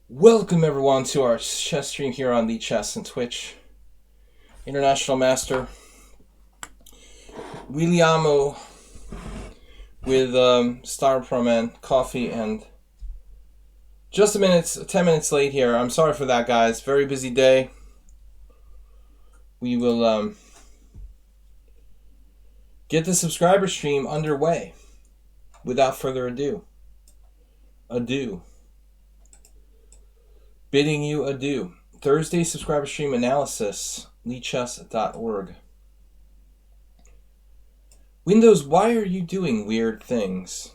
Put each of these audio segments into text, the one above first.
Welcome everyone to our chess stream here on lichess and Twitch. International Master Williamo with Star Pro Man coffee and just 10 minutes late here. I'm sorry for that, guys. Very busy day. We will get the subscriber stream underway without further ado. Bidding you adieu. Thursday subscriber stream analysis, lichess.org. Windows, why are you doing weird things?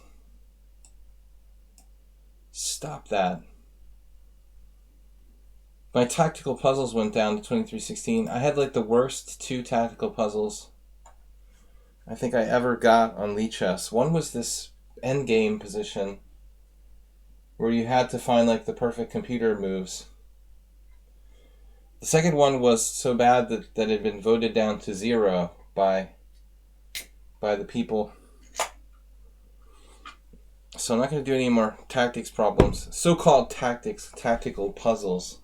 Stop that. My tactical puzzles went down to 2316. I had like the worst 2 tactical puzzles I think I ever got on lichess. One was this endgame position where you had to find like the perfect computer moves. The second one was so bad that it had been voted down to 0 by the people. So I'm not going to do any more tactics problems. So-called tactical puzzles.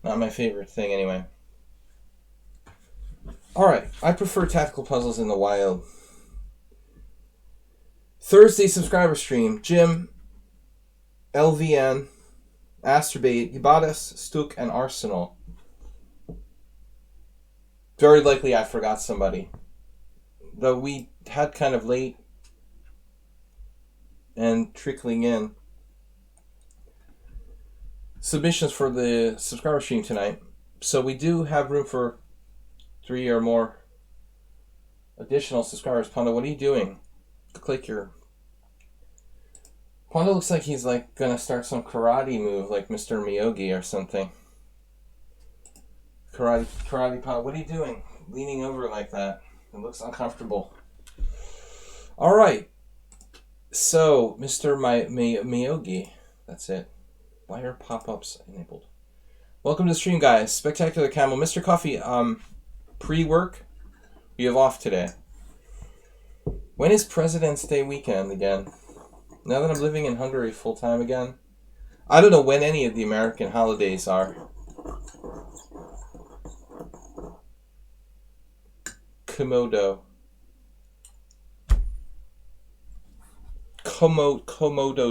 Not my favorite thing anyway. Alright, I prefer tactical puzzles in the wild. Thursday subscriber stream, Jim, LVN, Asterbait, Ibadas, Stuk, and Arsenal. Very likely I forgot somebody. Though we had kind of late and trickling in submissions for the subscriber stream tonight. So we do have room for 3 or more additional subscribers. Panda, what are you doing? Click your... Panda looks like he's like gonna start some karate move like Mr. Miyagi or something. Karate Panda, what are you doing? Leaning over like that. It looks uncomfortable. Alright. So, Mr. Miyagi. That's it. Why are pop-ups enabled? Welcome to the stream, guys. Spectacular Camel. Mr. Coffee, pre-work? We have off today. When is President's Day weekend again? Now that I'm living in Hungary full-time again, I don't know when any of the American holidays are. Komodo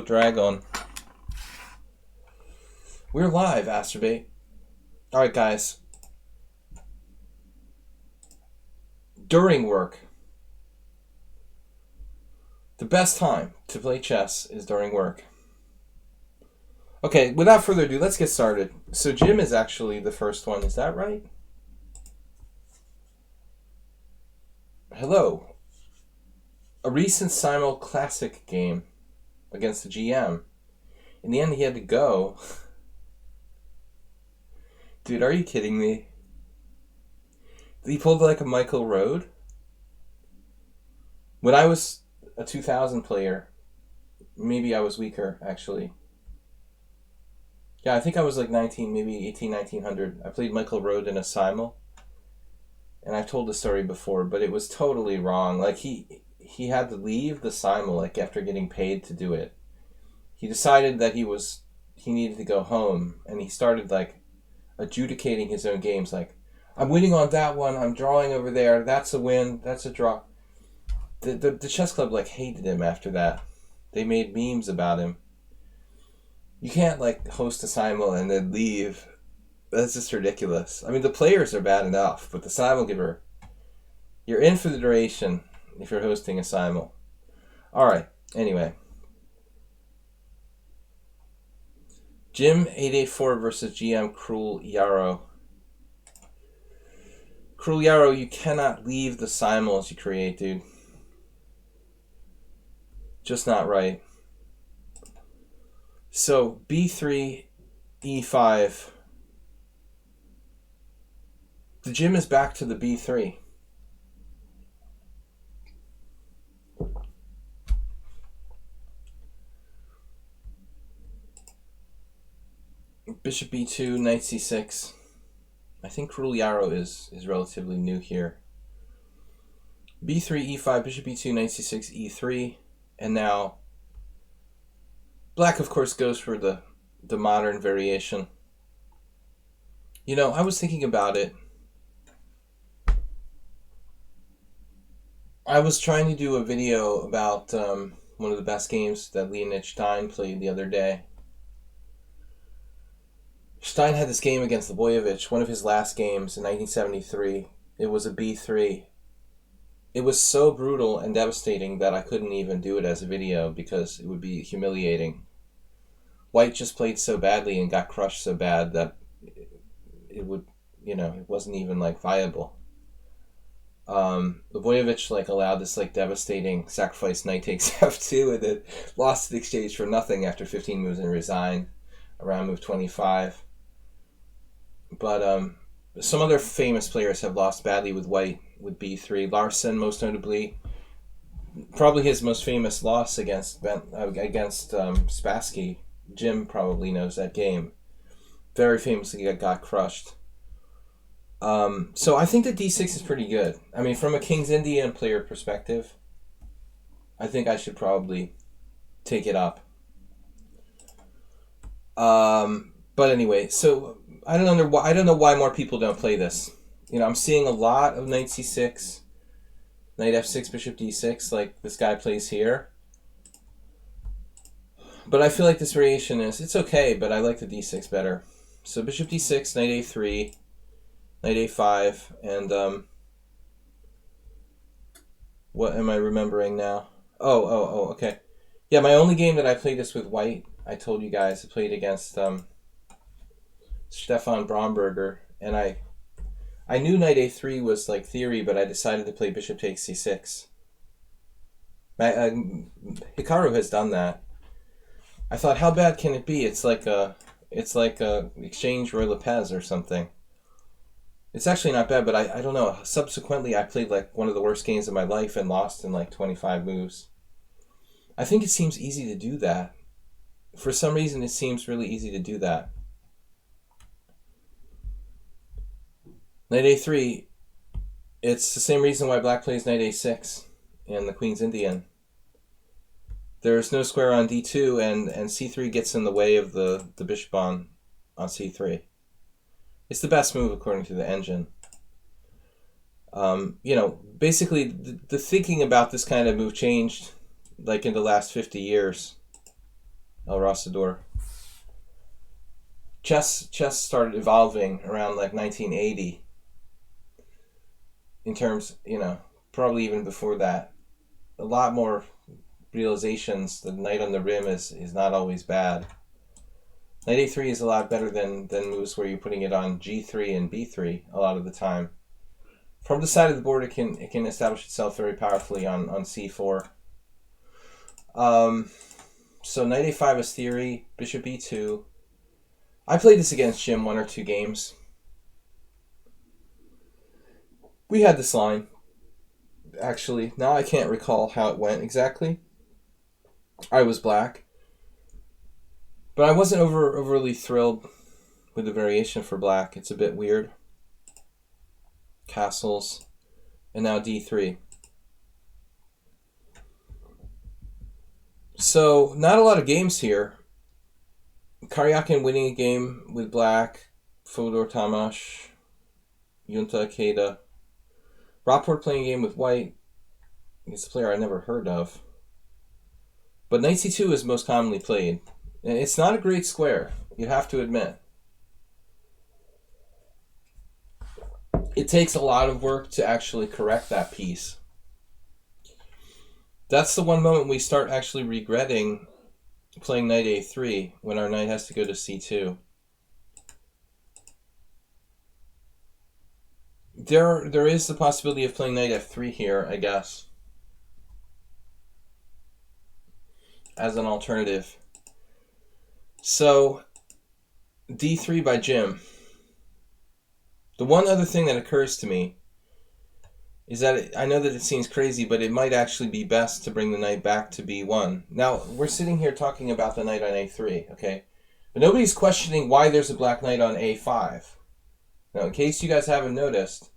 Dragon. We're live, Asterbait. Alright, guys. During work. The best time to play chess is during work. Okay, without further ado, let's get started. So Jim is actually the first one, is that right? Hello. A recent Simul Classic game against the GM. In the end, he had to go. Dude, are you kidding me? He pulled like a Michael Rode? When I was a 2000 player, maybe I was weaker, actually. Yeah, I think I was like 19, maybe 1900. I played Michael Rode in a Simul. And I've told the story before, but it was totally wrong. Like, he had to leave the Simul, like, after getting paid to do it. He decided that he needed to go home, and he started, like, adjudicating his own games. Like, I'm winning on that one, I'm drawing over there, that's a win, that's a draw. The chess club, like, hated him after that. They made memes about him. You can't, like, host a Simul and then leave. That's just ridiculous. I mean, the players are bad enough, but the Simul giver, you're in for the duration if you're hosting a Simul. Alright, anyway. Jim 884 versus GM Cruel Yarrow. Cruel Yarrow, you cannot leave the Simuls you create, dude. Just not right. So, B3, E5. The Jim is back to the B3. Bishop B2, Knight C6. I think Cruel Yarrow is relatively new here. B3, E5, Bishop B2, Knight C6, E3. And now, black, of course, goes for the the modern variation. You know, I was thinking about it. I was trying to do a video about one of the best games that Leonid Stein played the other day. Stein had this game against Lebojevic, one of his last games in 1973. It was a B3. It was so brutal and devastating that I couldn't even do it as a video because it would be humiliating. White just played so badly and got crushed so bad that it would, it wasn't even like viable. Lebojevic allowed this devastating sacrifice knight takes f2 and then lost the exchange for nothing after 15 moves and resigned around move 25. But some other famous players have lost badly with white with b3. Larsen, most notably, probably his most famous loss against Spassky. Jim probably knows that game. Very famously got crushed. So I think that d6 is pretty good. I mean, from a King's Indian player perspective, I think I should probably take it up. But anyway, so I don't know why more people don't play this. I'm seeing a lot of knight c6, knight f6, bishop d6, like this guy plays here. But I feel like this variation it's okay, but I like the d6 better. So bishop d6, knight a3, knight a5, and what am I remembering now? Oh, okay. Yeah, my only game that I played this with white, I told you guys, I played against Stefan Bromberger, and I knew knight a3 was theory, but I decided to play bishop takes c6. Hikaru has done that. I thought, how bad can it be? It's like a exchange Roy Lopez or something. It's actually not bad, but I don't know. Subsequently, I played one of the worst games of my life and lost in 25 moves. I think it seems easy to do that. For some reason, it seems really easy to do that. Knight a3, it's the same reason why black plays knight a6 in the Queen's Indian. There's no square on d2, and c3 gets in the way of the bishop on c3. It's the best move according to the engine. Basically, the thinking about this kind of move changed in the last 50 years. El Rosador. Chess started evolving around 1980. In terms, probably even before that. A lot more realizations. The knight on the rim is not always bad. Knight a3 is a lot better than moves where you're putting it on g3 and b3 a lot of the time. From the side of the board, it can establish itself very powerfully on c4. So knight a5 is theory, bishop e2. I played this against Jim 1 or 2 games. We had this line, actually. Now I can't recall how it went exactly. I was black. But I wasn't overly thrilled with the variation for black. It's a bit weird. Castles. And now d3. So, not a lot of games here. Karyakin winning a game with black. Fodor Tamash. Yunta Ikeda. Rapport playing a game with white against a player I never heard of. But knight c2 is most commonly played. And it's not a great square, you have to admit. It takes a lot of work to actually correct that piece. That's the one moment we start actually regretting playing knight a3 when our knight has to go to c2. There is the possibility of playing knight f3 here, I guess, as an alternative. So, d3 by Jim. The one other thing that occurs to me is that I know that it seems crazy, but it might actually be best to bring the knight back to b1. Now, we're sitting here talking about the knight on a3, okay? But nobody's questioning why there's a black knight on a5. Now, in case you guys haven't noticed,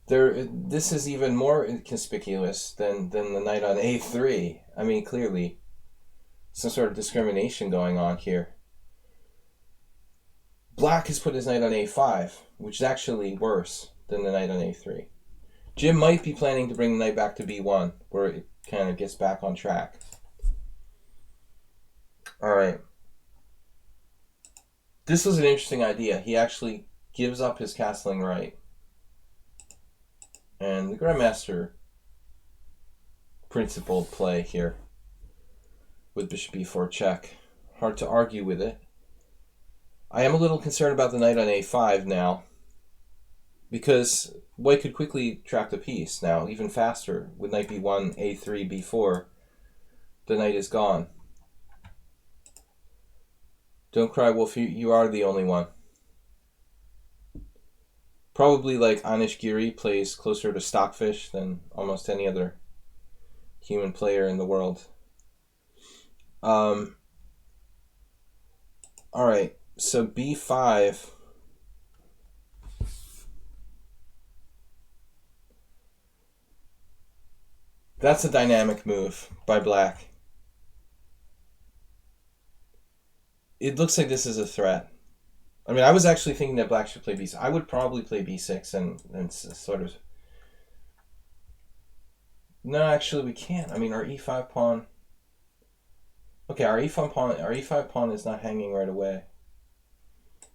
this is even more conspicuous than the knight on a3. I mean, clearly, some sort of discrimination going on here. Black has put his knight on a5, which is actually worse than the knight on a3. Jim might be planning to bring the knight back to b1, where it kind of gets back on track. All right. This was an interesting idea. He actually gives up his castling right. And the Grandmaster principled play here with bishop e4 check. Hard to argue with it. I am a little concerned about the knight on a5 now, because white could quickly trap the piece now, even faster. With knight b1, a3, b4, the knight is gone. Don't cry, Wolf, you are the only one. Probably like Anish Giri plays closer to Stockfish than almost any other human player in the world. All right, so b5. That's a dynamic move by Black. It looks like this is a threat. I mean, I was actually thinking that Black should play b6. I would probably play b6 and sort of... No, actually we can't. I mean, our e5 pawn... Okay, our e5 pawn is not hanging right away.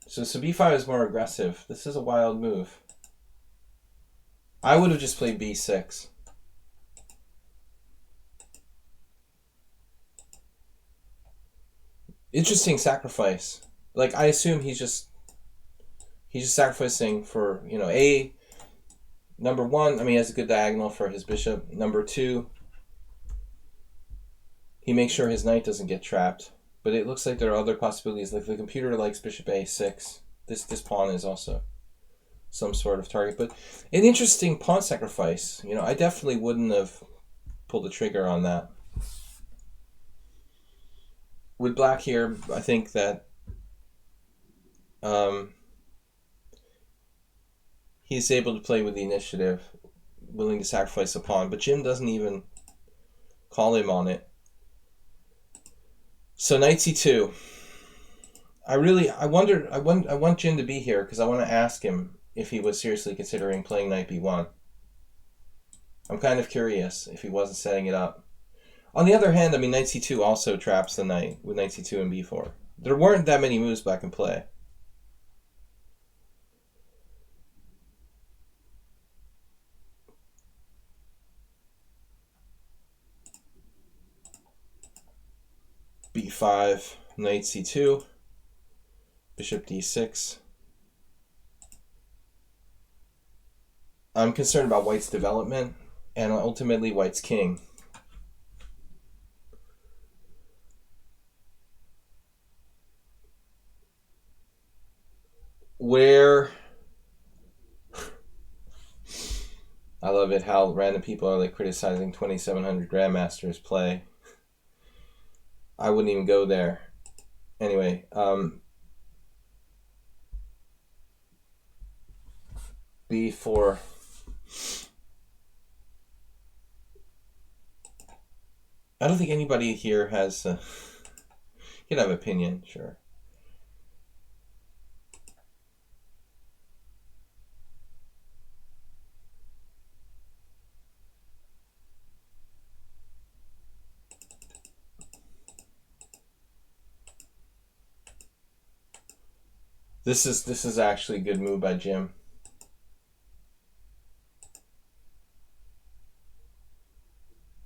So b5 is more aggressive. This is a wild move. I would have just played b6. Interesting sacrifice. Like, I assume he's just sacrificing for, you know, number one, I mean, he has a good diagonal for his bishop. Number two, he makes sure his knight doesn't get trapped. But it looks like there are other possibilities. Like, the computer likes bishop a6. This pawn is also some sort of target. But an interesting pawn sacrifice. You know, I definitely wouldn't have pulled the trigger on that. With Black here, I think that he's able to play with the initiative, willing to sacrifice a pawn, but Jim doesn't even call him on it. So knight c2. I want Jim to be here because I want to ask him if he was seriously considering playing knight b1. I'm kind of curious if he wasn't setting it up. On the other hand, I mean, knight c2 also traps the knight with knight c2 and b4. There weren't that many moves Black can play. b5, knight c2, bishop d6. I'm concerned about White's development and ultimately White's king. Where I love it how random people are like criticizing 2700 Grandmasters play. I wouldn't even go there. Anyway, b4. I don't think anybody here has you can have opinion, sure. This is actually a good move by Jim.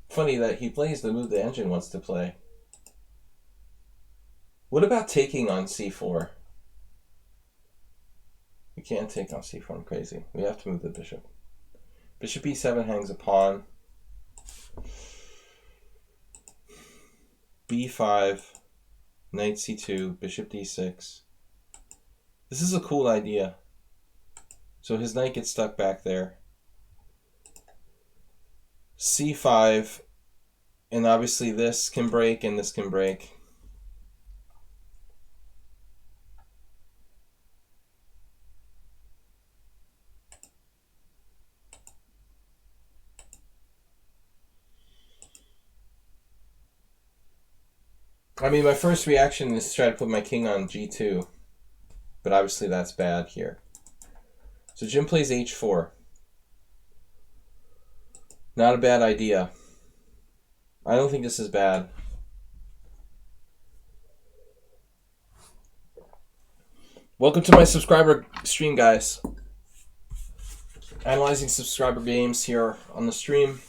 Funny that he plays the move the engine wants to play. What about taking on c4? We can't take on c4, I'm crazy. We have to move the bishop. Bishop e7 hangs a pawn. b5, knight c2, bishop d6. This is a cool idea. So his knight gets stuck back there. c5, and obviously this can break and this can break. I mean, my first reaction is to try to put my king on g2, but obviously that's bad here. So Jim plays h4. Not a bad idea. I don't think this is bad. Welcome to my subscriber stream, guys. Analyzing subscriber games here on the stream.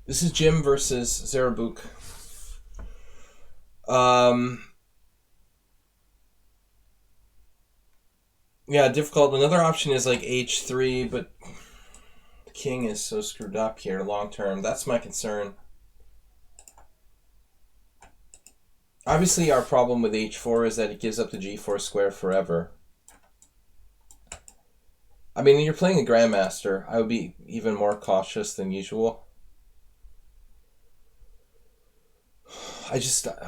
This is Jim versus Zerabuk. Yeah, difficult. Another option is like h3, but the king is so screwed up here long term. That's my concern. Obviously, our problem with h4 is that it gives up the g4 square forever. I mean, you're playing a grandmaster. I would be even more cautious than usual.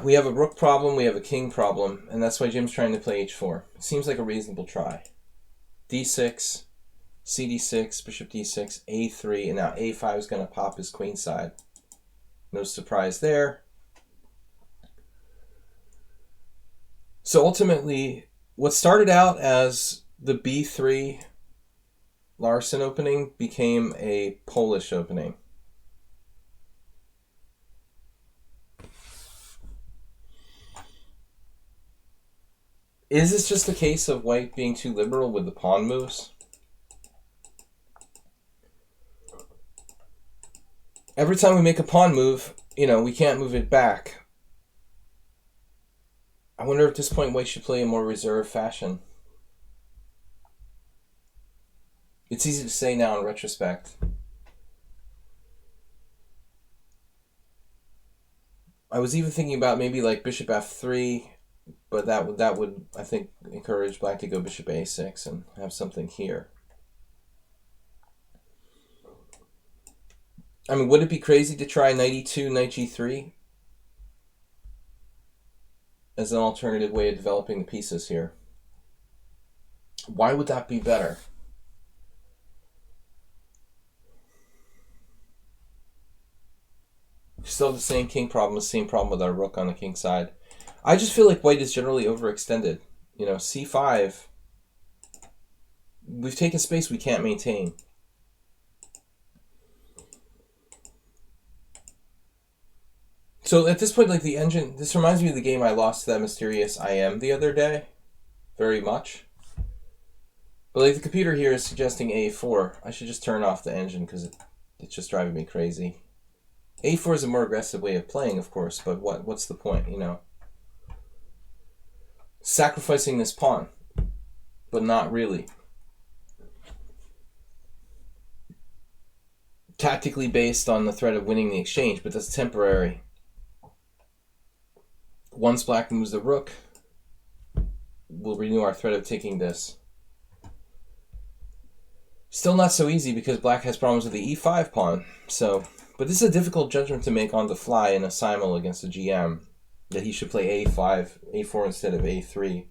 We have a rook problem, we have a king problem, and that's why Jim's trying to play h4. It seems like a reasonable try. d6, cd6, bishop d6, a3, and now a5 is going to pop his queen side. No surprise there. So ultimately, what started out as the b3 Larsen opening became a Polish opening. Is this just a case of white being too liberal with the pawn moves? Every time we make a pawn move, we can't move it back. I wonder if at this point white should play in more reserved fashion. It's easy to say now in retrospect. I was even thinking about maybe like bishop f3, but that would I think encourage black to go bishop a6 and have something here. I mean, would it be crazy to try knight e2, knight g3 as an alternative way of developing the pieces here? Why would that be better? Still the same king problem, the same problem with our rook on the king side. I just feel like white is generally overextended. c5, we've taken space we can't maintain. So at this point, like the engine, this reminds me of the game I lost to that mysterious IM the other day. Very much. But like the computer here is suggesting a4. I should just turn off the engine because it's just driving me crazy. a4 is a more aggressive way of playing, of course, but what's the point, Sacrificing this pawn, but not really. Tactically based on the threat of winning the exchange, but that's temporary. Once black moves the rook, we'll renew our threat of taking this. Still not so easy because black has problems with the e5 pawn, but this is a difficult judgment to make on the fly in a simul against a GM, that he should play a5, a4 instead of a3.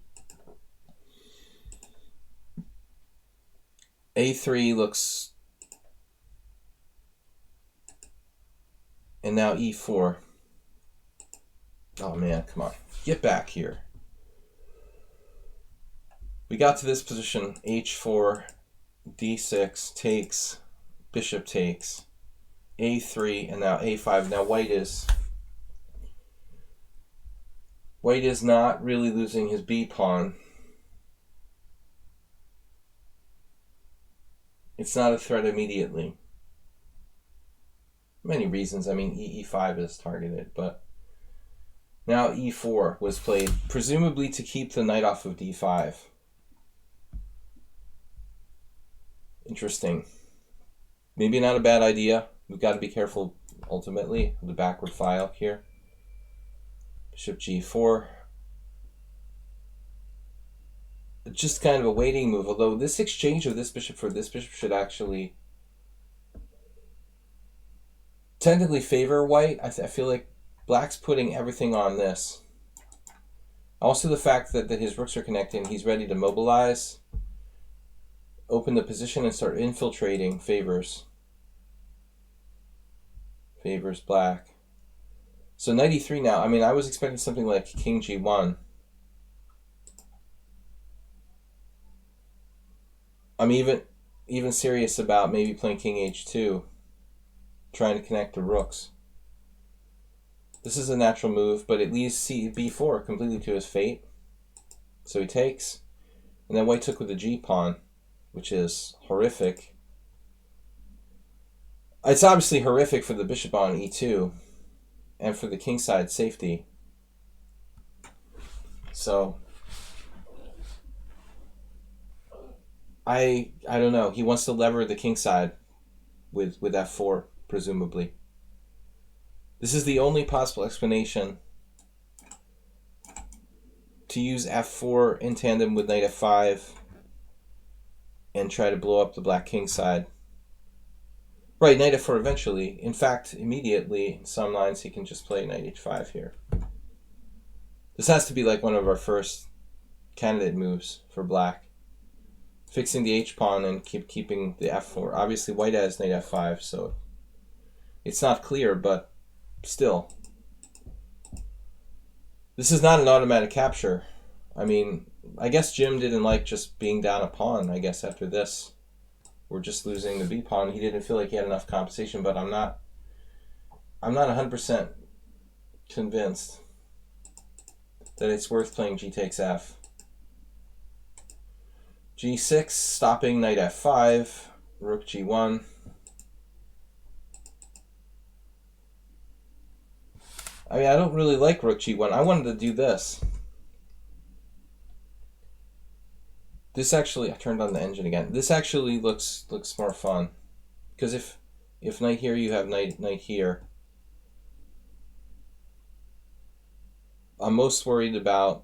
a3 looks... And now e4. Oh man, come on. Get back here. We got to this position, h4, d6, takes, bishop takes, a3, and now a5. Now white is not really losing his b pawn. It's not a threat immediately. Many reasons. I mean, e5 is targeted, but now e4 was played, presumably to keep the knight off of d5. Interesting. Maybe not a bad idea. We've got to be careful, ultimately, of the backward file here. Bishop g4. Just kind of a waiting move, although this exchange of this bishop for this bishop should actually technically favor white. I feel like black's putting everything on this. Also the fact that his rooks are connecting, he's ready to mobilize, open the position and start infiltrating favors black. So knight e3 now. I mean, I was expecting something like king g1. I'm even serious about maybe playing king h2, trying to connect the rooks. This is a natural move, but it leaves b4 completely to his fate. So he takes, and then white took with the g-pawn, which is horrific. It's obviously horrific for the bishop on e2, and for the kingside safety. So I don't know. He wants to lever the kingside with f4, presumably. This is the only possible explanation, to use f4 in tandem with knight f5 and try to blow up the black king side. Right, knight f4 eventually. In fact, immediately, in some lines, he can just play knight h5 here. This has to be like one of our first candidate moves for black. Fixing the h-pawn and keeping the f4. Obviously, white has knight f5, so it's not clear, but still. This is not an automatic capture. I mean, I guess Jim didn't like just being down a pawn, I guess, after this. We're just losing the b-pawn. He didn't feel like he had enough compensation, but I'm not 100% convinced that it's worth playing g takes f. g6, stopping knight f5, rook g1. I mean, I don't really like rook g1. I wanted to do this. This actually, I turned on the engine again. This actually looks more fun, because if knight here, you have knight here. I'm most worried about,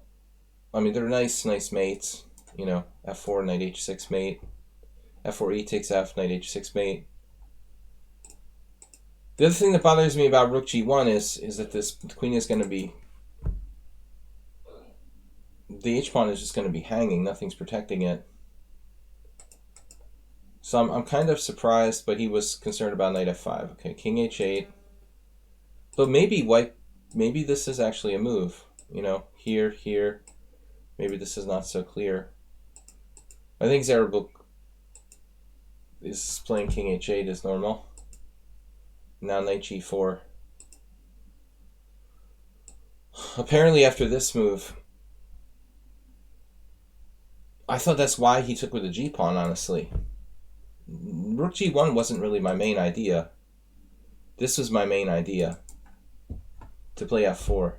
I mean, they're nice mates. You know, f4, knight h6 mate. f4, e takes f, knight h6 mate. The other thing that bothers me about rook g1 is that the queen is going to be, the h-pawn is just going to be hanging. Nothing's protecting it. So I'm kind of surprised, but he was concerned about knight f5. Okay, king h8. But maybe this is actually a move. You know, here. Maybe this is not so clear. I think Zarabuk is playing king h8 as normal. Now knight g4. Apparently after this move, I thought that's why he took with the g-pawn, honestly. Rook g1 wasn't really my main idea. This was my main idea, to play f4.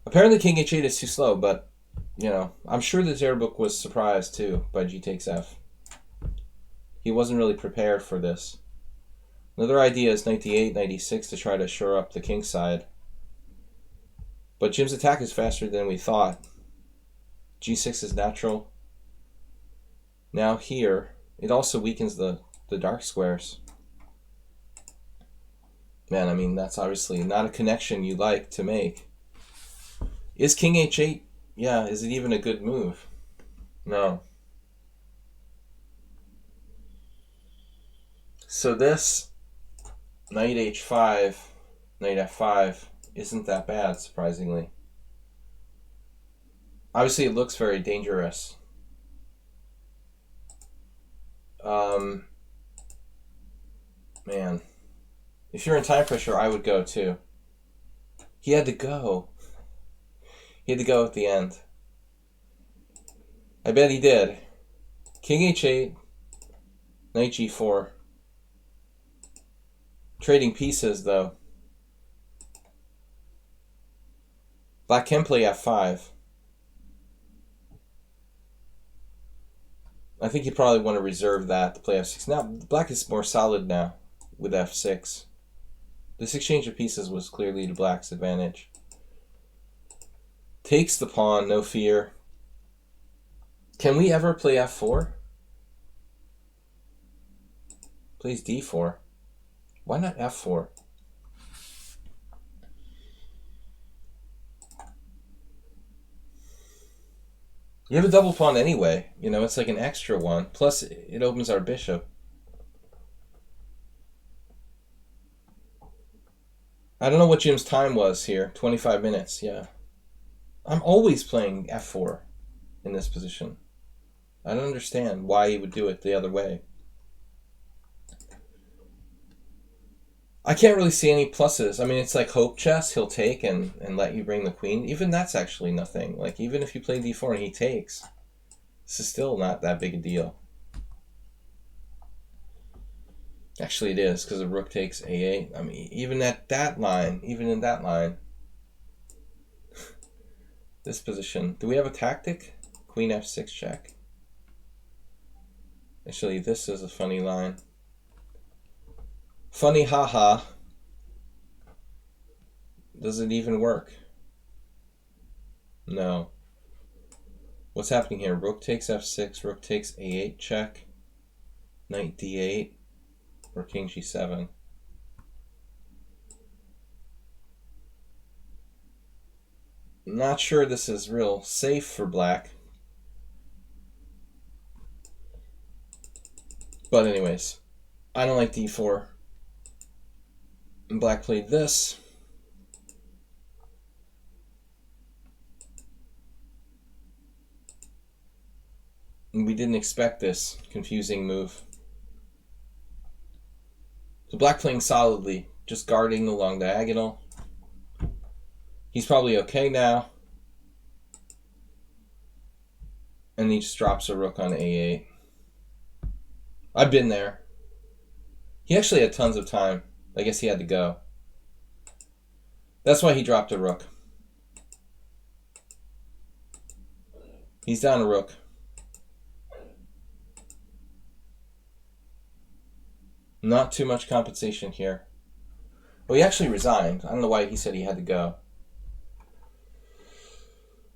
Apparently king h8 is too slow, but, you know, I'm sure that Zarabuk was surprised too by g takes f. He wasn't really prepared for this. Another idea is knight d8, knight e6 to try to shore up the king side. But Jim's attack is faster than we thought. g6 is natural. Now here, it also weakens the dark squares. Man, I mean, that's obviously not a connection you like to make. Is king h8? Yeah, is it even a good move? No. So this knight h5, knight f5 isn't that bad, surprisingly. Obviously, it looks very dangerous. Man, if you're in time pressure, I would go too. He had to go. He had to go at the end. I bet he did. King h8, knight g4. Trading pieces, though. Black can play f5. I think you probably want to reserve that to play f6. Now, black is more solid now with f6. This exchange of pieces was clearly to black's advantage. Takes the pawn, no fear. Can we ever play f4? Plays d4. Why not f4? You have a double pawn anyway. You know, it's like an extra one. Plus, it opens our bishop. I don't know what Jim's time was here. 25 minutes, yeah. I'm always playing f4 in this position. I don't understand why he would do it the other way. I can't really see any pluses. I mean, it's like hope chess. He'll take and let you bring the queen. Even that's actually nothing. Like, even if you play d4 and he takes, this is still not that big a deal. Actually, it is, because the rook takes a8. I mean, even at that line, even in that line, this position. Do we have a tactic? Queen f6 check. Actually, this is a funny line. Funny haha. Does it even work? No. What's happening here? Rook takes f6, rook takes a8 check, knight d8, or king g7. Not sure this is real safe for black. But anyways, I don't like d4. And black played this. And we didn't expect this confusing move. So black playing solidly, just guarding the long diagonal. He's probably okay now. And he just drops a rook on a8. I've been there. He actually had tons of time. I guess he had to go. That's why he dropped a rook. He's down a rook. Not too much compensation here. Well, he actually resigned. I don't know why he said he had to go.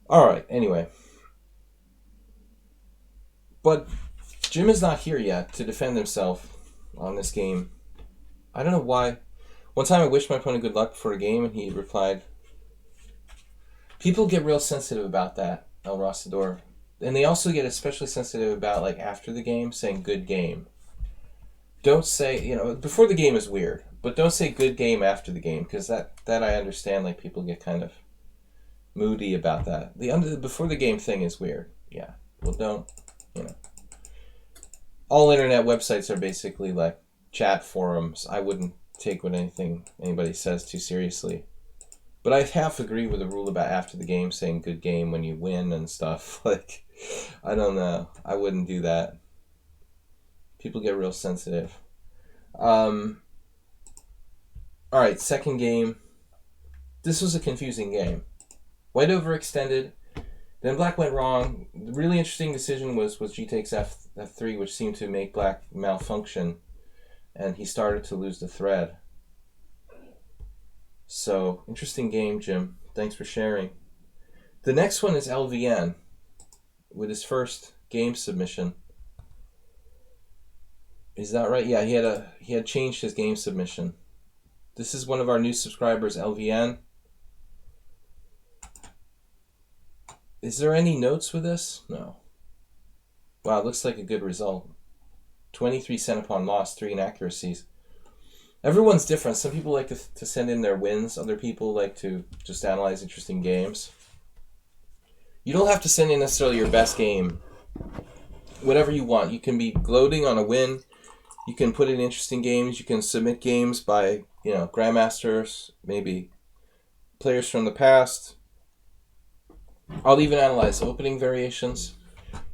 Alright, anyway. But Jim is not here yet to defend himself on this game. I don't know why. One time I wished my opponent good luck before a game, and he replied, people get real sensitive about that, El Rosador. And they also get especially sensitive about, like, after the game, saying good game. Don't say, you know, before the game is weird, but don't say good game after the game, because that I understand, like, people get kind of moody about that. The before the game thing is weird. Yeah. Well, don't, you know. All internet websites are basically like chat forums. I wouldn't take what anybody says too seriously. But I half agree with the rule about after the game saying good game when you win and stuff. Like, I don't know. I wouldn't do that. People get real sensitive. Alright, second game. This was a confusing game. White overextended. Then black went wrong. The really interesting decision was g takes f3, which seemed to make black malfunction. And he started to lose the thread. So, interesting game, Jim. Thanks for sharing. The next one is LVN, with his first game submission. Is that right? Yeah, he had changed his game submission. This is one of our new subscribers, LVN. Is there any notes with this? No. Wow, it looks like a good result. 23 cent upon loss, 3 inaccuracies. Everyone's different. Some people like to send in their wins. Other people like to just analyze interesting games. You don't have to send in necessarily your best game. Whatever you want. You can be gloating on a win. You can put in interesting games. You can submit games by, you know, grandmasters, maybe players from the past. I'll even analyze opening variations.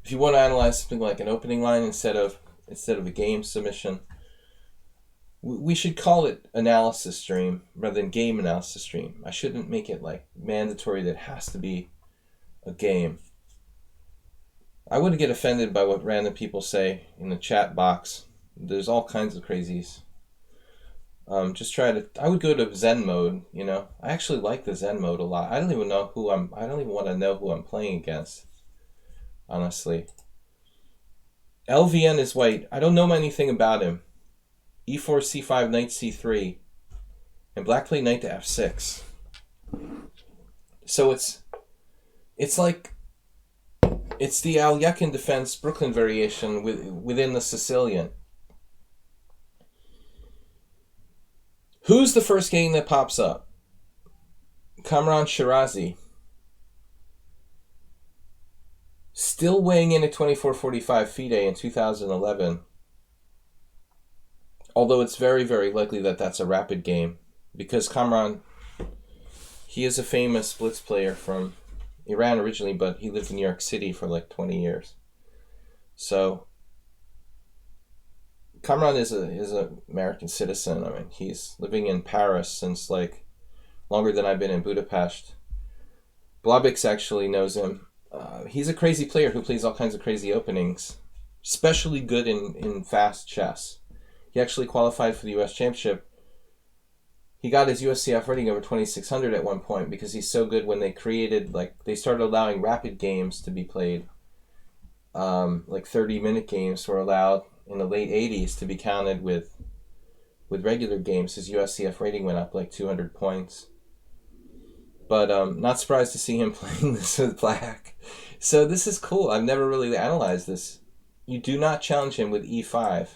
If you want to analyze something like an opening line instead of a game submission, we should call it analysis stream rather than game analysis stream. I shouldn't make it like mandatory that it has to be a game. I wouldn't get offended by what random people say in the chat box. There's all kinds of crazies. I would go to Zen mode, you know. I actually like the Zen mode a lot. I don't even want to know who I'm playing against, honestly. LVN is white. I don't know anything about him. E4, C5, knight C3. And black played knight to F6. So it's like, it's the Al Yekin defense Brooklyn variation within the Sicilian. Who's the first game that pops up? Kamran Shirazi. Still weighing in at 24.45 FIDE in 2011. Although it's very, very likely that that's a rapid game. Because Kamran, he is a famous blitz player from Iran originally, but he lived in New York City for like 20 years. So Kamran is a American citizen. I mean, he's living in Paris since like longer than I've been in Budapest. Blabix actually knows him. He's a crazy player who plays all kinds of crazy openings, especially good in fast chess. He actually qualified for the U.S. Championship. He got his USCF rating over 2600 at one point because he's so good. When they started allowing rapid games to be played, like 30-minute games were allowed in the late 80s to be counted with regular games. His USCF rating went up like 200 points. But not surprised to see him playing this with black. So this is cool. I've never really analyzed this. You do not challenge him with e5.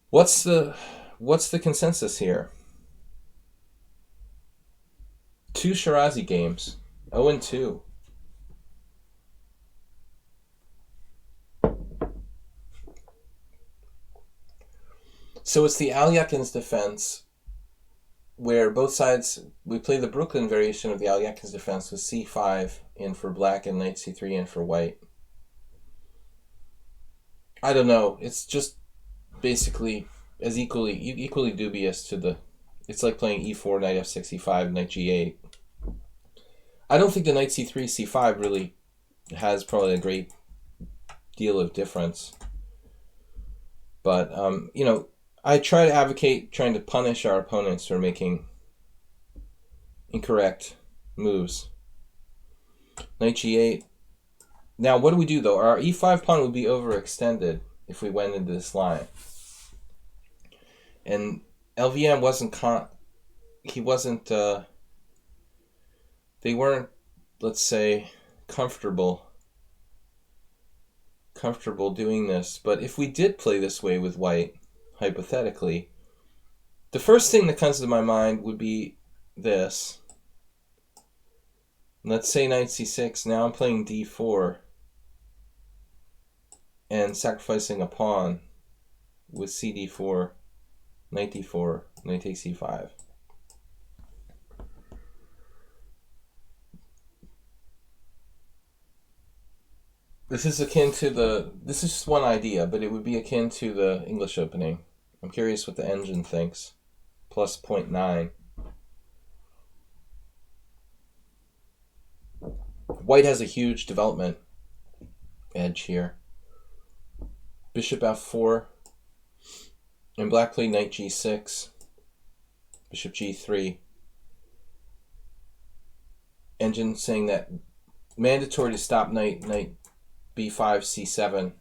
What's the consensus here? 2 Shirazi games, 0-2. So it's the Alyakin's defense, where both sides, we play the Brooklyn variation of the Alyakin's defense with c5 in for black and knight c3 in for white. I don't know. It's just basically as equally dubious to the... It's like playing e4, knight f6, e5, knight g8. I don't think the knight c3, c5 really has probably a great deal of difference. But, I try to advocate trying to punish our opponents for making incorrect moves. Knight g8. Now, what do we do, though? Our e5 pawn would be overextended if we went into this line. And LVM they weren't, let's say, comfortable doing this. But if we did play this way with white, hypothetically, the first thing that comes to my mind would be this. Let's say knight c6. Now I'm playing d4 and sacrificing a pawn with cd4, knight d4, knight takes c5. This is akin to this is just one idea, but it would be akin to the English opening. I'm curious what the engine thinks. Plus 0.9. White has a huge development edge here. Bishop f4. And black played knight g6. Bishop g3. Engine saying that mandatory to stop knight b5, c7.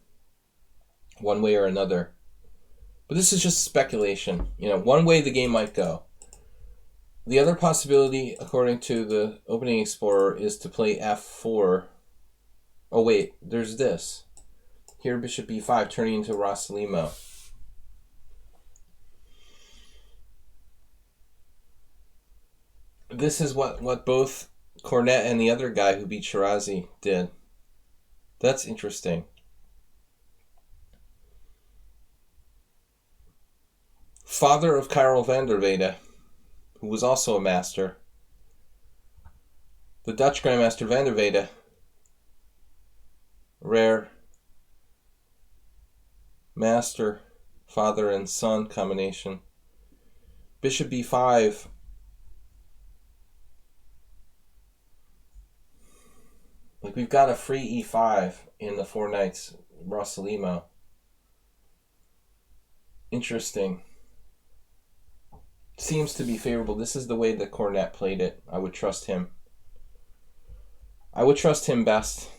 One way or another. But this is just speculation. One way the game might go. The other possibility, according to the opening explorer, is to play f4. Oh wait, there's this. Here bishop b5 turning into Rossalimo. This is what both Cornet and the other guy who beat Shirazi did. That's interesting. Father of Karel van der Weyde, who was also a master. The Dutch Grandmaster van der Weyde. Rare master, father and son combination. Bishop b5. Like, we've got a free e5 in the 4 knights Rossalimo. Interesting. Seems to be favorable. This is the way that Cornet played it. I would trust him. I would trust him best.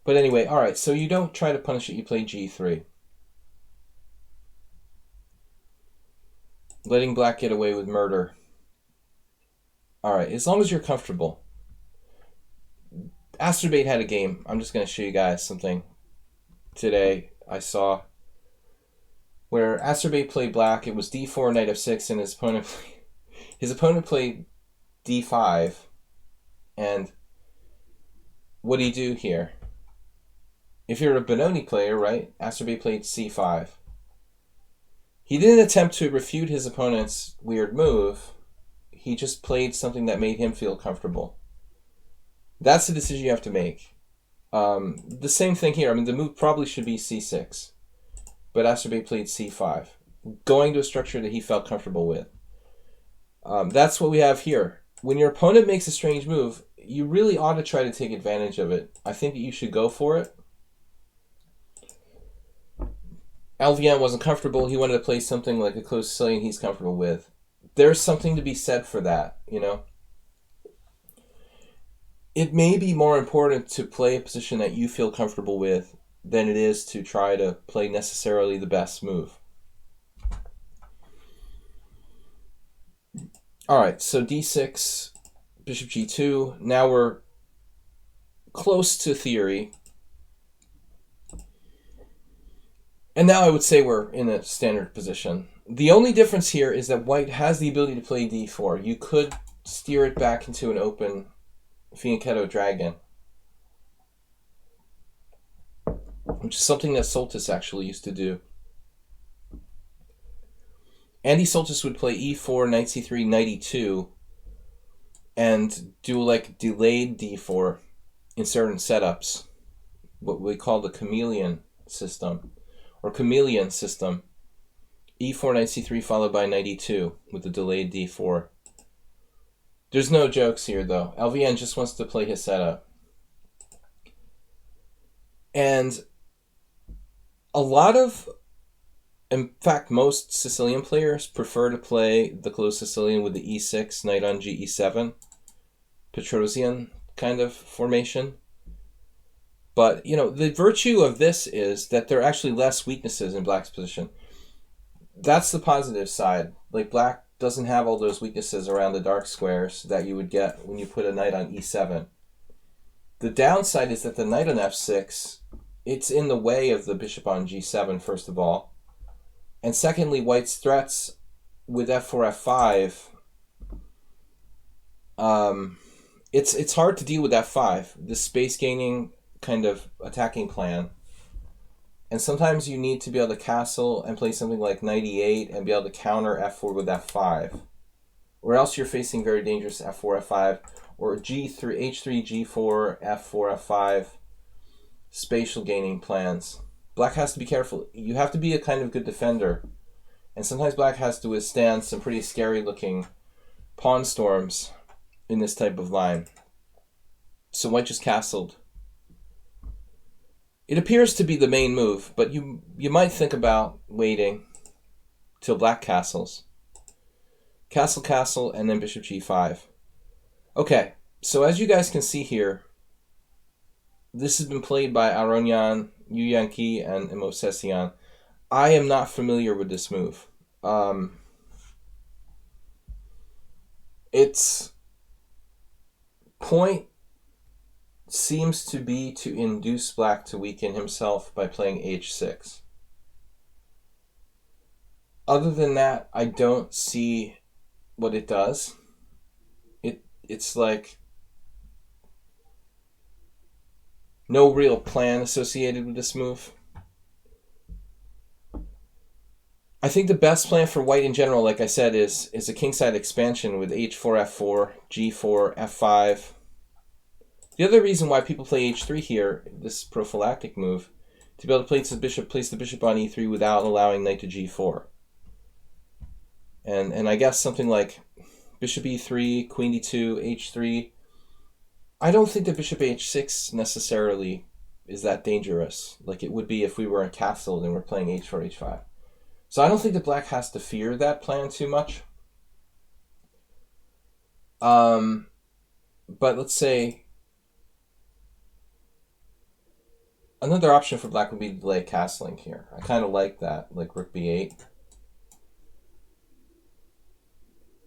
But anyway, alright, so you don't try to punish it, you play g3. Letting black get away with murder. Alright, as long as you're comfortable. Asterbait had a game. I'm just going to show you guys something today I saw. Where Asterbait played black, it was d4, knight f6, and his opponent played d5. And what do you do here? If you're a Benoni player, right, Acerbi played c5. He didn't attempt to refute his opponent's weird move. He just played something that made him feel comfortable. That's the decision you have to make. The same thing here. I mean, the move probably should be c6. But Acerbi played c5, going to a structure that he felt comfortable with. That's what we have here. When your opponent makes a strange move, you really ought to try to take advantage of it. I think that you should go for it. LVN wasn't comfortable. He wanted to play something like a closed Sicilian he's comfortable with. There's something to be said for that, you know? It may be more important to play a position that you feel comfortable with than it is to try to play necessarily the best move. All right, so d6, bishop g2. Now we're close to theory. And now I would say we're in a standard position. The only difference here is that white has the ability to play d4. You could steer it back into an open fianchetto dragon, which is something that Soltis actually used to do. Andy Soltis would play e4, knight c3, knight e2, and do like delayed d4 in certain setups, what we call the chameleon system, or chameleon system. e4, knight c3 followed by knight e2 with the delayed d4. There's no jokes here, though. LVN just wants to play his setup. And a lot of, in fact, most Sicilian players prefer to play the closed Sicilian with the e6, knight on g e7, Petrosian kind of formation. But, you know, the virtue of this is that there are actually less weaknesses in black's position. That's the positive side. Like, black doesn't have all those weaknesses around the dark squares that you would get when you put a knight on e7. The downside is that the knight on f6, it's in the way of the bishop on g7, first of all. And secondly, white's threats with f4, f5, it's hard to deal with f5, the space gaining kind of attacking plan. And sometimes you need to be able to castle and play something like knight e8 and be able to counter f4 with f5. Or else you're facing very dangerous f4, f5, or g3, h3, g4, f4, f5 spatial gaining plans. Black has to be careful. You have to be a kind of good defender. And sometimes black has to withstand some pretty scary looking pawn storms in this type of line. So white just castled. It appears to be the main move, but you might think about waiting till black castles. Castle, castle, and then bishop g5. Okay, so as you guys can see here, this has been played by Aronyan, Yuyanki, and Imosesian. I am not familiar with this move. Its point seems to be to induce black to weaken himself by playing h6. Other than that, I don't see what it does. It's like no real plan associated with this move. I think the best plan for white in general, like I said, is a kingside expansion with h4, f4, g4, f5. The other reason why people play h3 here, this prophylactic move, to be able to place the bishop on e3 without allowing knight to g4. And I guess something like bishop e3, queen d2, h3. I don't think that bishop h6 necessarily is that dangerous, like it would be if we were in castle and we're playing h4, h5. So I don't think that black has to fear that plan too much. But let's say another option for black would be to delay castling here. I kind of like that, like rook b8.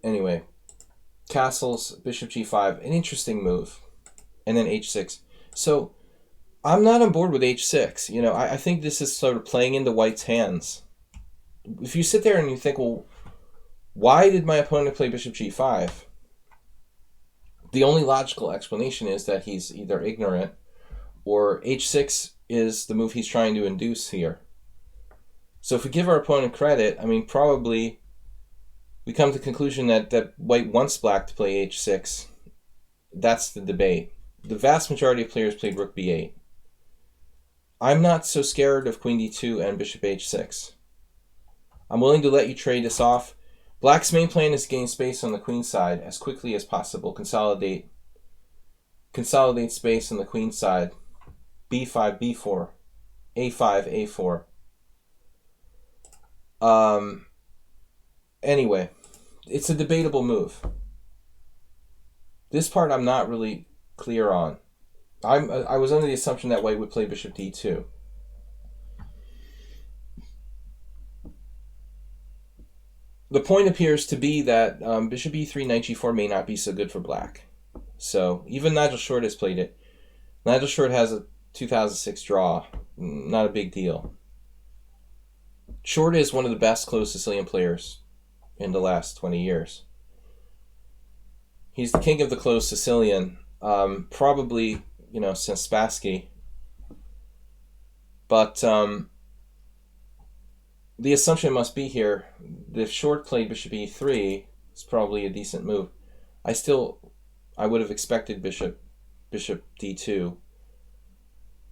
Anyway, castles, bishop g5, an interesting move. And then h6. So I'm not on board with h6. You know, I think this is sort of playing into white's hands. If you sit there and you think, well, why did my opponent play bishop g5? The only logical explanation is that he's either ignorant or h6 is the move he's trying to induce here. So if we give our opponent credit, I mean, probably we come to the conclusion that white wants black to play h6. That's the debate. The vast majority of players played rook b8. I'm not so scared of queen d2 and bishop h6. I'm willing to let you trade this off. Black's main plan is to gain space on the queen side as quickly as possible. Consolidate space on the queen side. b5, b4, a5, a4. Anyway, it's a debatable move. This part I'm not really clear on. I was under the assumption that white would play bishop d2. The point appears to be that bishop e3, knight g4 may not be so good for black. So even Nigel Short has played it. Nigel Short has a 2006 draw. Not a big deal. Short is one of the best closed Sicilian players in the last 20 years. He's the king of the closed Sicilian, probably, since Spassky. But the assumption must be here, if Short played bishop e3, it's probably a decent move. I would have expected bishop d2.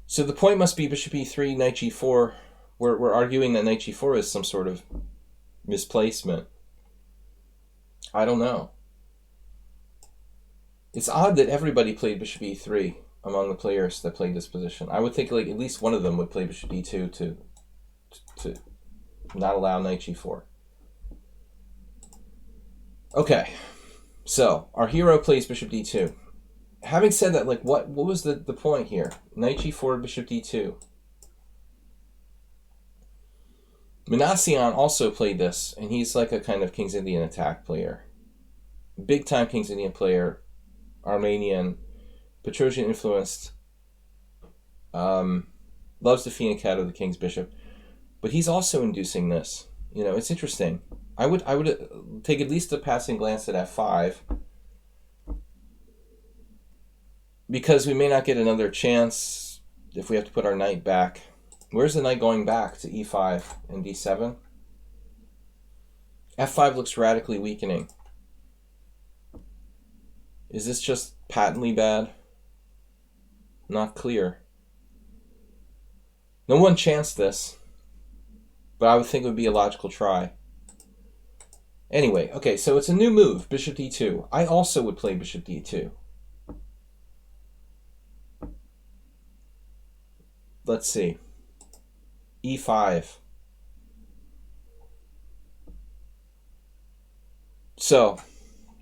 So the point must be bishop e3, knight g4. We're arguing that knight g4 is some sort of misplacement. I don't know. It's odd that everybody played bishop e3 among the players that played this position. I would think like at least one of them would play bishop d2 to not allow knight g4. Okay, so our hero plays bishop d2. Having said that, like what was the point here? Knight g4, bishop d2. Minassian also played this, and he's like a kind of King's Indian attack player. Big time King's Indian player, Armenian, Petrosian influenced, loves the fianchetto of the king's bishop, but he's also inducing this. It's interesting. I would take at least a passing glance at f5, because we may not get another chance if we have to put our knight back. Where's the knight going back? To e5 and d7? f5 looks radically weakening. Is this just patently bad? Not clear. No one chanced this, but I would think it would be a logical try. Anyway, okay, so it's a new move, bishop d2. I also would play bishop d2. Let's see. e5. So,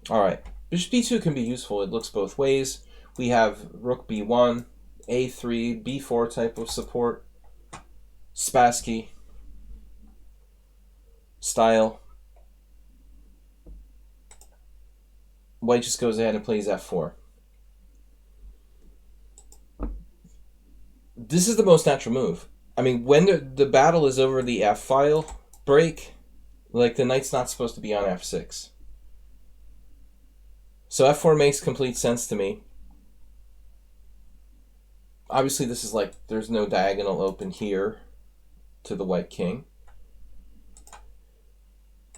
all right. Bishop d2 can be useful. It looks both ways. We have rook b1, a3, b4 type of support, Spassky style. White just goes ahead and plays f4. This is the most natural move. I mean, when the battle is over the f-file break, like the knight's not supposed to be on f6. So f4 makes complete sense to me. Obviously, this is like, there's no diagonal open here to the white king.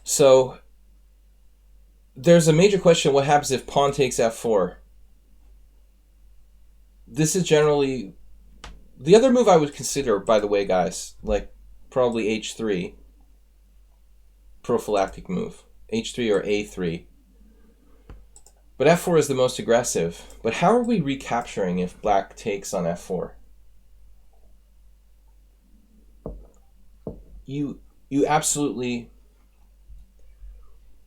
So there's a major question, what happens if pawn takes f4? This is generally... The other move I would consider, by the way, guys, like probably h3, prophylactic move, h3 or a3. But f4 is the most aggressive. But how are we recapturing if black takes on f4? You absolutely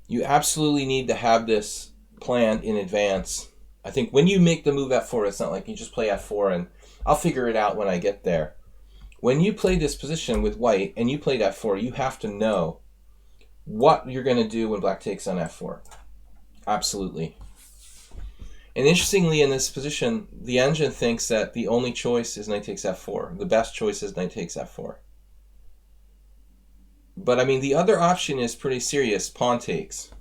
need to have this planned in advance. I think when you make the move f4, it's not like you just play f4 and I'll figure it out when I get there. When you play this position with white and you played f4, you have to know what you're going to do when black takes on f4. Absolutely. And interestingly, in this position, the engine thinks that the only choice is knight takes f4. The best choice is knight takes f4. But I mean, the other option is pretty serious, pawn takes.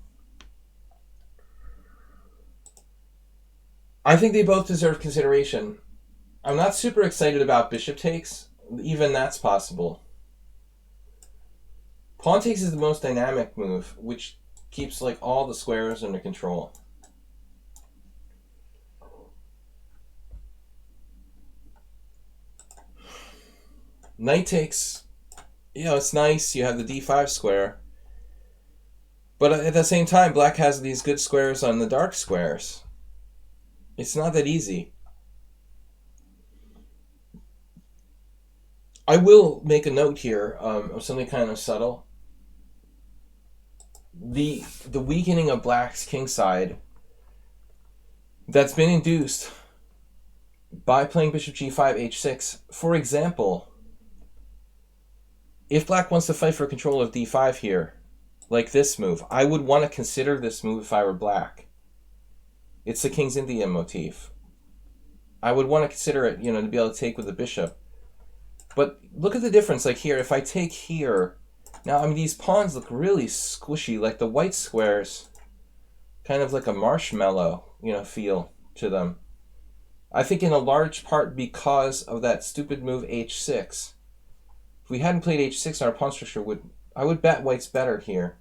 I think they both deserve consideration. I'm not super excited about bishop takes. Even that's possible. Pawn takes is the most dynamic move, which keeps like all the squares under control. Knight takes, you know, it's nice. You have the d5 square. But at the same time, black has these good squares on the dark squares. It's not that easy. I will make a note here of something kind of subtle. The weakening of black's kingside that's been induced by playing bishop g5, h6. For example, if black wants to fight for control of d5 here, like this move, I would want to consider this move if I were black. It's the King's Indian motif. I would want to consider it, you know, to be able to take with the bishop. But look at the difference, like here, if I take here, now, I mean, these pawns look really squishy, like the white squares, kind of like a marshmallow, you know, feel to them. I think in a large part because of that stupid move h6. If we hadn't played h6, our pawn structure I would bet white's better here.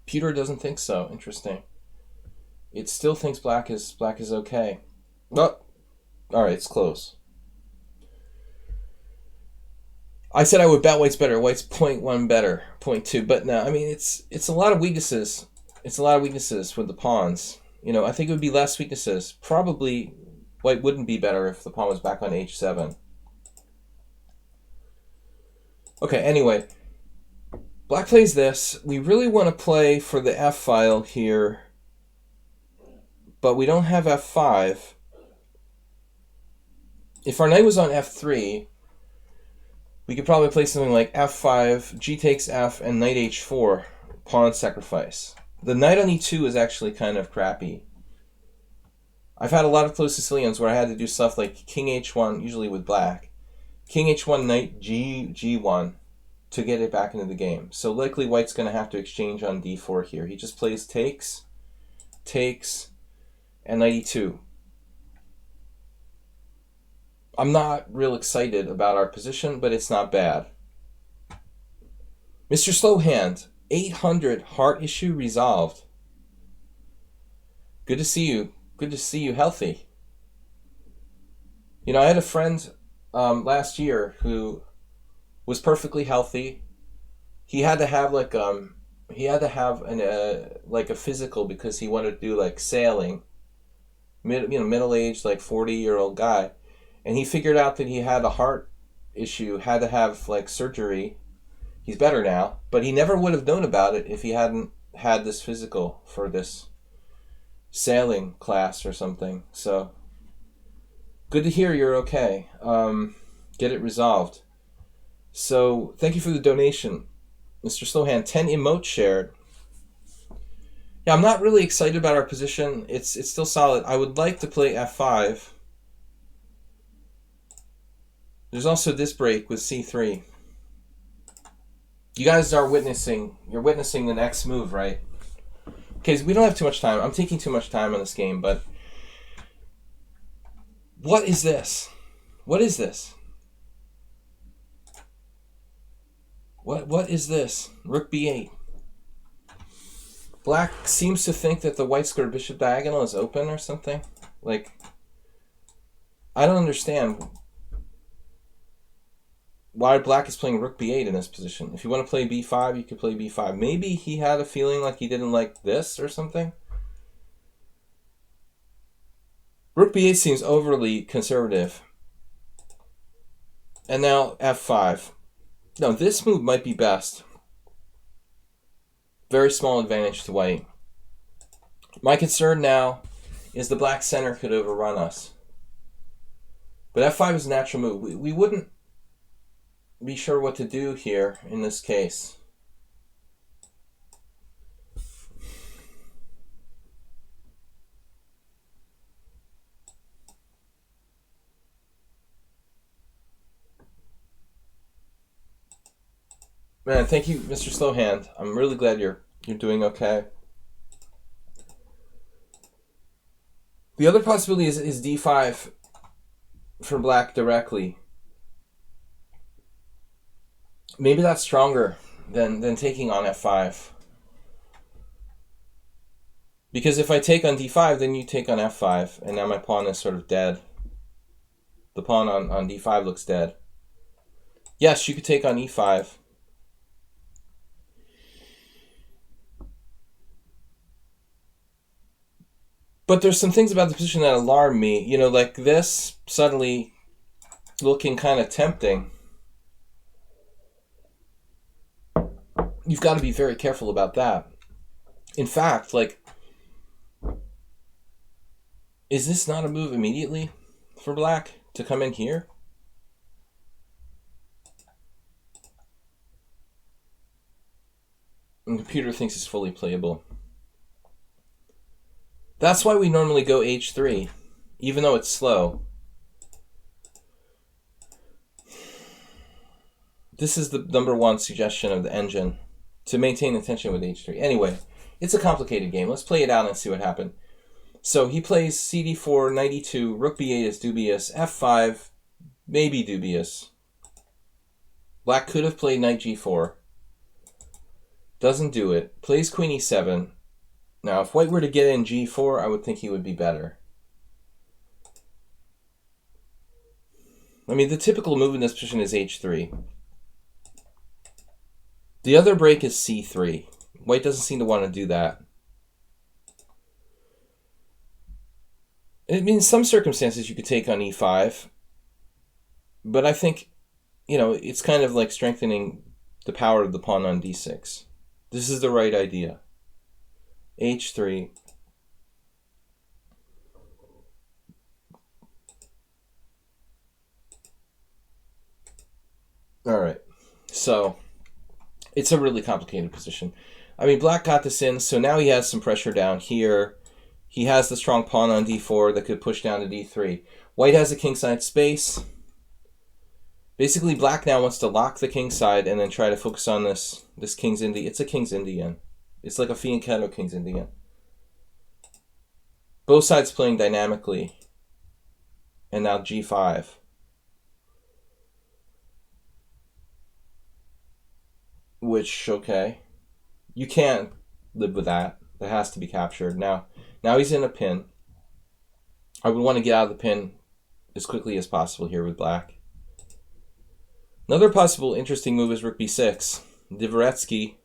Pewter doesn't think so. Interesting. It still thinks black is okay. Oh, all right, it's close. I said I would bet white's better. White's 0.1 better, 0.2. But no, I mean, it's a lot of weaknesses. It's a lot of weaknesses with the pawns. You know, I think it would be less weaknesses. Probably white wouldn't be better if the pawn was back on h7. Okay, anyway. Black plays this. We really want to play for the f file here, but we don't have f5. If our knight was on f3, we could probably play something like f5, g takes f, and knight h4, pawn sacrifice. The knight on e2 is actually kind of crappy. I've had a lot of close Sicilians where I had to do stuff like king h1, usually with black, king h1, knight g1, to get it back into the game. So likely white's going to have to exchange on d4 here. He just plays takes, and knight e2. I'm not real excited about our position, but it's not bad. Mr. Slowhand, 800 heart issue resolved. Good to see you. Good to see you healthy. You know, I had a friend last year who was perfectly healthy. He had to have like a physical because he wanted to do like sailing. Middle-aged, like 40-year-old guy. And he figured out that he had a heart issue, had to have like surgery. He's better now, but he never would have known about it if he hadn't had this physical for this sailing class or something. So good to hear you're okay. Get it resolved. So thank you for the donation, Mr. Slowhand. 10 emotes shared. Yeah, I'm not really excited about our position. It's still solid. I would like to play f5. There's also this break with c3. You guys are witnessing the next move, right? Okay, so we don't have too much time. I'm taking too much time on this game, but what is this? What is this? What is this? Rook b8. Black seems to think that the white square bishop diagonal is open or something. Like, I don't understand why black is playing rook b8 in this position. If you want to play b5, you could play b5. Maybe he had a feeling like he didn't like this or something. Rook b8 seems overly conservative. And now f5. No, this move might be best. Very small advantage to white. My concern now is the black center could overrun us. But f5 is a natural move. We wouldn't be sure what to do here in this case. Man, thank you, Mr. Slowhand. I'm really glad you're doing okay. The other possibility is d5 for black directly. Maybe that's stronger than taking on f5. Because if I take on d5, then you take on f5, and now my pawn is sort of dead. The pawn on d5 looks dead. Yes, you could take on e5. But there's some things about the position that alarm me. You know, like this suddenly looking kind of tempting. You've got to be very careful about that. In fact, like, is this not a move immediately for black to come in here? And the computer thinks it's fully playable. That's why we normally go h3, even though it's slow. This is the #1 suggestion of the engine, to maintain the tension with h3. Anyway, it's a complicated game. Let's play it out and see what happened. So he plays cd4, knight e2, rook b8 is dubious, f5, maybe dubious. Black could have played knight g4. Doesn't do it. Plays queen e7. Now, if white were to get in g4, I would think he would be better. I mean, the typical move in this position is h3. The other break is c3. White doesn't seem to want to do that. I mean, in some circumstances, you could take on e5. But I think, you know, it's kind of like strengthening the power of the pawn on d6. This is the right idea. h3. All right. So it's a really complicated position. I mean, black got this in, so now he has some pressure down here. He has the strong pawn on d4 that could push down to d3. White has a kingside space. Basically, black now wants to lock the kingside and then try to focus on this king's Indian. It's a king's Indian. It's like a fianchetto king's Indian. Both sides playing dynamically. And now g5. Which, okay. You can't live with that. That has to be captured. Now he's in a pin. I would want to get out of the pin as quickly as possible here with black. Another possible interesting move is rook b6. Dvoretsky.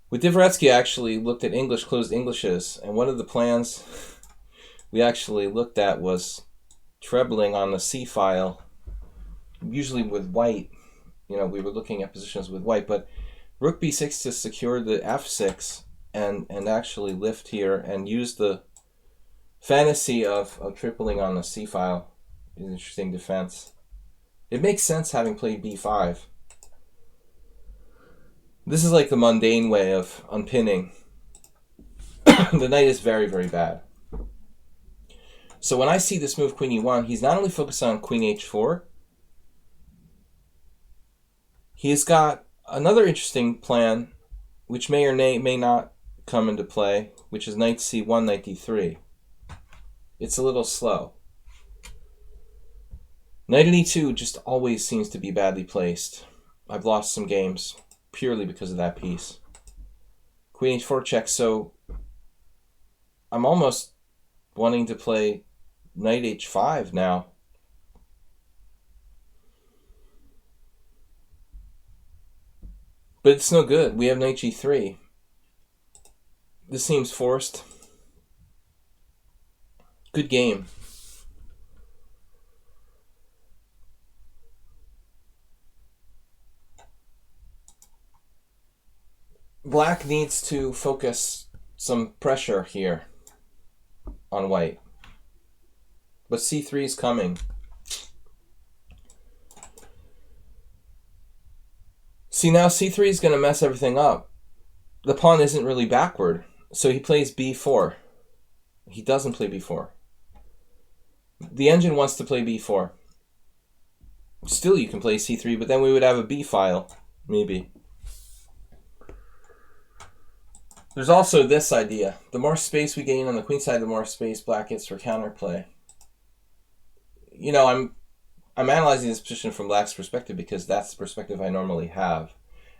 With Dvoretsky, I actually looked at English, closed Englishes, and one of the plans we actually looked at was trebling on the c file, usually with white. You know, we were looking at positions with white, but rook b6 to secure the f6 and actually lift here and use the fantasy of tripling on the c file is an interesting defense. It makes sense having played b5. This is like the mundane way of unpinning. The knight is very, very bad. So when I see this move queen e1, he's not only focused on queen h4, he's got another interesting plan, which may or may not come into play, which is knight c1, knight d3. It's a little slow. Knight in e2 just always seems to be badly placed. I've lost some games purely because of that piece. Queen h4 check, so I'm almost wanting to play knight h5 now. But it's no good. We have knight g3. This seems forced. Good game. Black needs to focus some pressure here on white. But c3 is coming. See, now c3 is going to mess everything up. The pawn isn't really backward, so he plays b4. He doesn't play b4. The engine wants to play b4. Still, you can play c3, but then we would have a b file, maybe. There's also this idea. The more space we gain on the queen side, the more space black gets for counterplay. You know, I'm analyzing this position from black's perspective because that's the perspective I normally have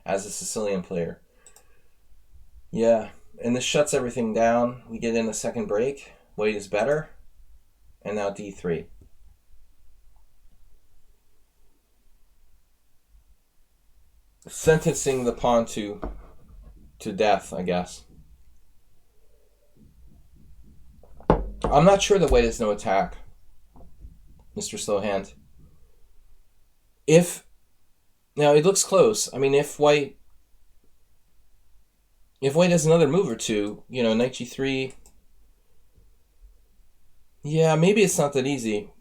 as a Sicilian player. Yeah, and this shuts everything down. We get in a second break. White is better. And now d3. Sentencing the pawn to death, I guess. I'm not sure that white has no attack, Mr. Slowhand. Now it looks close. I mean, if white has another move or two, you know, knight g3. Yeah, maybe it's not that easy.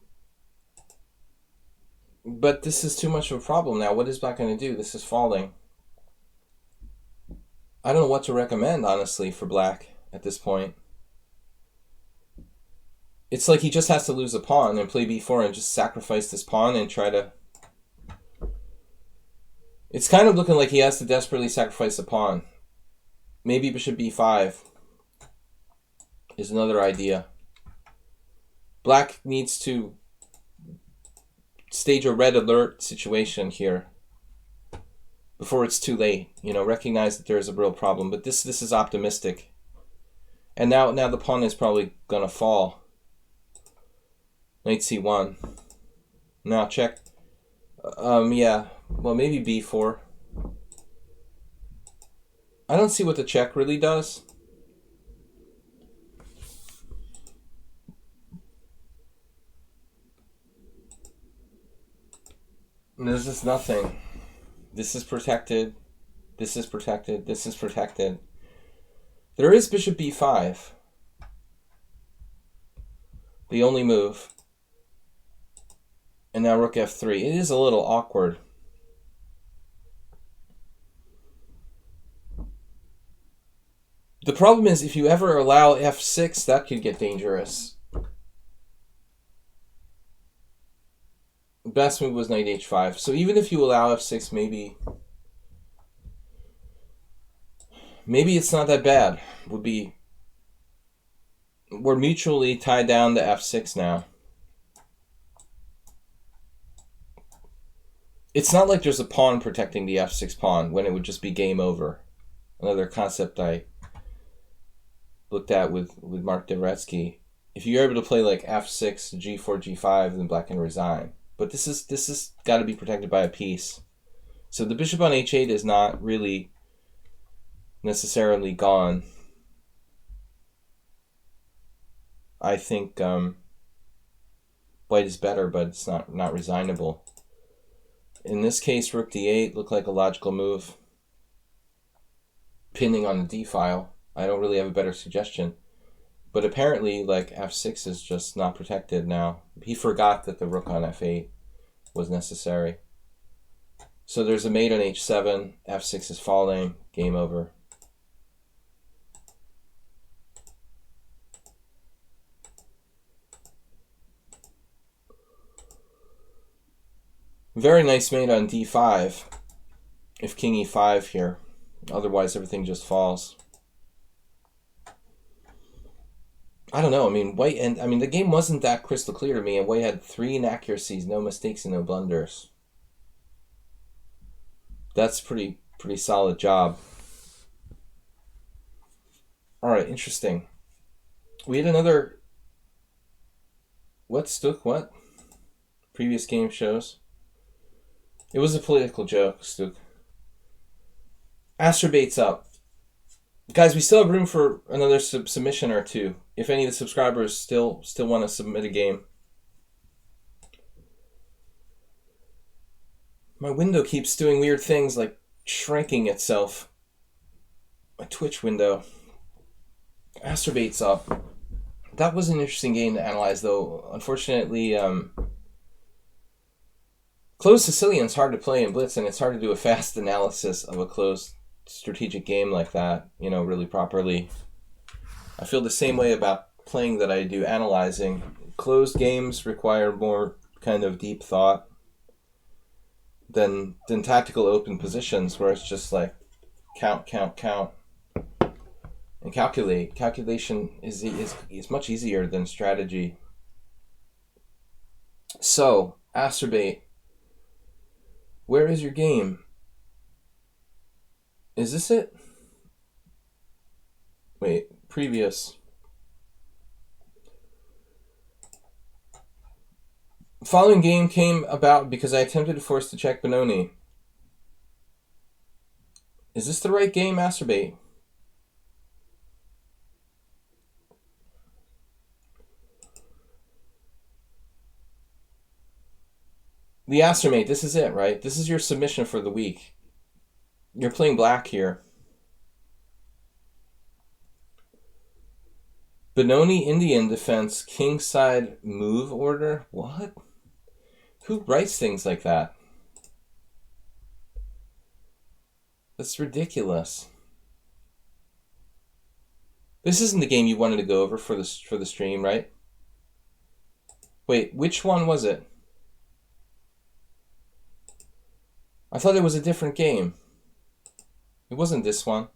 But this is too much of a problem now. What is black going to do? This is falling. I don't know what to recommend, honestly, for black at this point. It's like he just has to lose a pawn and play b4 and just sacrifice this pawn and try to... It's kind of looking like he has to desperately sacrifice a pawn. Maybe bishop b5 is another idea. Black needs to stage a red alert situation here before it's too late. You know, recognize that there's a real problem. But this is optimistic. And now the pawn is probably going to fall. Knight c1. Now check. Yeah. Well, maybe b4. I don't see what the check really does. There's just nothing. This is protected. This is protected. This is protected. There is bishop b5. The only move. And now rook f3. It is a little awkward. The problem is if you ever allow f6, that could get dangerous. Best move was knight h5. So even if you allow f6, maybe it's not that bad. We're mutually tied down to f6 now. It's not like there's a pawn protecting the f6 pawn when it would just be game over. Another concept I looked at with Mark Dvoretsky. If you're able to play like f6, g4, g5, then black can resign. But this is got to be protected by a piece. So the bishop on h8 is not really necessarily gone. I think white is better, but it's not resignable. In this case, rook d8 looked like a logical move. Pinning on the d file. I don't really have a better suggestion. But apparently, like, f6 is just not protected now. He forgot that the rook on f8 was necessary. So there's a mate on h7. f6 is falling. Game over. Very nice mate on d5. If king e5 here. Otherwise, everything just falls. I don't know. I mean, the game wasn't that crystal clear to me, and white had 3 inaccuracies, no mistakes, and no blunders. That's pretty solid job. All right, interesting. We had another. What, Stuk? What? Previous game shows. It was a political joke, Stuk. Asturbate's up. Guys, we still have room for another submission or two. If any of the subscribers still want to submit a game. My window keeps doing weird things like shrinking itself. My Twitch window. Asturbate's up. That was an interesting game to analyze, though. Unfortunately, closed Sicilian's hard to play in Blitz, and it's hard to do a fast analysis of a closed strategic game like that, you know, really properly. I feel the same way about playing that I do analyzing. Closed games require more kind of deep thought than tactical open positions where it's just like count, count, count. and calculate. Calculation is much easier than strategy. So, Acerbate, where is your game? Is this it? Wait, previous. Following game came about because I attempted to force to check Benoni. Is this the right game, Acerbate? The Acermate, this is it, right? This is your submission for the week. You're playing black here. Benoni Indian defense, kingside move order? What? Who writes things like that? That's ridiculous. This isn't the game you wanted to go over for the stream, right? Wait, which one was it? I thought it was a different game. It wasn't this one.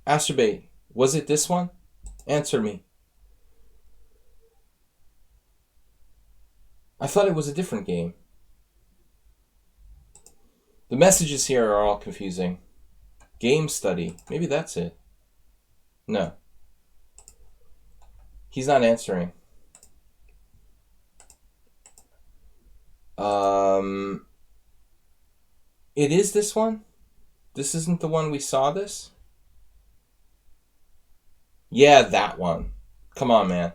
Acerbate, was it this one? Answer me. I thought it was a different game. The messages here are all confusing. Game study. Maybe that's it. No. He's not answering. It is this one? This isn't the one we saw this? Yeah, that one. Come on, man.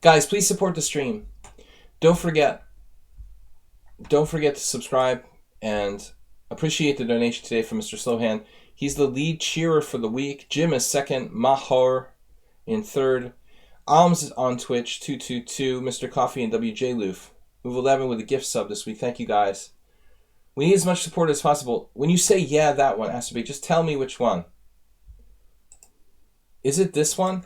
Guys, please support the stream. Don't forget to subscribe, and appreciate the donation today from Mr. Slowhand. He's the lead cheerer for the week. Jim is second. Mahor in third. Alms is on Twitch, 222. Mr. Coffee and WJ Loof. Move 11 with a gift sub this week. Thank you, guys. We need as much support as possible. When you say, yeah, that one, Acerbate, just tell me which one. Is it this one?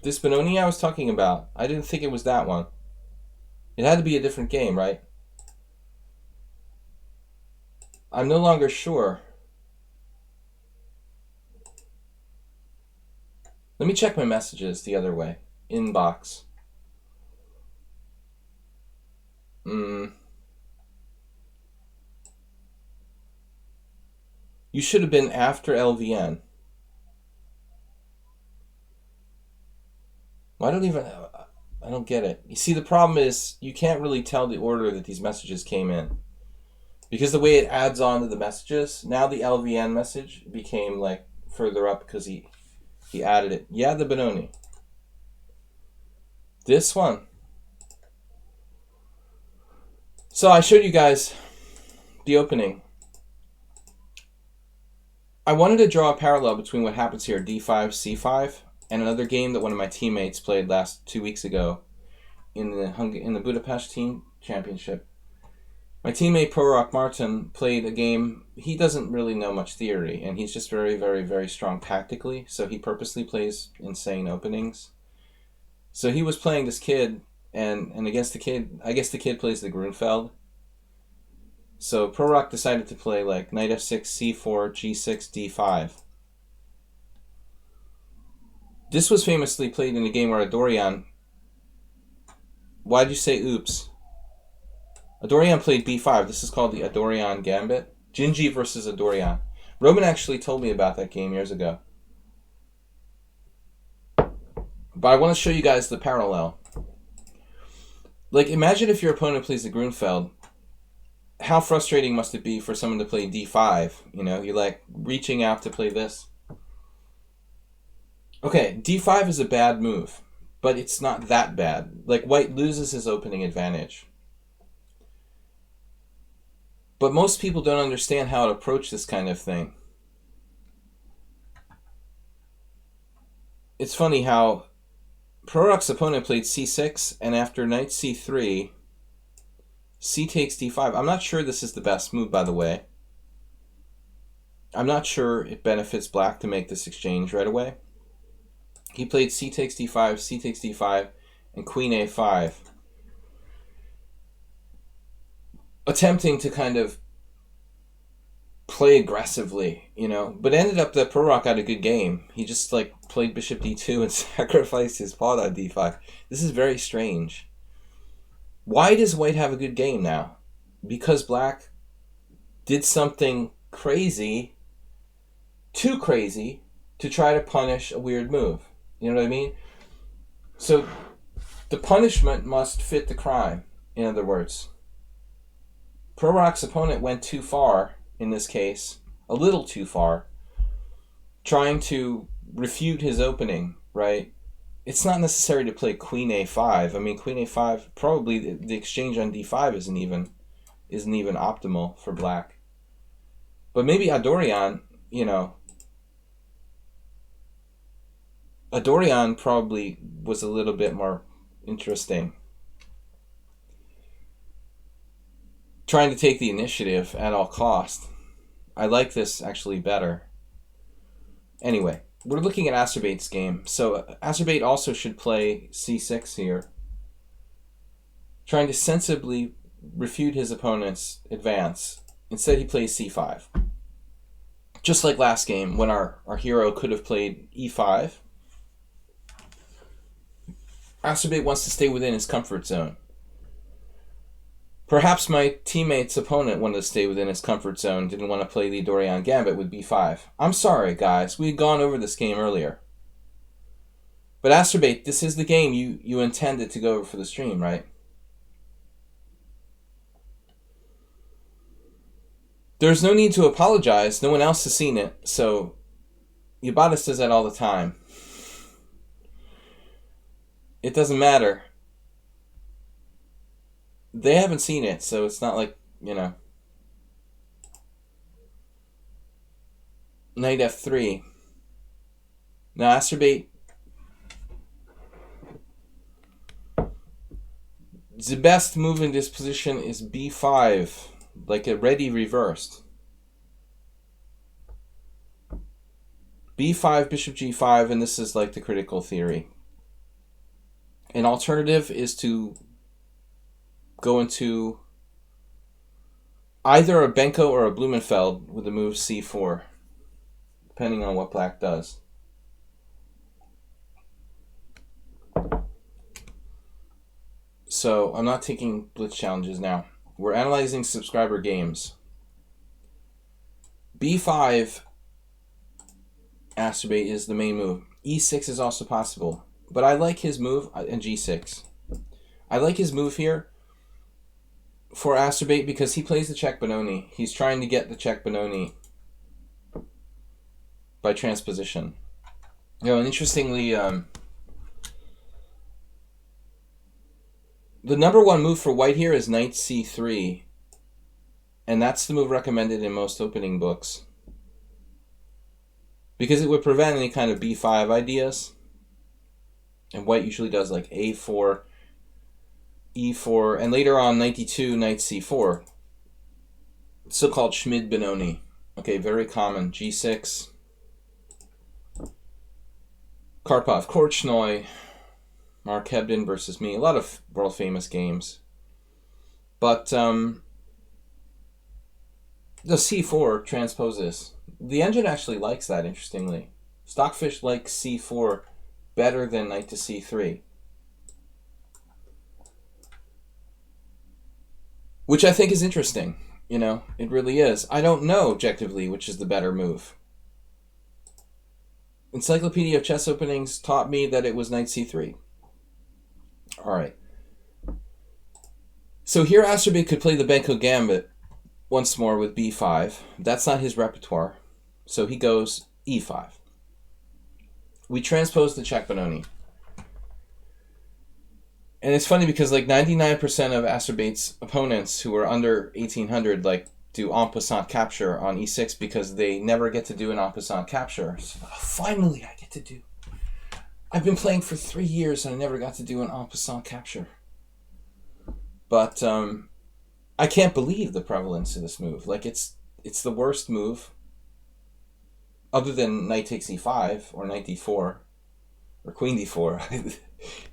This Benoni I was talking about? I didn't think it was that one. It had to be a different game, right? I'm no longer sure. Let me check my messages the other way. Inbox. You should have been after LVN. I don't get it. You see, the problem is you can't really tell the order that these messages came in. Because the way it adds on to the messages, now the LVN message became like further up because he added it. Yeah, the Benoni. This one. So I showed you guys the opening. I wanted to draw a parallel between what happens here, d5, c5, and another game that one of my teammates played 2 weeks ago in the Budapest Team Championship. My teammate Prorok Martin played a game. He doesn't really know much theory, and he's just very, very, very strong tactically, so he purposely plays insane openings. So he was playing this kid, and against the kid, I guess the kid plays the Grunfeld. So Prorok decided to play like knight f6, c4, g6, d5. This was famously played in a game where Adorian... Why'd you say oops? Adorian played b5. This is called the Adorian Gambit. Gingy versus Adorian. Roman actually told me about that game years ago. But I want to show you guys the parallel. Like, imagine if your opponent plays the Grunfeld. How frustrating must it be for someone to play d5? You know, you're like reaching out to play this. Okay, d5 is a bad move, but it's not that bad. Like, white loses his opening advantage. But most people don't understand how to approach this kind of thing. It's funny how Prorok's opponent played c6, and after knight c3, c takes d5. I'm not sure this is the best move, by the way. I'm not sure it benefits black to make this exchange right away. He played c takes d5, c takes d5, and queen a5. Attempting to kind of play aggressively, you know. But ended up that Prorok got a good game. He just like played bishop d2 and sacrificed his pawn on d5. This is very strange. Why does white have a good game now? Because black did something crazy, too crazy, to try to punish a weird move. You know what I mean? So the punishment must fit the crime, in other words. Prorok's opponent went too far, in this case, a little too far, trying to refute his opening, right? It's not necessary to play queen a5. I mean, queen a5, probably the exchange on d5 isn't even optimal for black. But maybe Adorian, you know, Adorian probably was a little bit more interesting. Trying to take the initiative at all cost. I like this actually better. Anyway, we're looking at Acerbate's game. So Acerbate also should play c6 here, trying to sensibly refute his opponent's advance. Instead, he plays c5. Just like last game, when our hero could have played e5. Acerbate wants to stay within his comfort zone. Perhaps my teammate's opponent wanted to stay within his comfort zone, didn't want to play the Dorian Gambit with b5. I'm sorry, guys. We had gone over this game earlier. But Acerbate, this is the game you intended to go over for the stream, right? There's no need to apologize. No one else has seen it. So, Yabatis does that all the time. It doesn't matter. They haven't seen it, so it's not like, you know. Knight f3. Now, Acerbate. The best move in this position is b5, like a ready reversed. b5, bishop g5, and this is like the critical theory. An alternative is to go into either a Benko or a Blumenfeld with the move c4, depending on what black does. So I'm not taking blitz challenges now. We're analyzing subscriber games. b5 Acerbate is the main move. e6 is also possible, but I like his move, and g6. I like his move here for Acerbate because he plays the check Benoni. He's trying to get the check Benoni by transposition. You know, and interestingly, the number one move for white here is knight c3, and that's the move recommended in most opening books because it would prevent any kind of b5 ideas, and white usually does like a4, e4, and later on knight d2, knight c4, so-called Schmid Benoni. Okay, very common. g6, Karpov Korchnoi, Mark Hebden versus me. A lot of world famous games. But the c4 transposes. The engine actually likes that, interestingly. Stockfish likes c4 better than knight to c3. Which I think is interesting. You know, it really is. I don't know objectively which is the better move. Encyclopedia of Chess Openings taught me that it was knight c3. Alright. So here Acerbate could play the Benko Gambit once more with b5. That's not his repertoire. So he goes e5. We transpose the check Benoni. And it's funny because like 99% of Acerbate's opponents who are under 1800 like do en passant capture on e6 because they never get to do an en passant capture. So, finally I get to do. I've been playing for 3 years and I never got to do an en passant capture. But I can't believe the prevalence of this move. Like it's the worst move other than knight takes e5 or knight d4 or queen d4.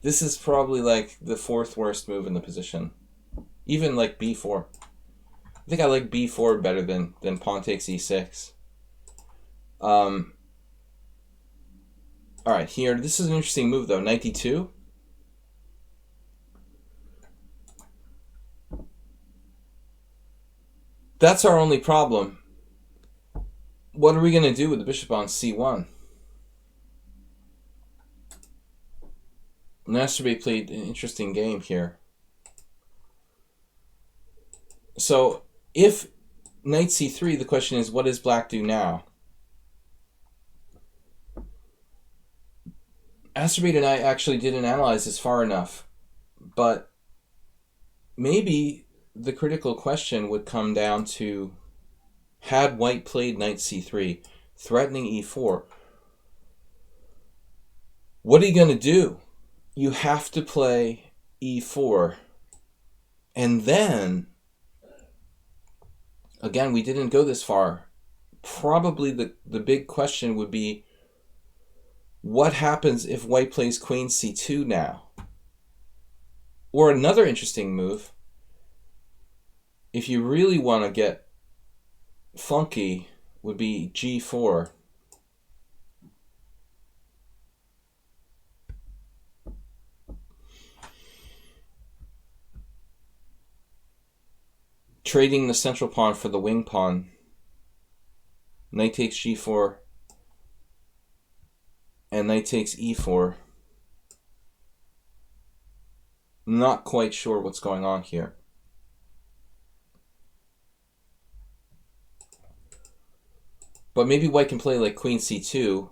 This is probably like the fourth worst move in the position. Even like b4. I think I like b4 better than pawn takes e6. All right, here, this is an interesting move, though. Knight d2. That's our only problem. What are we going to do with the bishop on c1? Masturbate played an interesting game here. So, if knight c3, the question is, what does black do now? Masturbate and I actually didn't analyze this far enough, but maybe the critical question would come down to, had white played knight c3, threatening e4, what are you going to do? You have to play e4, and then, again, we didn't go this far. Probably the big question would be, what happens if white plays queen c2 now? Or another interesting move, if you really want to get funky, would be g4. Trading the central pawn for the wing pawn. Knight takes g4. And knight takes e4. Not quite sure what's going on here. But maybe white can play like queen c2,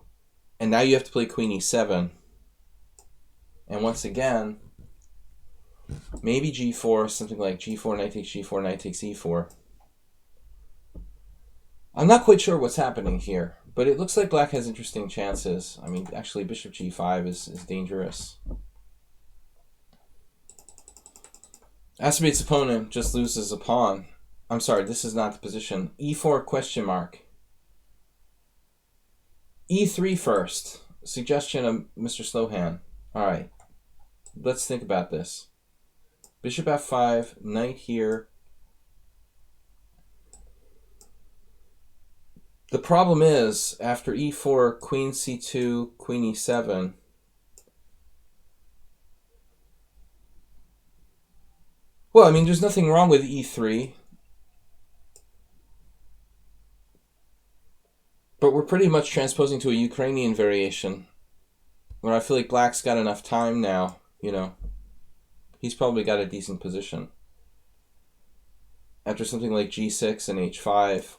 and now you have to play queen e7. And once again, maybe g4, something like g4, knight takes g4, knight takes e4. I'm not quite sure what's happening here, but it looks like black has interesting chances. I mean, actually, bishop g5 is dangerous. Masturbate's opponent just loses a pawn. I'm sorry, this is not the position. e4 question mark. e3 first. Suggestion of Mr. Slowhand. All right, let's think about this. Bishop f5, knight here. The problem is, after e4, queen c2, queen e7, well, I mean, there's nothing wrong with e3, but we're pretty much transposing to a Ukrainian variation, where I feel like black's got enough time now, you know. He's probably got a decent position. After something like g6 and h5,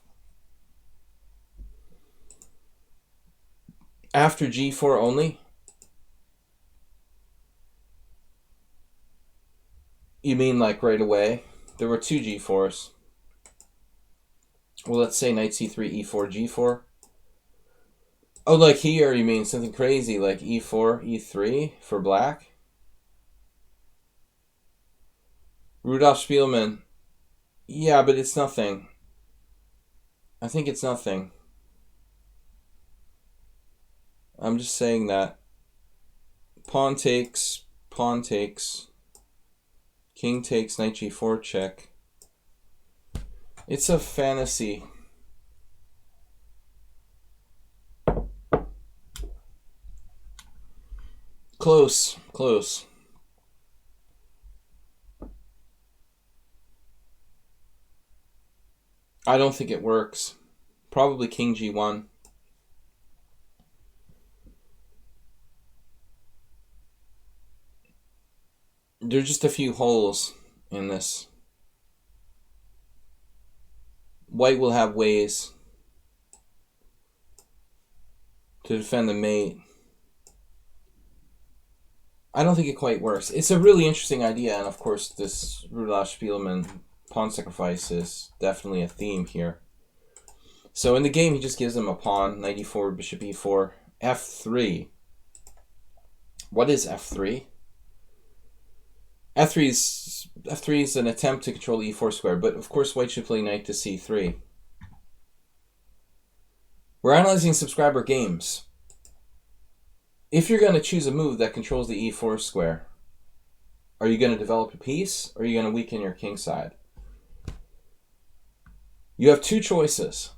after g4 only? You mean like right away? There were two g4s. Well, let's say knight c3, e4, g4. Oh, like here you mean something crazy like e4, e3 for black? Rudolf Spielman. Yeah, but it's nothing. I think it's nothing. I'm just saying that. Pawn takes, king takes, knight g4 check. It's a fantasy. Close, close. I don't think it works. Probably king g1. There's just a few holes in this. White will have ways to defend the mate. I don't think it quite works. It's a really interesting idea, and of course this Rudolf Spielman pawn sacrifice is definitely a theme here. So in the game, he just gives him a pawn, knight e4, bishop e4, f3. What is f3? F3 is an attempt to control the e4 square, but of course white should play knight to c3. We're analyzing subscriber games. If you're going to choose a move that controls the e4 square, are you going to develop a piece, or are you going to weaken your king side? You have two choices.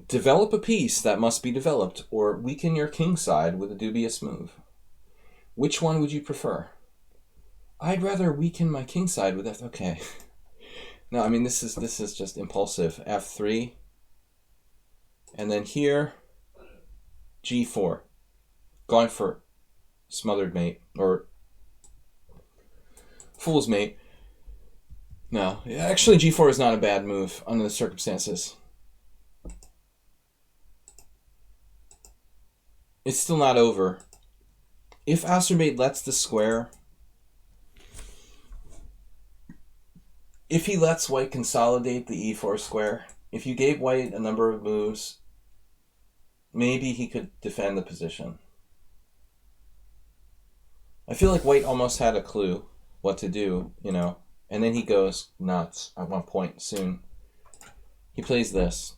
Develop a piece that must be developed, or weaken your king side with a dubious move. Which one would you prefer? I'd rather weaken my king side with that. Okay. No, I mean, this is just impulsive. F3. And then here, G4. Going for smothered mate, or fool's mate. No, actually G4 is not a bad move under the circumstances. It's still not over. If Astrobate lets the square, if he lets white consolidate the e4 square, if you gave white a number of moves, maybe he could defend the position. I feel like white almost had a clue what to do, you know, and then he goes nuts at one point soon. He plays this.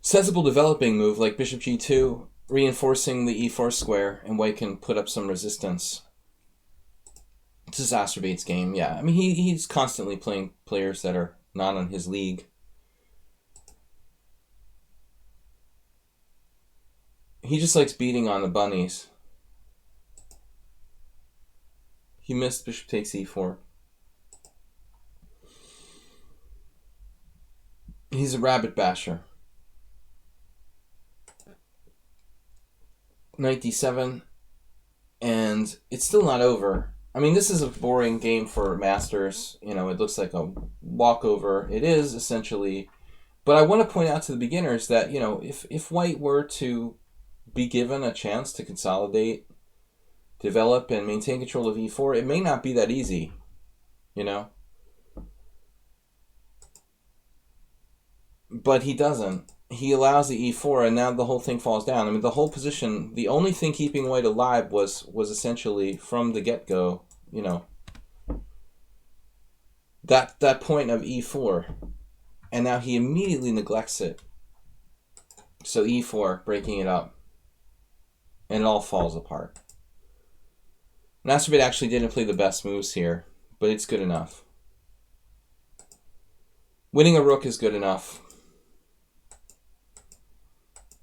Sensible developing move like bishop g2, reinforcing the e4 square, and white can put up some resistance. This is Astrobate's game, yeah. I mean, he's constantly playing players that are not on his league. He just likes beating on the bunnies. He missed bishop takes e4. He's a rabbit basher. Knight d7, and it's still not over. I mean, this is a boring game for masters. You know, it looks like a walkover. It is, essentially. But I want to point out to the beginners that, you know, if white were to be given a chance to consolidate, develop, and maintain control of e4, it may not be that easy, you know? But he doesn't. He allows the e4, and now the whole thing falls down. I mean, the whole position, the only thing keeping white alive was essentially, from the get-go, you know, that point of e4. And now he immediately neglects it. So e4, breaking it up. And it all falls apart. Astrobate actually didn't play the best moves here, but it's good enough. Winning a rook is good enough.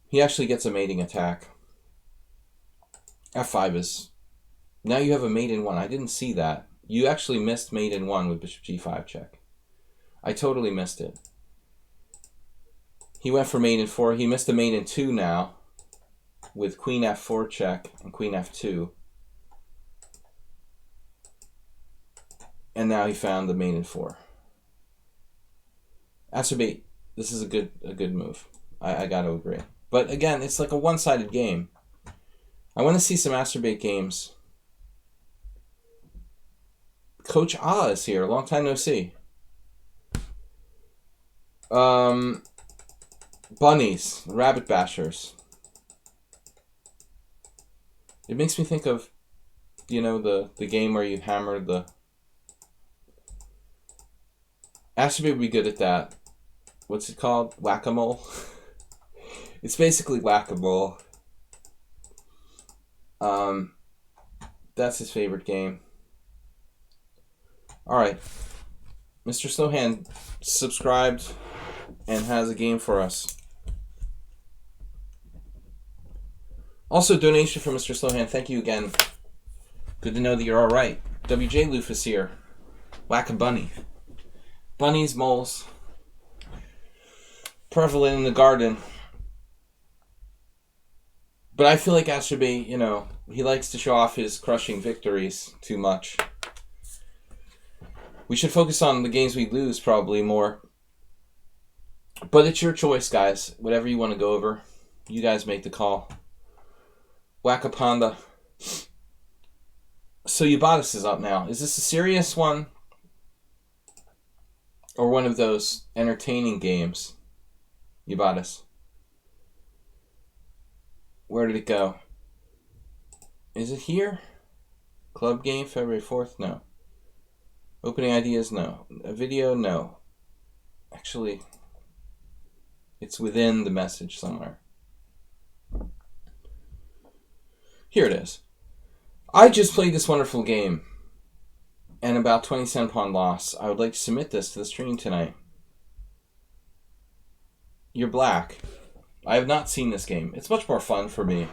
He actually gets a mating attack. F5 is... Now you have a mate in 1. I didn't see that. You actually missed mate in 1 with bishop g5 check. I totally missed it. He went for mate in 4. He missed a mate in 2 now with queen f4 check and queen f2. And now he found the mate in 4. Astrobate, this is a good move. I got to agree. But again, it's like a one-sided game. I want to see some Astrobate games. Coach Ah is here. Long time no see. Bunnies. Rabbit bashers. It makes me think of, you know, the game where you hammer the... Astrobate would be good at that. What's it called? Whack-a-mole? It's basically whack-a-mole. That's his favorite game. Alright. Mr. Slowhand subscribed and has a game for us. Also, donation from Mr. Slowhand. Thank you again. Good to know that you're alright. WJ Loof is here. Whack-a-bunny. Bunnies, moles. Prevalent in the garden. But I feel like Astrobate, you know, he likes to show off his crushing victories too much. We should focus on the games we lose probably more. But it's your choice, guys. Whatever you want to go over, you guys make the call. Whack-a-panda. So Ubatis is up now. Is this a serious one? Or one of those entertaining games? Ubatis. Where did it go? Is it here? Club game, February 4th? No. Opening ideas? No. A video? No. Actually, it's within the message somewhere. Here it is. I just played this wonderful game. and about 20 cent pawn loss. I would like to submit this to the stream tonight. You're black. I have not seen this game. It's much more fun for me.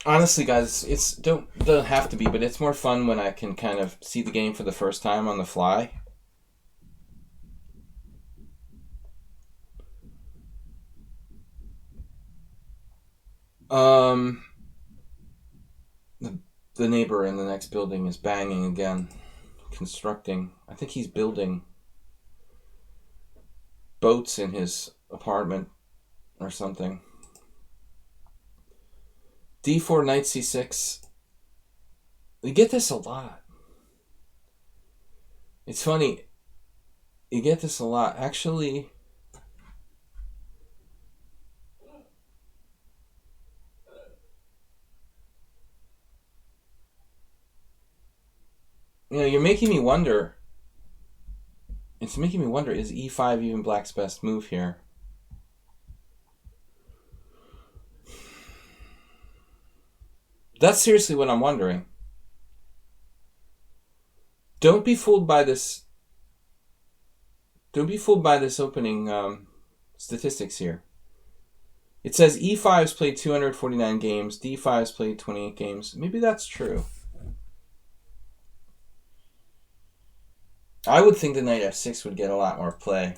Honestly, guys, it's don't have to be, but it's more fun when I can kind of see the game for the first time on the fly. The neighbor in the next building is banging again, constructing. I think he's building boats in his apartment or something. D4, knight c6. We get this a lot. It's funny. You get this a lot. Actually, you're making me wonder. It's making me wonder, is e5 even black's best move here? That's seriously what I'm wondering. Don't be fooled by this. Don't be fooled by this opening statistics here. It says E5's played 249 games, D5's played 28 games. Maybe that's true. I would think the knight f6 would get a lot more play.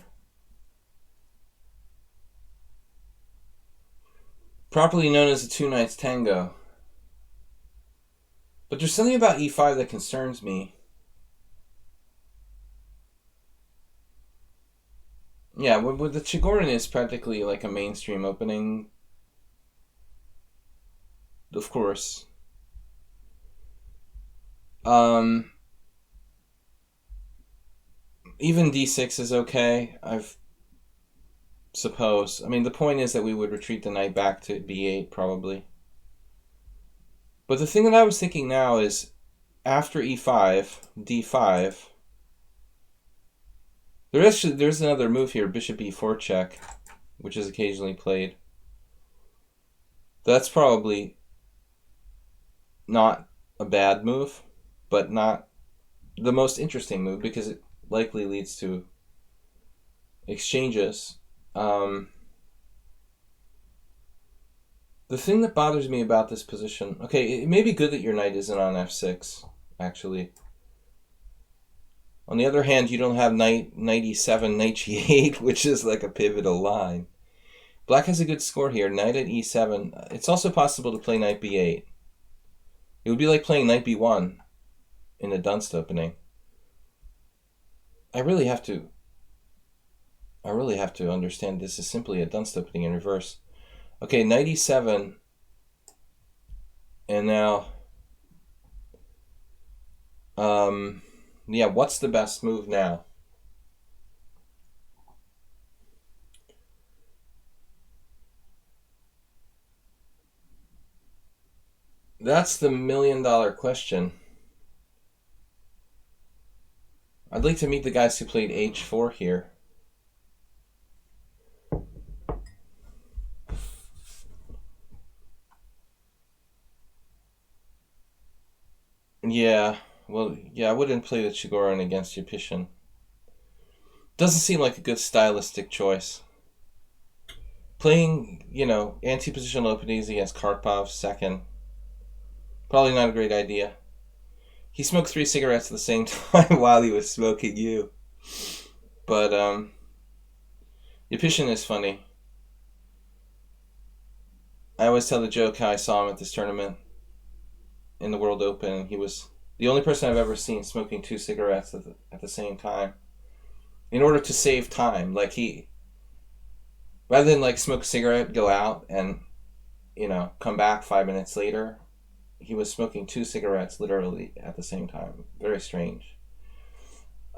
Properly known as the two knights tango. But there's something about e5 that concerns me. Yeah, with the Chigorin is practically like a mainstream opening. Of course. Even d6 is okay, suppose. I mean, the point is that we would retreat the knight back to b8, probably. But the thing that I was thinking now is, after e5, d5, there's another move here, bishop e4 check, which is occasionally played. That's probably not a bad move, but not the most interesting move, because it likely leads to exchanges. The thing that bothers me about this position... Okay, it may be good that your knight isn't on f6, actually. On the other hand, you don't have knight e7, knight g8, which is like a pivotal line. Black has a good score here, knight at e7. It's also possible to play knight b8. It would be like playing knight b1 in a Dunst opening. I really have to understand this is simply a Dunst opening in reverse. Okay, knight e7, and now, yeah, what's the best move now? That's the million-dollar question. I'd like to meet the guys who played h4 here. Yeah, well, yeah, I wouldn't play the Chigorin against Yopitian. Doesn't seem like a good stylistic choice. Playing, anti-positional openings against Karpov second, probably not a great idea. He smoked 3 cigarettes at the same time while he was smoking you. But, Yopitian is funny. I always tell the joke how I saw him at this tournament in the World Open. He was the only person I've ever seen smoking 2 cigarettes at the same time, in order to save time. Like, rather than like smoke a cigarette, go out, and come back 5 minutes later, he was smoking 2 cigarettes literally at the same time. Very strange.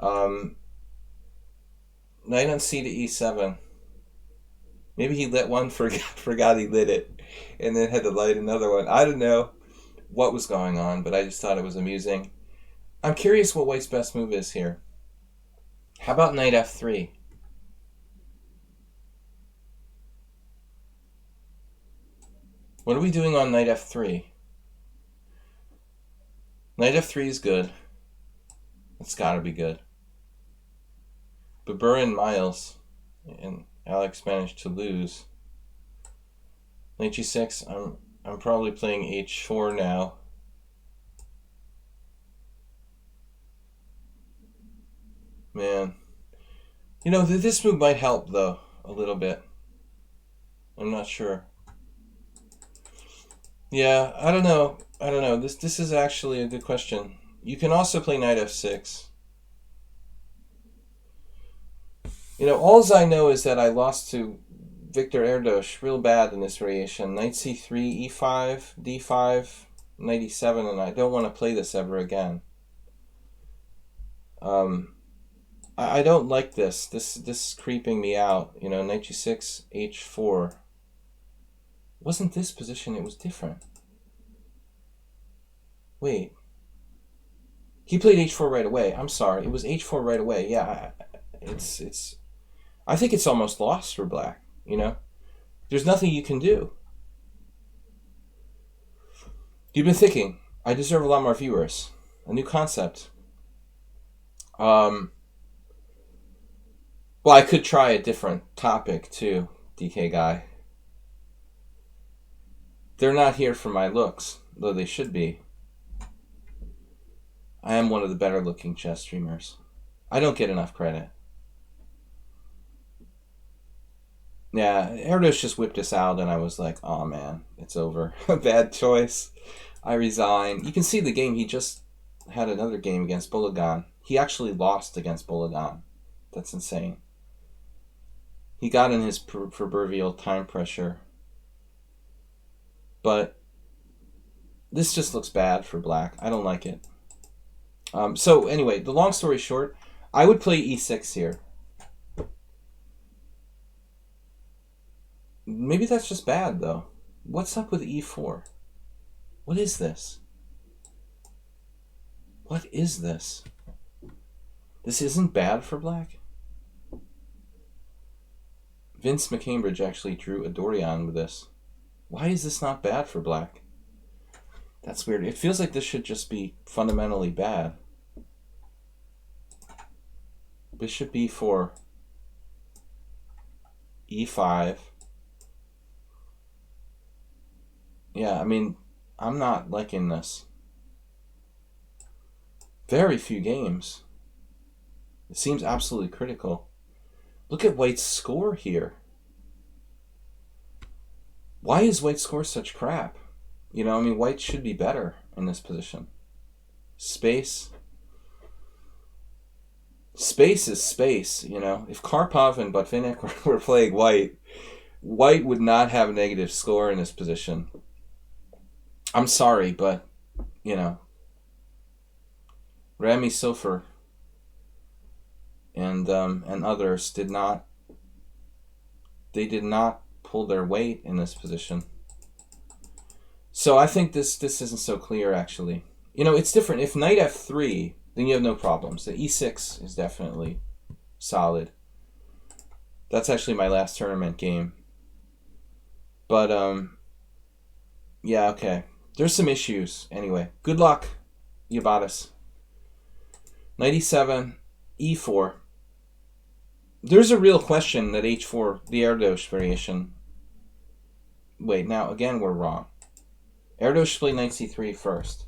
Knight on c to e7. Maybe he lit one, forgot he lit it, and then had to light another one. I don't know what was going on, but I just thought it was amusing. I'm curious what White's best move is here. How about knight f3? What are we doing on knight f3? Knight f3 is good. It's gotta be good. But Burr and Miles and Alex managed to lose. Knight g6. I'm probably playing h4 now. Man. You know, this move might help, though, a little bit. I'm not sure. Yeah, I don't know. This is actually a good question. You can also play knight f6. You know, alls I know is that I lost to Victor Erdos real bad in this variation. Knight c3, e5, d5, knight e7, and I don't want to play this ever again. I don't like this. This is creeping me out. You know, knight g6, h4. Wasn't this position? It was different. Wait. He played h4 right away. I'm sorry. It was h4 right away. Yeah, it's. I think it's almost lost for black. You know, there's nothing you can do. You've been thinking, I deserve a lot more viewers. A new concept. Well, I could try a different topic too, DK guy. They're not here for my looks, though they should be. I am one of the better looking chess streamers. I don't get enough credit. Yeah, Erdos just whipped us out, and I was like, oh man, it's over. Bad choice. I resign. You can see the game. He just had another game against Bulagan. He actually lost against Bulagan. That's insane. He got in his proverbial time pressure. But this just looks bad for black. I don't like it. So anyway, the long story short, I would play e6 here. Maybe that's just bad, though. What's up with e4? What is this? What is this? This isn't bad for black? Vince McCambridge actually drew a Dorian with this. Why is this not bad for black? That's weird. It feels like this should just be fundamentally bad. Bishop e4. e5. Yeah, I mean, I'm not liking this. Very few games. It seems absolutely critical. Look at White's score here. Why is White's score such crap? You know, I mean, White should be better in this position. Space. Space is space, you know. If Karpov and Botvinnik were playing White, White would not have a negative score in this position. I'm sorry, but, you know, Rami Sofer and others did not pull their weight in this position. So I think this isn't so clear, actually. You know, it's different. If knight f3, then you have no problems. The e6 is definitely solid. That's actually my last tournament game. But, yeah, okay. There's some issues. Anyway, good luck, Yabatis. Knight e7, e4. There's a real question that h4, the Erdos variation. Wait, now, again, we're wrong. Erdos should play knight c3 first.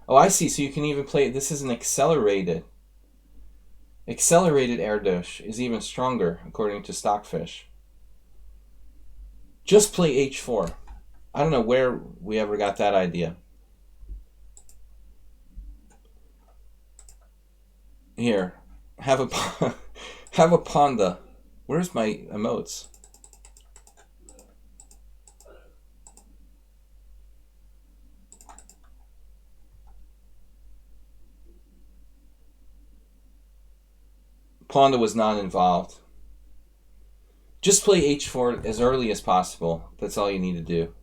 Oh, I see. So you can even play... This is an accelerated. Accelerated Erdos is even stronger, according to Stockfish. Just play h4. I don't know where we ever got that idea. Here. Have a Ponda. Where's my emotes? Ponda was not involved. Just play h4 as early as possible. That's all you need to do.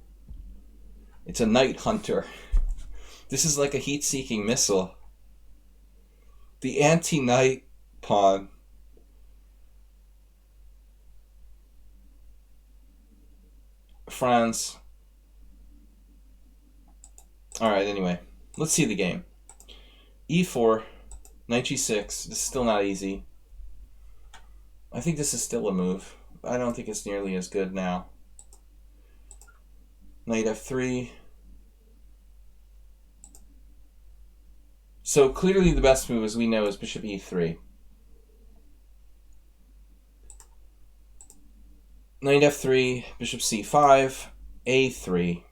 It's a Night Hunter. This is like a heat-seeking missile. The anti-knight pawn. France. Alright, anyway. Let's see the game. e4, knight g6. This is still not easy. I think this is still a move. I don't think it's nearly as good now. Knight f3. So clearly the best move, as we know, is bishop e3. Knight f3, bishop c5, a3.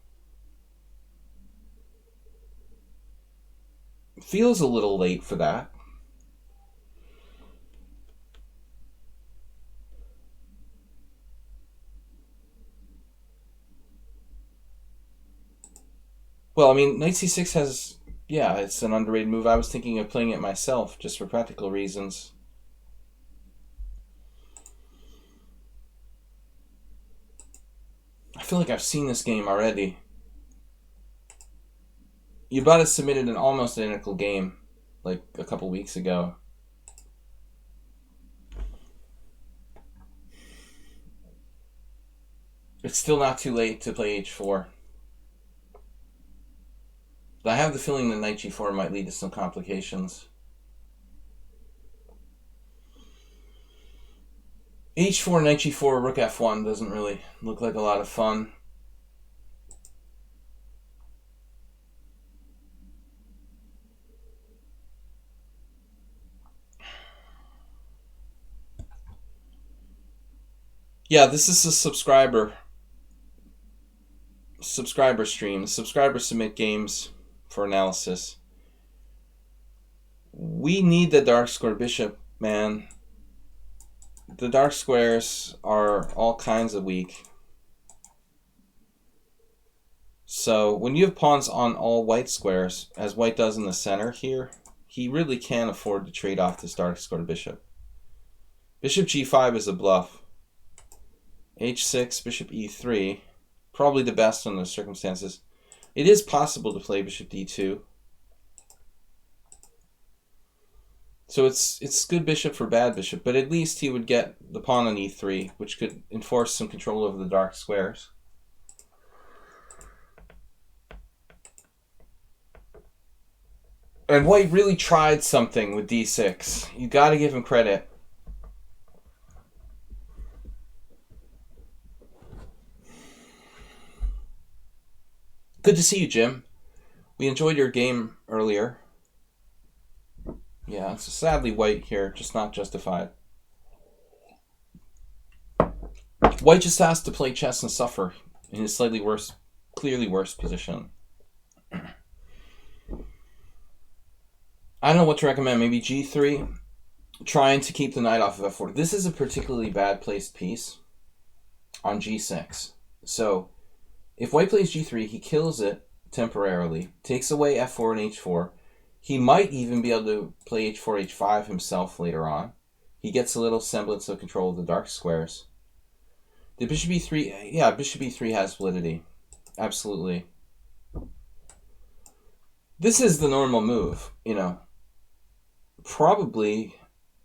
Feels a little late for that. Well, I mean, knight c6 has... Yeah, it's an underrated move. I was thinking of playing it myself, just for practical reasons. I feel like I've seen this game already. Yubata submitted an almost identical game, like a couple weeks ago. It's still not too late to play h4. But I have the feeling that knight g4 might lead to some complications. h4, knight g4, rook f1 doesn't really look like a lot of fun. Yeah, this is a subscriber stream. Subscribers submit games for analysis. We need the dark square bishop, man. The dark squares are all kinds of weak. So when you have pawns on all white squares, as white does in the center here, he really can't afford to trade off this dark square bishop. Bishop g5 is a bluff. h6, bishop e3, probably the best in those circumstances. It is possible to play bishop d2. So it's good bishop for bad bishop, but at least he would get the pawn on e3, which could enforce some control over the dark squares. And white really tried something with d6. You got to give him credit. Good to see you, Jim. We enjoyed your game earlier. Yeah, so sadly white here, just not justified. White just has to play chess and suffer in his slightly worse, clearly worse position. I don't know what to recommend. Maybe g3, trying to keep the knight off of f4. This is a particularly bad placed piece on g6. So if white plays g3, he kills it temporarily, takes away f4 and h4. He might even be able to play h4, h5 himself later on. He gets a little semblance of control of the dark squares. The bishop e3, yeah, bishop e3 has validity. Absolutely. This is the normal move, you know. Probably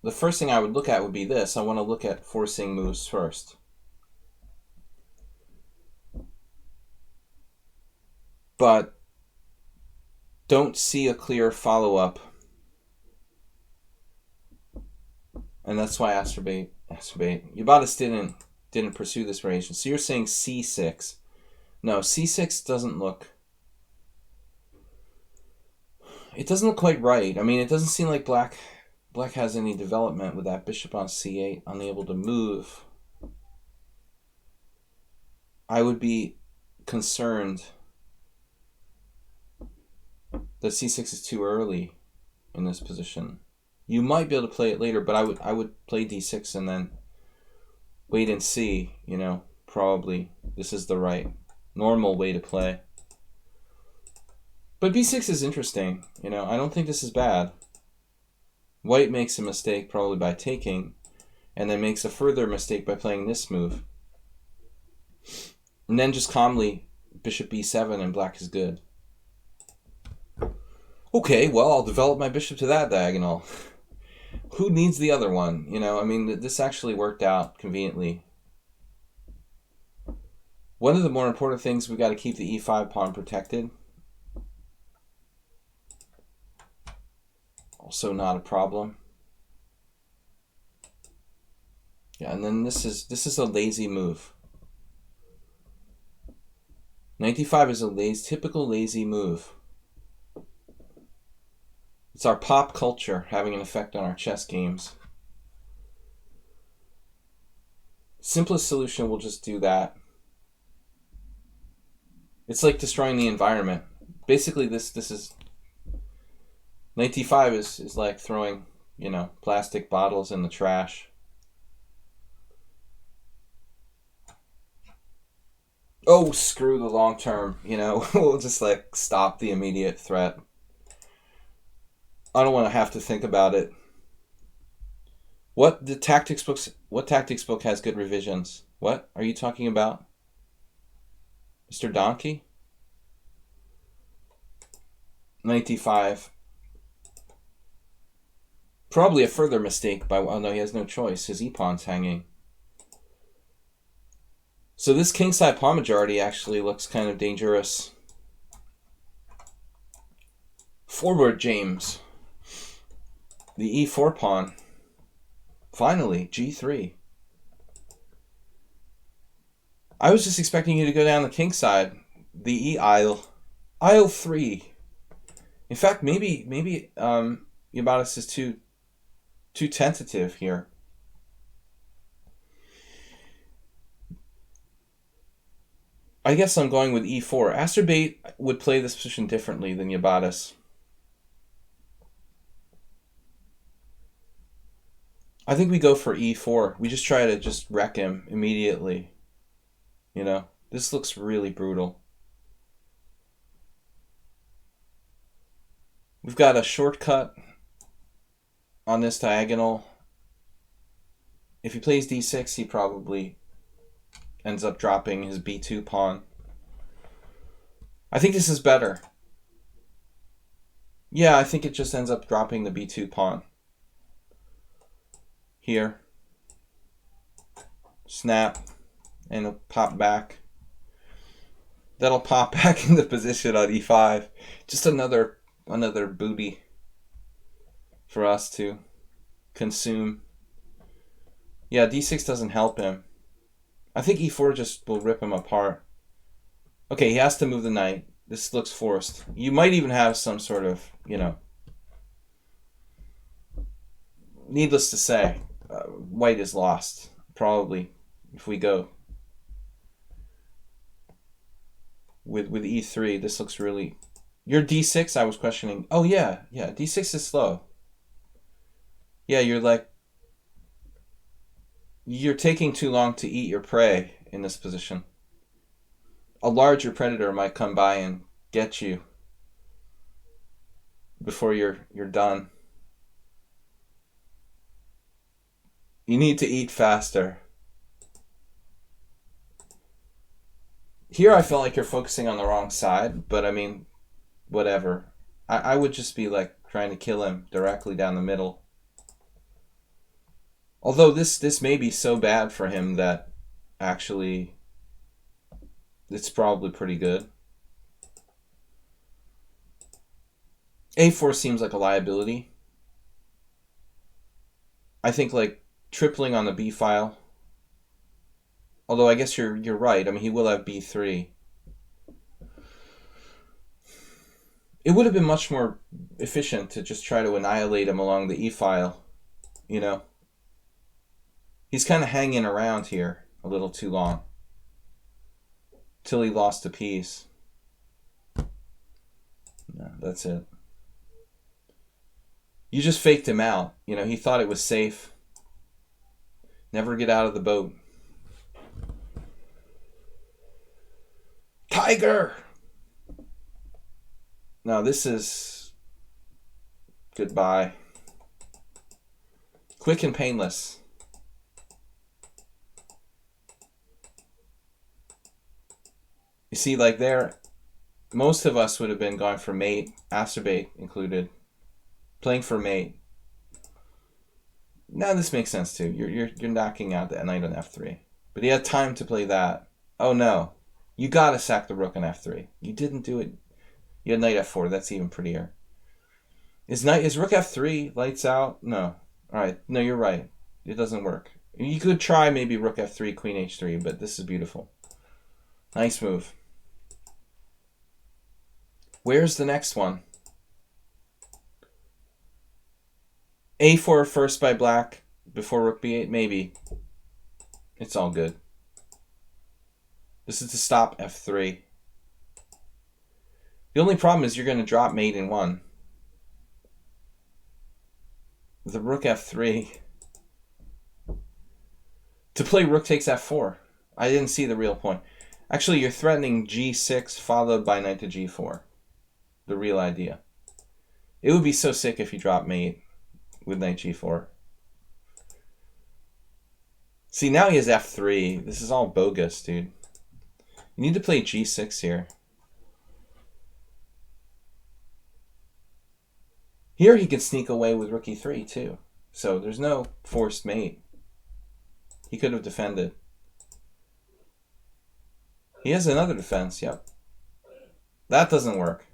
the first thing I would look at would be this. I want to look at forcing moves first. But don't see a clear follow-up. And that's why Astrobate. Yubatis didn't pursue this variation. So you're saying c6. No, c6 doesn't look... It doesn't look quite right. I mean, it doesn't seem like black has any development with that bishop on c8, unable to move. I would be concerned that c6 is too early in this position. You might be able to play it later, but I would play d6 and then wait and see, you know, probably this is the right normal way to play. But b6 is interesting, you know, I don't think this is bad. White makes a mistake probably by taking, and then makes a further mistake by playing this move. And then just calmly bishop b7 and black is good. Okay, well, I'll develop my bishop to that diagonal. Who needs the other one? You know, I mean, this actually worked out conveniently. One of the more important things, we've got to keep the e5 pawn protected. Also not a problem. Yeah, and then this is a lazy move. Knight d5 is a typical lazy move. It's our pop culture having an effect on our chess games. Simplest solution will just do that. It's like destroying the environment. Basically, this is Knight d5 is like throwing, plastic bottles in the trash. Oh, screw the long term, we'll just like stop the immediate threat. I don't want to have to think about it. What tactics book has good revisions? What are you talking about? Mr. Donkey? Knight d5. Probably a further mistake no, he has no choice. His e-pawn's hanging. So this kingside pawn majority actually looks kind of dangerous. Forward, James. The e4 pawn. Finally, g3. I was just expecting you to go down the king side. The e isle. Isle 3. In fact, maybe Yabatis is too tentative here. I guess I'm going with e4. Asterbate would play this position differently than Yabatis. I think we go for e4. We just try to just wreck him immediately. This looks really brutal. We've got a shortcut on this diagonal. If he plays d6, he probably ends up dropping his b2 pawn. I think this is better. Yeah, I think it just ends up dropping the b2 pawn. Here. Snap. And it'll pop back. That'll pop back into position on e5. Just another booty for us to consume. Yeah, d6 doesn't help him. I think e4 just will rip him apart. Okay, he has to move the knight. This looks forced. You might even have some sort of, needless to say, white is lost. Probably, if we go with e3, this looks really... Your d6, I was questioning. Oh, yeah, d6 is slow. Yeah, you're taking too long to eat your prey in this position. A larger predator might come by and get you before you're done. You need to eat faster. Here I felt like you're focusing on the wrong side, but I mean, whatever. I would just be like trying to kill him directly down the middle. Although this may be so bad for him that actually it's probably pretty good. A4 seems like a liability. I think like tripling on the B file. Although I guess you're right. I mean, he will have B3. It would have been much more efficient to just try to annihilate him along the E file. He's kind of hanging around here a little too long. Till he lost a piece. No, that's it. You just faked him out. He thought it was safe. Never get out of the boat. Tiger! Now this is goodbye. Quick and painless. You see, like there, most of us would have been going for mate, Asterbate included, playing for mate. Now this makes sense too. You're knocking out the knight on f3, but he had time to play that. Oh no, you gotta sack the rook on f3. You didn't do it. You had knight f4. That's even prettier. Is rook f3 lights out? No. All right. No, you're right. It doesn't work. You could try maybe rook f3, queen h3, but this is beautiful. Nice move. Where's the next one? a4 first by black before rook b8? Maybe. It's all good. This is to stop f3. The only problem is you're going to drop mate in 1. The rook f3. To play rook takes f4. I didn't see the real point. Actually, you're threatening g6 followed by knight to g4. The real idea. It would be so sick if you drop mate with knight g4. See, now he has f3. This is all bogus, dude. You need to play g6 here. Here he could sneak away with rook e3 too. So there's no forced mate. He could have defended. He has another defense, yep. That doesn't work.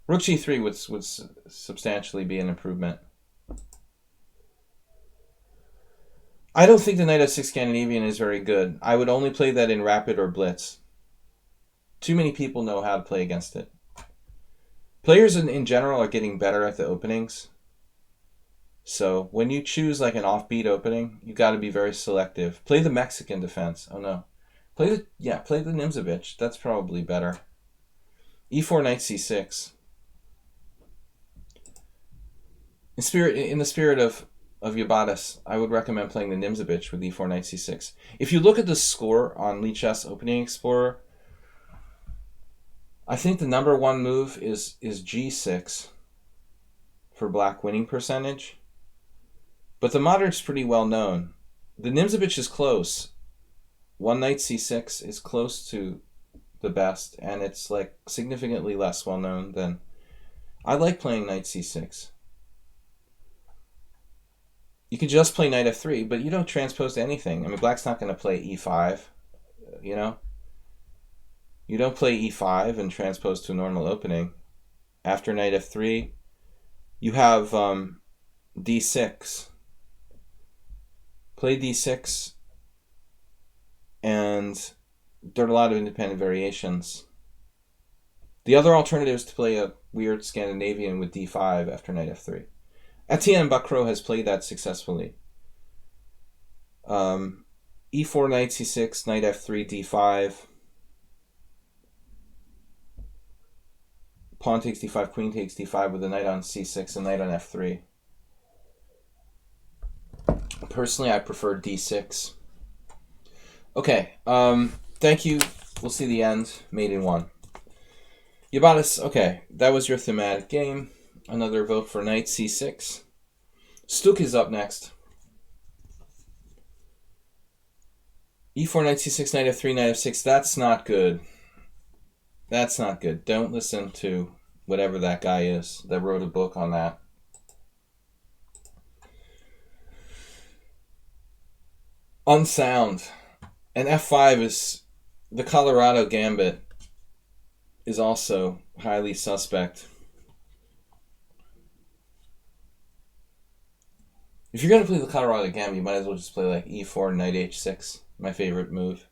Rook g3 would substantially be an improvement. I don't think the knight f6 Scandinavian is very good. I would only play that in rapid or blitz. Too many people know how to play against it. Players in general are getting better at the openings. So when you choose like an offbeat opening, you got to be very selective. Play the Mexican defense. Oh no. Play the Nimzovich. That's probably better. e4 knight c6. In the spirit of Yabatis, I would recommend playing the Nimzovich with e4 knight c6. If you look at the score on lichess Opening Explorer, I think the number one move is g6 for black winning percentage. But the moderate's pretty well known. The Nimzovich is close. One knight c6 is close to the best, and it's like significantly less well known than... I like playing knight c6. You could just play knight f3, but you don't transpose to anything. I mean, black's not going to play e5, you know? You don't play e5 and transpose to a normal opening. After knight f3, you have d6. Play d6, and there are a lot of independent variations. The other alternative is to play a weird Scandinavian with d5 after knight f3. Etienne Bacrot has played that successfully. e4 knight c6, knight f3, d5. Pawn takes d5, queen takes d5 with a knight on c6 and knight on f3. Personally, I prefer d6. Okay, thank you. We'll see the end. Mate in 1. Yabatis, okay, that was your thematic game. Another vote for knight c6. Stuk is up next. e4 knight c6, knight f3, knight f6. That's not good. That's not good. Don't listen to whatever that guy is that wrote a book on that. Unsound. And f5 is... The Colorado Gambit is also highly suspect. If you're going to play the Colorado Gambit, you might as well just play like e4, knight h6. My favorite move.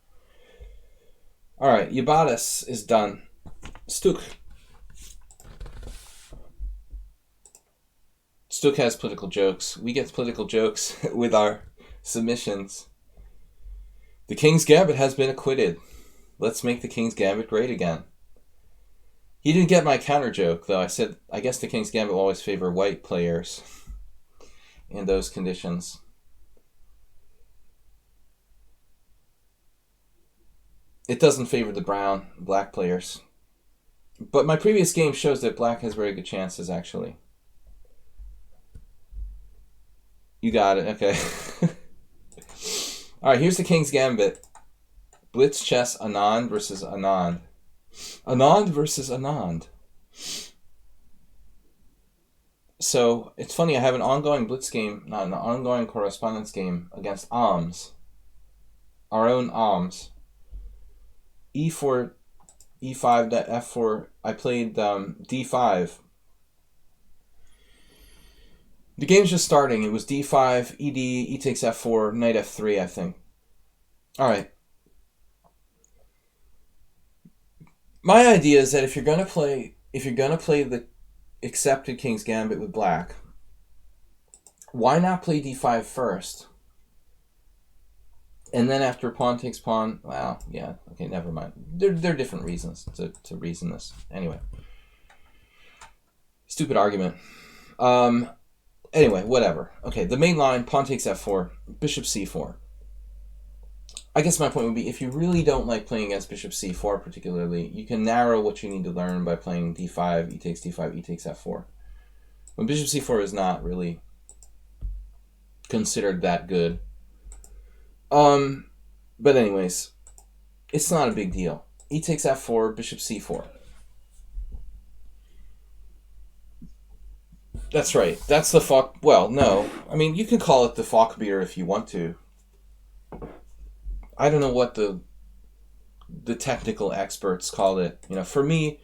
Alright, Yabatis is done. Stuk. Stuk has political jokes. We get political jokes with our submissions. The King's Gambit has been acquitted. Let's make the King's Gambit great again. He didn't get my counter joke, though. I said, I guess the King's Gambit will always favor white players in those conditions. It doesn't favor the black players. But my previous game shows that black has very good chances, actually. You got it, okay. Alright, here's the King's Gambit. Blitz chess Anand versus Anand. Anand versus Anand. So, it's funny, I have an ongoing blitz game, not an ongoing correspondence game against Alms. Our own Alms. e4, e5, f4. I played d5. The game's just starting. It was d5, ed, e takes f4, knight f3, I think. All right. My idea is that if you're gonna play the accepted King's Gambit with black, why not play d5 first? And then after pawn takes pawn, well, yeah, okay, never mind. There are different reasons to reason this. Anyway. Stupid argument. Anyway, whatever. Okay, the main line, pawn takes f4, bishop c4. I guess my point would be, if you really don't like playing against bishop c4 particularly, you can narrow what you need to learn by playing d5, e takes d5, e takes f4. When bishop c4 is not really considered that good. But anyways, it's not a big deal. E takes f4, bishop c4. That's right. That's the fuck. Well, no. I mean, you can call it the Falkbier if you want to. I don't know what the technical experts call it. You know, for me,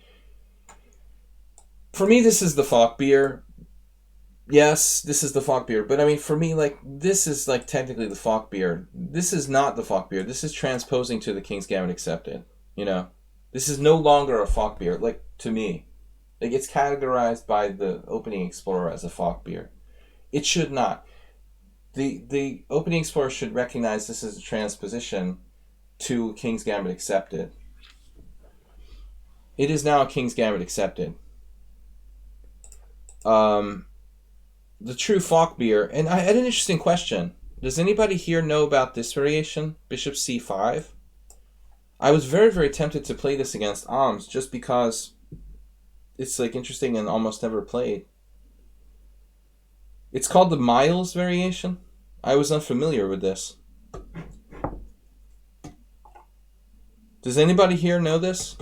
this is the Falkbier. Yes, this is the Falkbier. But I mean, for me, like, this is like technically the Falkbier. This is not the Falkbier. This is transposing to the King's Gambit accepted. You know, this is no longer a Falkbier. Like, to me. Like, it's categorized by the Opening Explorer as a Falkbier. It should not. The Opening Explorer should recognize this as a transposition to King's Gambit accepted. It is now a King's Gambit accepted. The true Falkbier, and I had an interesting question. Does anybody here know about this variation, Bishop c5? I was very, very tempted to play this against Alms just because it's like interesting and almost never played. It's called the Miles variation. I was unfamiliar with this. Does anybody here know this?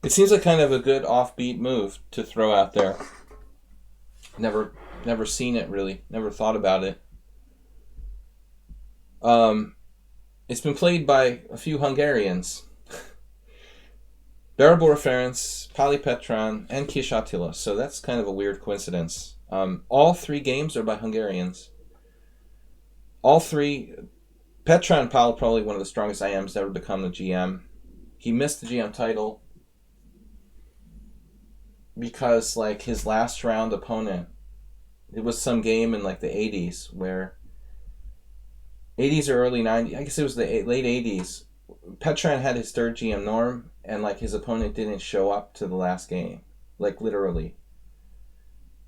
It seems like kind of a good offbeat move to throw out there. Never seen it really. Never thought about it. It's been played by a few Hungarians. Barabora Ferenc, Pali Petran, and Kish Attila. So that's kind of a weird coincidence. All three games are by Hungarians. All three. Petran Pal, probably one of the strongest IMs ever become the GM. He missed the GM title because, like, his last round opponent, it was some game in like the 80s where 80s or early 90s. I guess it was the late 80s. Petran had his third GM norm, and like his opponent didn't show up to the last game. Like, literally.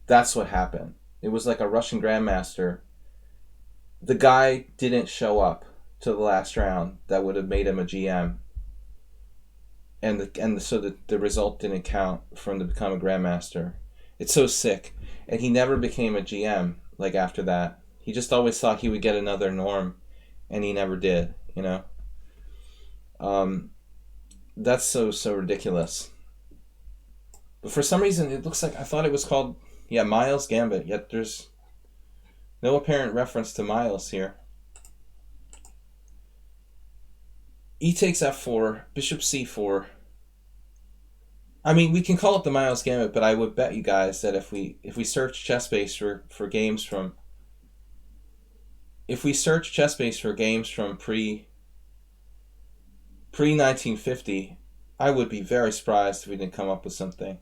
That's what happened. It was like a Russian grandmaster. The guy didn't show up to the last round that would have made him a GM. So the result didn't count for him to become a grandmaster. It's so sick. And he never became a GM, like, after that. He just always thought he would get another norm, and he never did, you know? That's so ridiculous. But for some reason, it looks like, I thought it was called, Miles Gambit, yet there's no apparent reference to Miles here. E takes f4, bishop c4. I mean, we can call it the Miles Gambit, but I would bet you guys that if we search ChessBase for games from, pre 1950, I would be very surprised if we didn't come up with something.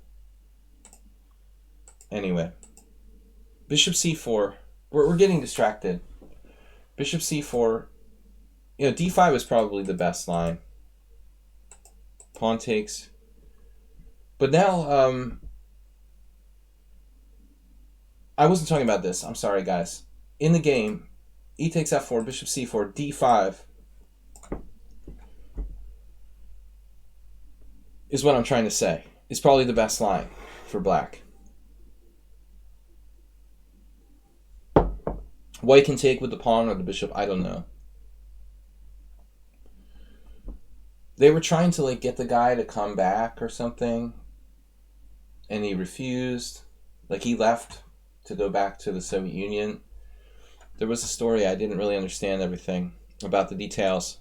Anyway, bishop c4. We're getting distracted. Bishop c4. You know, d5 is probably the best line. Pawn takes. But now, I wasn't talking about this. I'm sorry, guys. In the game, e takes f4, bishop c4, d5 is what I'm trying to say. It's probably the best line for black. White can take with the pawn or the bishop. I don't know. They were trying to, like, get the guy to come back or something, and he refused. Like, he left to go back to the Soviet Union. There was a story. I didn't really understand everything about the details.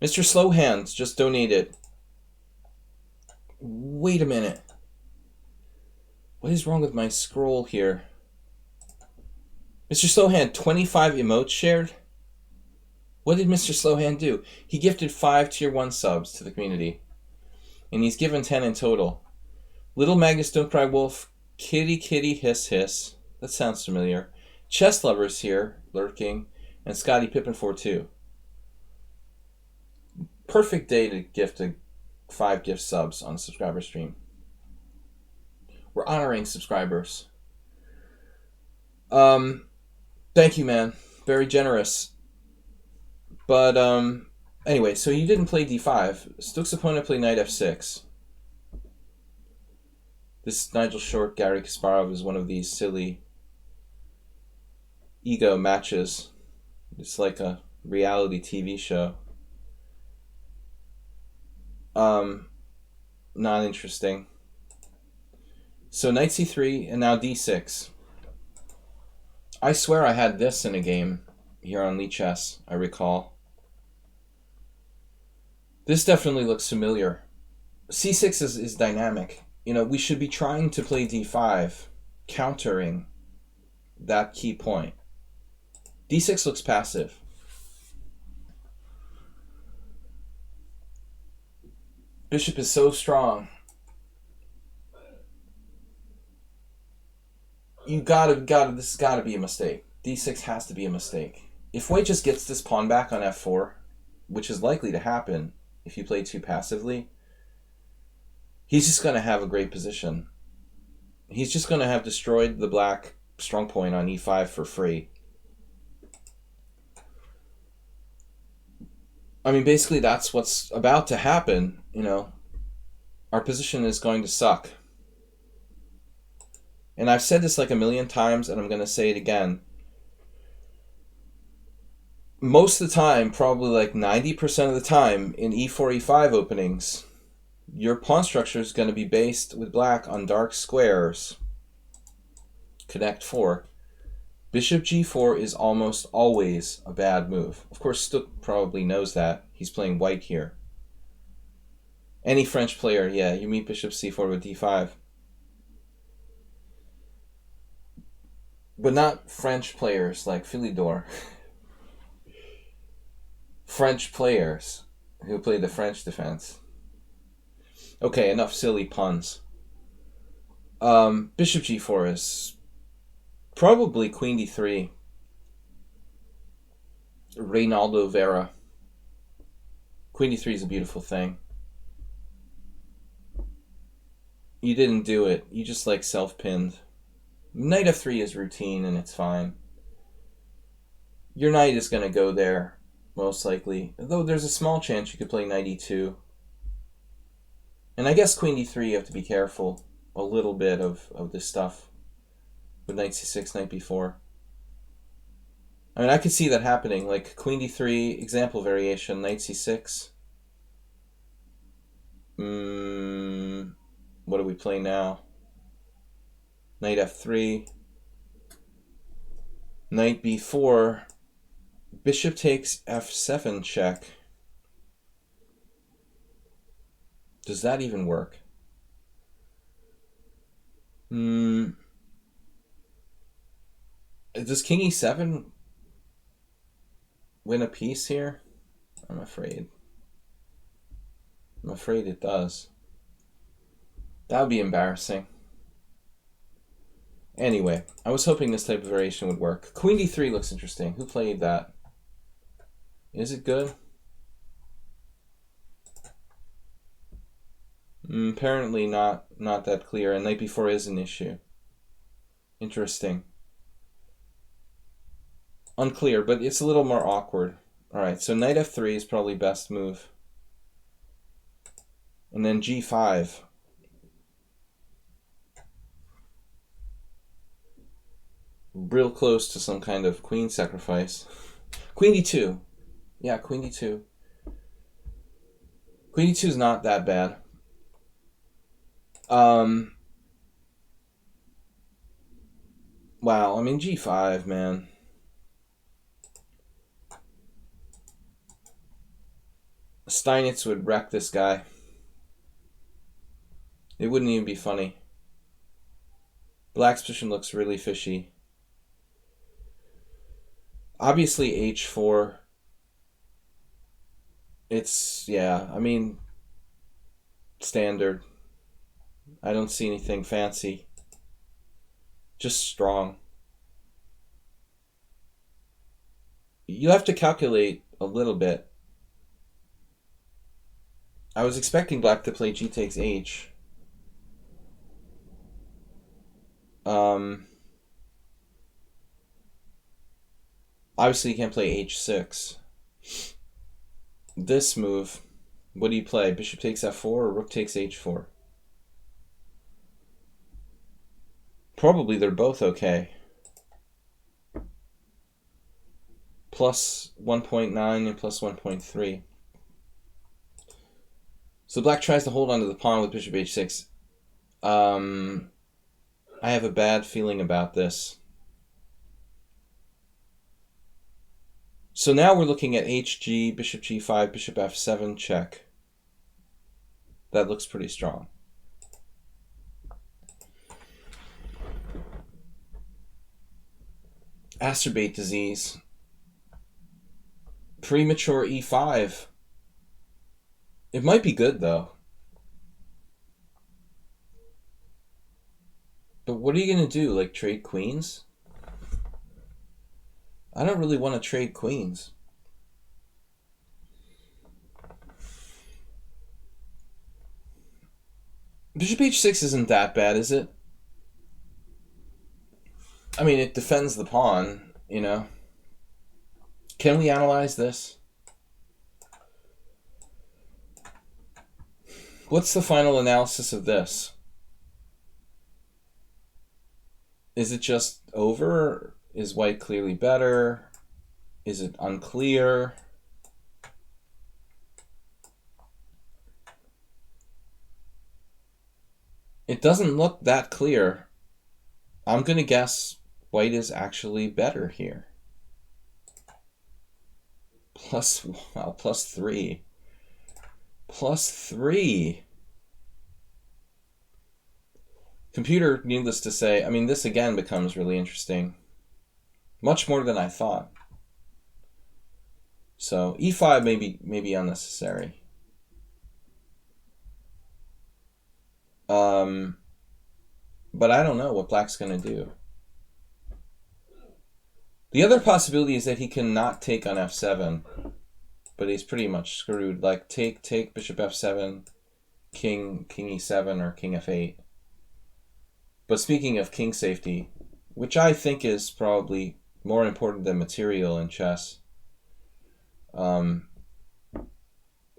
Mr. Slowhands just donated. Wait a minute. What is wrong with my scroll here? Mr. Slowhand, 25 emotes shared? What did Mr. Slowhand do? He gifted 5 tier 1 subs to the community. And he's given 10 in total. Little Magus Don't Cry Wolf, Kitty Kitty Hiss Hiss. That sounds familiar. Chess Lovers here, lurking. And Scotty Pippin 42. Perfect day to gift 5 gift subs on a subscriber stream. We're honoring subscribers. Thank you, man. Very generous. But, anyway, so you didn't play d5. Stook's opponent played knight f6. This Nigel Short, Gary Kasparov is one of these silly ego matches. It's like a reality TV show. Not interesting. So knight c3 and now d6. I swear I had this in a game here on lichess, I recall. This definitely looks familiar. c6 is dynamic. You know, we should be trying to play d5, countering that key point. d6 looks passive. Bishop is so strong. This has gotta be a mistake. d6 has to be a mistake. If White just gets this pawn back on f4, which is likely to happen if you play too passively, he's just going to have a great position. He's just going to have destroyed the black strong point on e5 for free. I mean, basically that's what's about to happen, you know. Our position is going to suck. And I've said this like a million times, and I'm going to say it again. Most of the time, probably like 90% of the time, in e4, e5 openings, your pawn structure is going to be based with black on dark squares. Connect 4. Bishop g4 is almost always a bad move. Of course, Stook probably knows that. He's playing white here. Any French player, yeah, you meet bishop c4 with d5. But not French players like Philidor. French players who play the French defense. Okay, enough silly puns. Bishop g4 is probably queen d3. Reynaldo Vera. Queen d3 is a beautiful thing. You didn't do it. You just like self-pinned. Knight f3 is routine and it's fine. Your knight is going to go there, most likely. Though there's a small chance you could play knight e2. And I guess queen d3 you have to be careful a little bit of this stuff. With knight c6, knight b4. I mean, I could see that happening. Like queen d3, example variation, knight c6. What do we play now? Knight f3. Knight b4. Bishop takes f7 check. Does that even work? Does king e7 win a piece here? I'm afraid. I'm afraid it does. That would be embarrassing. Anyway, I was hoping this type of variation would work. Queen d3 looks interesting. Who played that? Is it good? Apparently not that clear, and knight b4 is an issue. Interesting. Unclear, but it's a little more awkward. Alright, so knight f3 is probably best move. And then g5. Real close to some kind of queen sacrifice. Queen d2. Yeah, queen d2. Queen d2 is not that bad. Wow, I mean g5, man. Steinitz would wreck this guy. It wouldn't even be funny. Black's position looks really fishy. Obviously h4. It's, yeah, I mean, standard. I don't see anything fancy. Just strong. You have to calculate a little bit. I was expecting black to play g takes h. Obviously you can't play h6. This move, what do you play? Bishop takes f4 or rook takes h4? Probably they're both okay. Plus 1.9 and plus 1.3. So black tries to hold onto the pawn with bishop h6. I have a bad feeling about this. So now we're looking at hg, bishop g5, bishop f7, check. That looks pretty strong. Acerbate disease. Premature e5. It might be good, though. But what are you going to do? Like, trade queens? I don't really want to trade queens. Bishop h6 isn't that bad, is it? I mean, it defends the pawn, you know. Can we analyze this? What's the final analysis of this? Is it just over? Is white clearly better? Is it unclear? It doesn't look that clear. I'm going to guess white is actually better here. Wow, plus 3. Plus 3. Computer, needless to say, I mean, this again becomes really interesting. Much more than I thought. So e5 may be unnecessary. But I don't know what black's going to do. The other possibility is that he cannot take on f7, but he's pretty much screwed. Like take bishop f7, king e7 or king f8. But speaking of king safety, which I think is probably more important than material in chess, I'm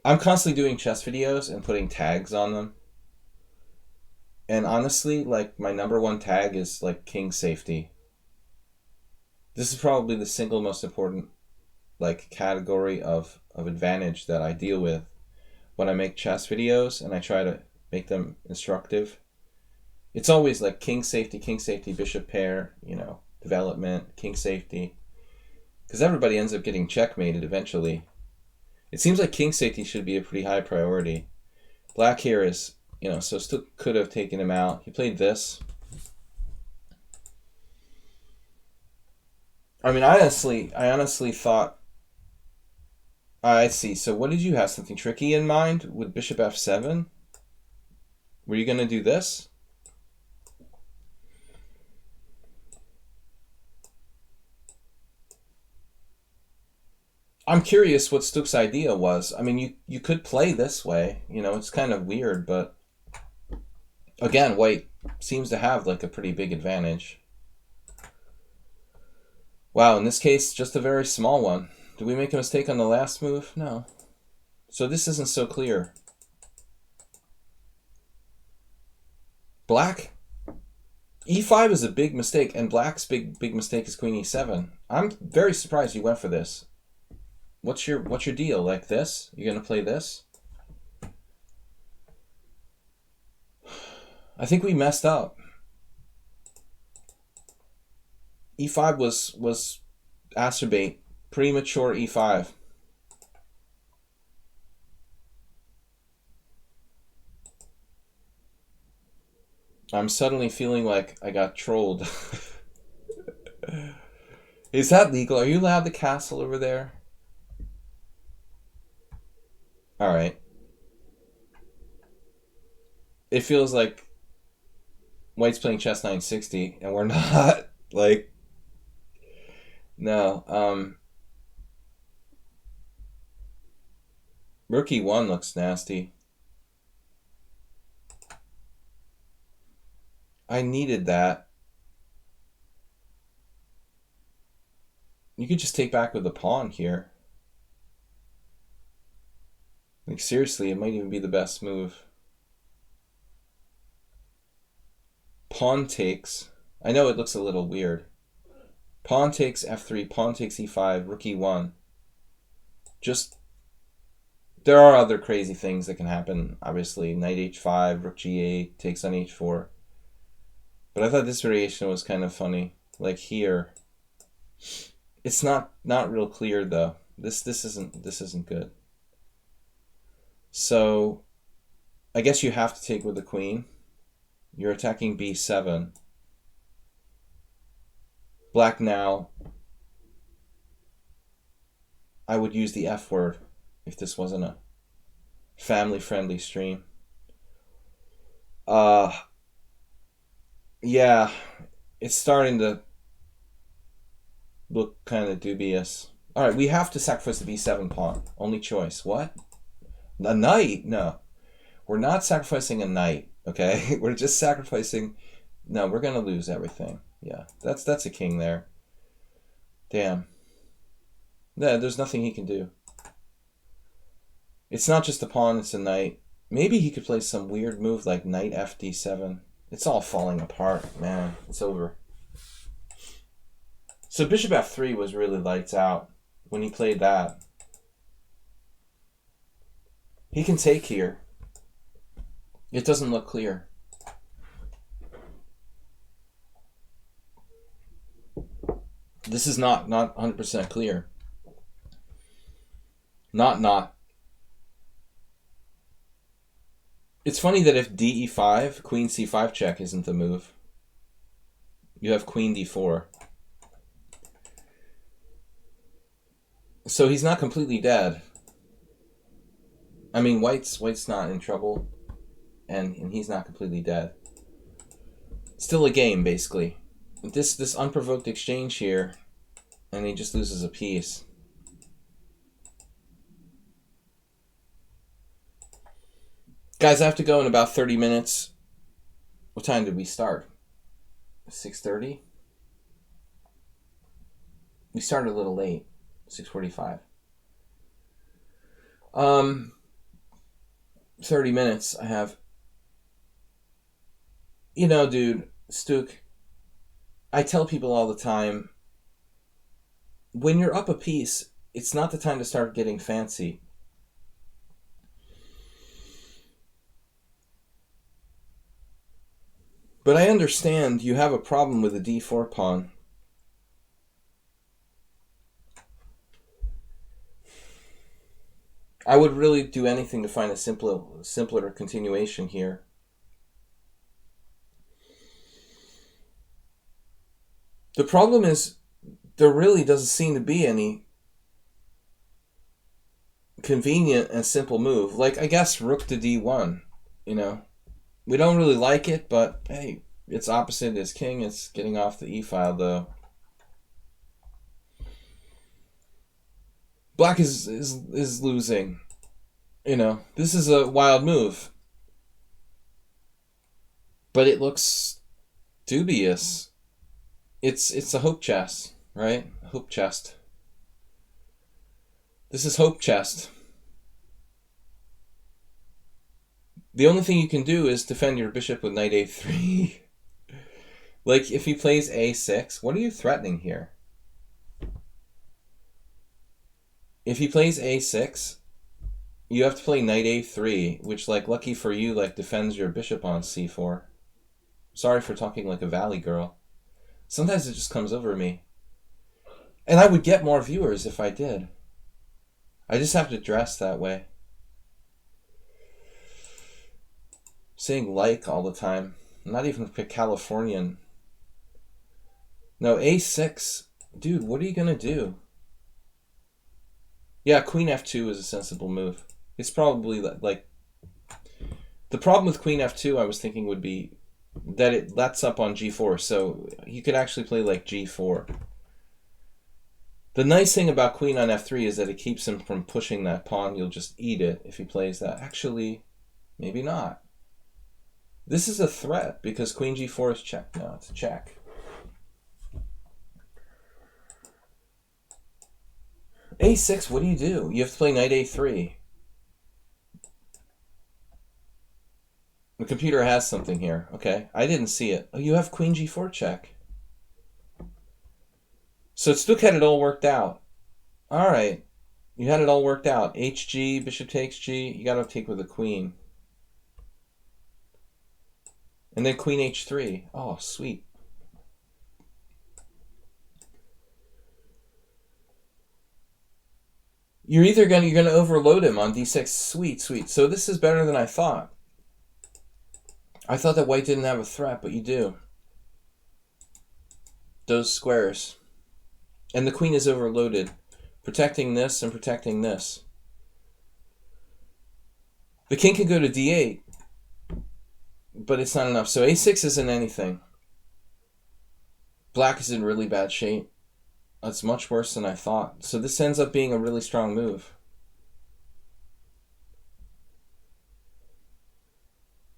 constantly doing chess videos and putting tags on them. And honestly, like, my #1 tag is like king safety. This is probably the single most important like category of advantage that I deal with when I make chess videos and I try to make them instructive. It's always like king safety, bishop pair, you know, development, king safety. Because everybody ends up getting checkmated eventually. It seems like king safety should be a pretty high priority. Black here is, you know, so still could have taken him out. He played this. I mean, I honestly thought, I see. So what did you have? Something tricky in mind with bishop f7? Were you going to do this? I'm curious what Stuck's idea was. I mean, you could play this way. You know, it's kind of weird, but again, white seems to have like a pretty big advantage. Wow, in this case, just a very small one. Did we make a mistake on the last move? No. So this isn't so clear. Black, e5 is a big mistake, and black's big mistake is queen e7. I'm very surprised you went for this. What's your deal? Like this? You're gonna play this? I think we messed up. e5 was acerbate, premature e5. I'm suddenly feeling like I got trolled. Is that legal? Are you allowed the castle over there? Alright. It feels like White's playing chess 960, and we're not. Like, no. Rook E1 looks nasty. I needed that. You could just take back with the pawn here. Like, seriously, it might even be the best move. Pawn takes. I know it looks a little weird. Pawn takes f3, pawn takes e5, rook e1. Just, there are other crazy things that can happen, obviously. Knight h5, rook g8, takes on h4. But I thought this variation was kind of funny. Like here. It's not real clear though. This isn't good. So I guess you have to take with the queen. You're attacking b7. Black now. I would use the F word if this wasn't a family-friendly stream. Yeah, it's starting to look kind of dubious. All right, we have to sacrifice the b7 pawn. Only choice. What? A knight? No. We're not sacrificing a knight, okay? We're just sacrificing... No, we're going to lose everything. Yeah, that's a king there. Damn. Yeah, there's nothing he can do. It's not just a pawn, it's a knight. Maybe he could play some weird move like knight fd7. It's all falling apart, man. It's over. So bishop f3 was really lights out when he played that. He can take here. It doesn't look clear. This is not 100% clear. Not. It's funny that if d e5, queen c5 check isn't the move. You have queen d4. So he's not completely dead. I mean, White's not in trouble, and he's not completely dead. Still a game, basically. This unprovoked exchange here, and he just loses a piece. Guys, I have to go in about 30 minutes. What time did we start? 6:30? We started a little late. 6:45. 30 minutes I have. You know, dude, Stook, I tell people all the time, when you're up a piece, it's not the time to start getting fancy. But I understand you have a problem with the d4 pawn. I would really do anything to find a simpler continuation here. The problem is there really doesn't seem to be any convenient and simple move. Like, I guess rook to d1, you know. We don't really like it, but hey, it's opposite as king. It's getting off the e-file, though. Black is losing. You know, this is a wild move. But it looks dubious. It's a hope chest, right? Hope chest. This is hope chest. The only thing you can do is defend your bishop with knight a3. Like, if he plays a6, what are you threatening here? If he plays a6, you have to play knight a3, which, like, lucky for you, like, defends your bishop on c4. Sorry for talking like a valley girl. Sometimes it just comes over me. And I would get more viewers if I did. I just have to dress that way. Saying like all the time. I'm not even Californian. No, a6 Dude, what are you gonna do? Yeah, queen f2 is a sensible move. It's probably like... The problem with queen f2, I was thinking, would be that it lets up on g4, so you could actually play like g4. The nice thing about queen on f3 is that it keeps him from pushing that pawn. You'll just eat it if he plays that. Actually, maybe not. This is a threat because queen g4 is check now. It's a check. a6, what do? You have to play knight a3. The computer has something here. Okay, I didn't see it. Oh, you have queen g4 check. So Stuck had it all worked out. All right, you had it all worked out. hg, bishop takes g. You got to take with the queen. And then queen h3. Oh, sweet. You're gonna overload him on d6. Sweet, sweet. So this is better than I thought. I thought that white didn't have a threat, but you do. Those squares. And the queen is overloaded, protecting this and protecting this. The king can go to d8, but it's not enough. So a6 isn't anything. Black is in really bad shape. That's much worse than I thought. So this ends up being a really strong move.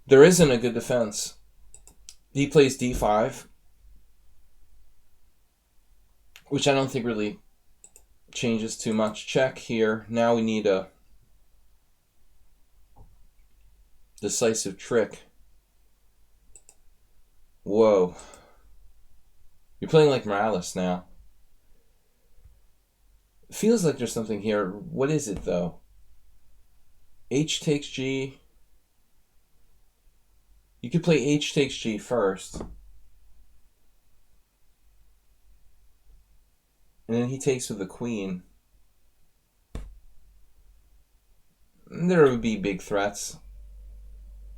There isn't a good defense. He plays d5, which I don't think really changes too much. Check here. Now we need a decisive trick. Whoa. You're playing like Morales now. Feels like there's something here. What is it, though? H takes G. You could play H takes G first. And then he takes with the queen. And there would be big threats.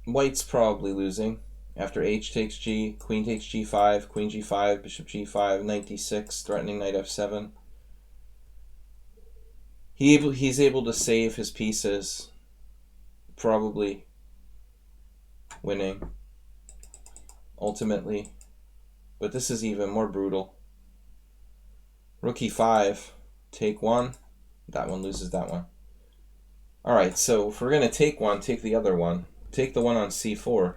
White's probably losing. After H takes G, queen takes G5, queen G5, bishop G5, knight D6, threatening knight F7. He's able to save his pieces, probably winning, ultimately. But this is even more brutal. Rook E5, take one. That one loses that one. Alright, so if we're going to take one, take the other one. Take the one on C4.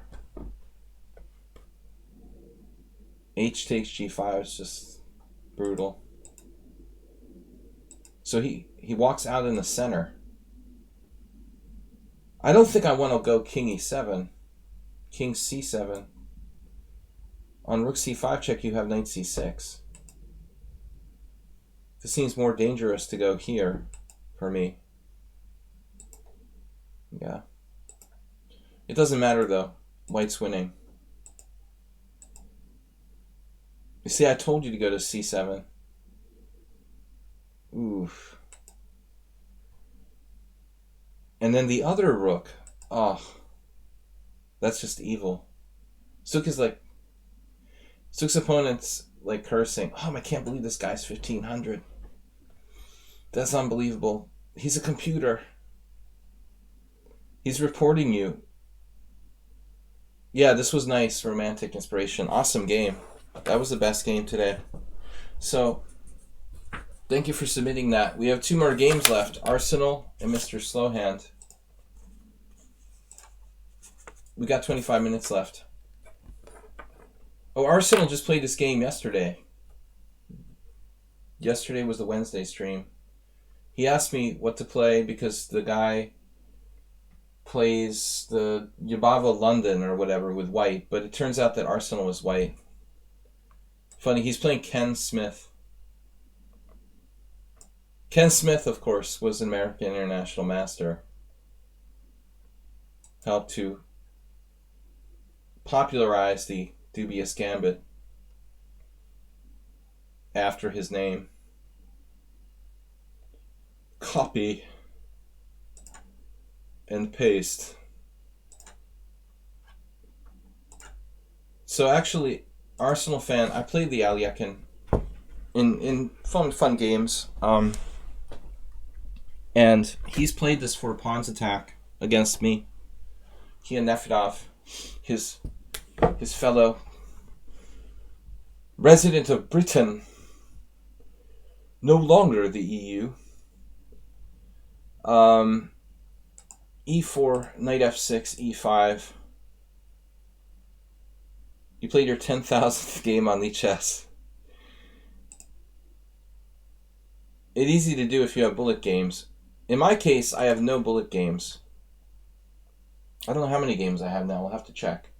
H takes G5 is just brutal. So he walks out in the center. I don't think I want to go king E7. King C7. On rook C5 check, you have knight C6. This seems more dangerous to go here for me. Yeah. It doesn't matter though. White's winning. You see, I told you to go to C7. Oof. And then the other rook. Oh. That's just evil. Stuck's opponent's like cursing. Oh, I can't believe this guy's 1500. That's unbelievable. He's a computer. He's reporting you. Yeah, this was nice. Romantic inspiration. Awesome game. That was the best game today. So, thank you for submitting that. We have 2 more games left. Arsenal and Mr. Slowhand. We got 25 minutes left. Oh, Arsenal just played this game yesterday. Yesterday was the Wednesday stream. He asked me what to play because the guy plays the Yabava London or whatever with white, but it turns out that Arsenal is white. Funny, he's playing Ken Smith. Ken Smith, of course, was an American International Master. Helped to popularize the dubious gambit after his name. Copy and paste. So actually, Arsenal fan, I played the Alyakin in fun games. And he's played this four pawns attack against me. He and Nefedov, his fellow resident of Britain, no longer the EU. E4, knight f6, e5. You played your 10,000th game on lichess. It's easy to do if you have bullet games. In my case, I have no bullet games. I don't know how many games I have now. I'll have to check.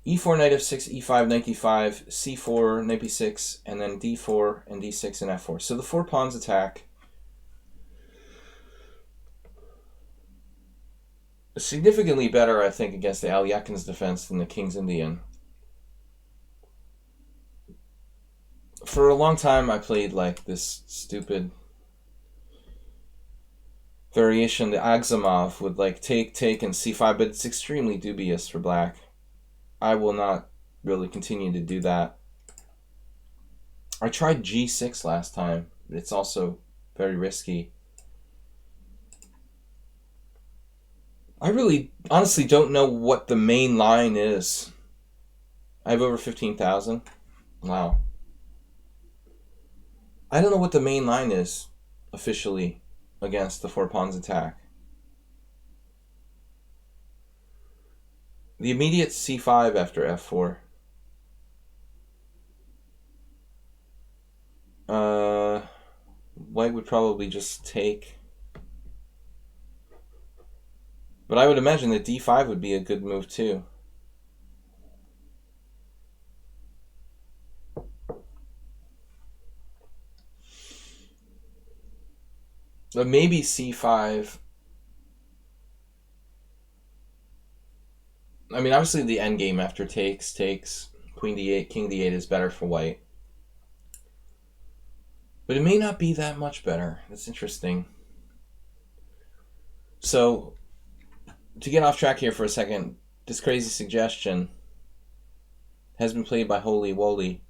E4, knight f6, e5, knight d5, c4, knight b6, and then d4 and d6 and f4. So the four pawns attack. Significantly better, I think, against the Alyakin's defense than the King's Indian. For a long time, I played like this stupid variation, the Agzamov, would like take, and c5, but it's extremely dubious for black. I will not really continue to do that. I tried g6 last time. It's also very risky. I really, honestly don't know what the main line is. I have over 15,000. Wow. I don't know what the main line is, officially, against the four pawns attack. The immediate c5 after f4. White would probably just take. But I would imagine that d5 would be a good move too. But maybe c5. I mean, obviously the endgame after takes, queen d8, king d8 is better for white. But it may not be that much better. That's interesting. So, to get off track here for a second, this crazy suggestion has been played by Holy Woly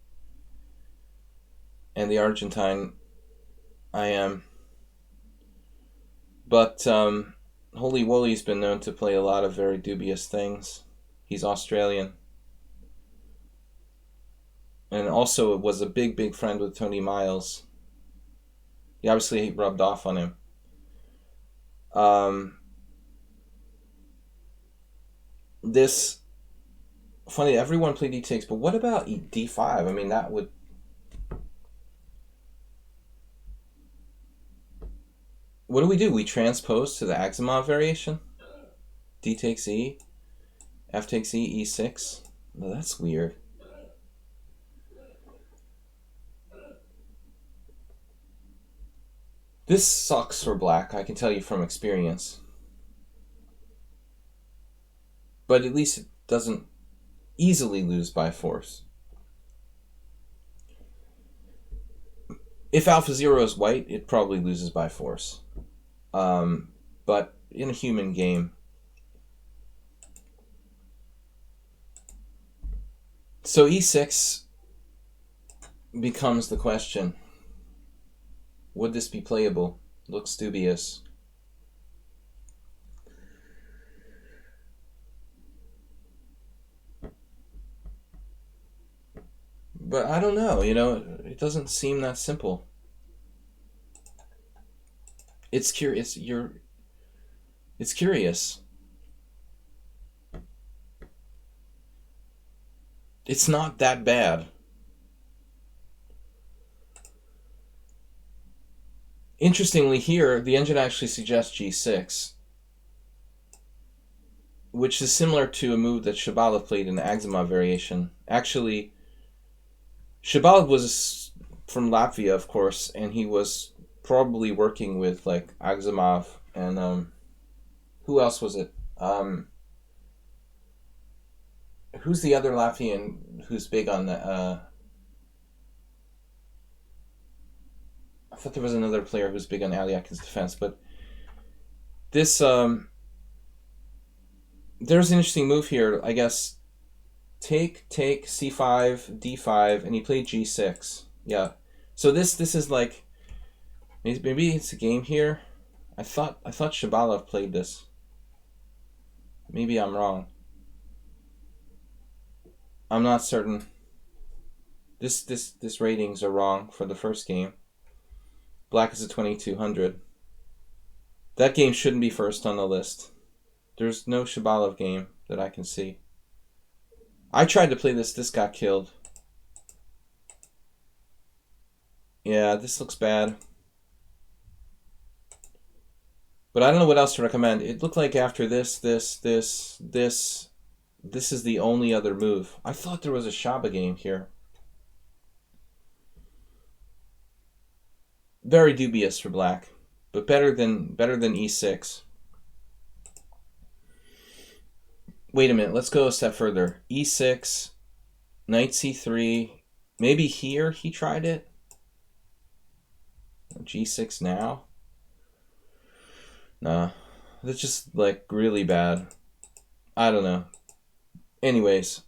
and the Argentine I am. But Holy Woly's been known to play a lot of very dubious things. He's Australian. And also was a big friend with Tony Miles. He obviously rubbed off on him. This, funny, everyone played e6, but what about d5? I mean, that would... What do? We transpose to the Agzamov variation? D takes e, f takes e, e6. Well, that's weird. This sucks for black, I can tell you from experience. But at least it doesn't easily lose by force. If alpha 0 is white, it probably loses by force. But in a human game. So e6 becomes the question. Would this be playable? Looks dubious. But I don't know, it doesn't seem that simple. It's curious. It's curious. It's not that bad. Interestingly here, the engine actually suggests g6, which is similar to a move that Shabalov played in the Agzamov variation. Actually, Shabalov was from Latvia, of course, and he was probably working with like Agzamov and who else was it? Who's the other Latvian who's big on the? I thought there was another player who's big on Alyakin's defense, but this there's an interesting move here. I guess take, c5, d5, and he played g6. Yeah. So this is like, maybe it's a game here. I thought Shabalov played this. Maybe I'm wrong. I'm not certain. This ratings are wrong for the first game. Black is a 2200. That game shouldn't be first on the list. There's no Shabalov game that I can see. I tried to play this. This got killed. Yeah, this looks bad. But I don't know what else to recommend. It looked like after this is the only other move. I thought there was a Shaba game here. Very dubious for black, but better than e6. Wait a minute, let's go a step further. e6, knight c3, maybe here he tried it. g6 now. Nah, that's just like really bad. I don't know. Anyways,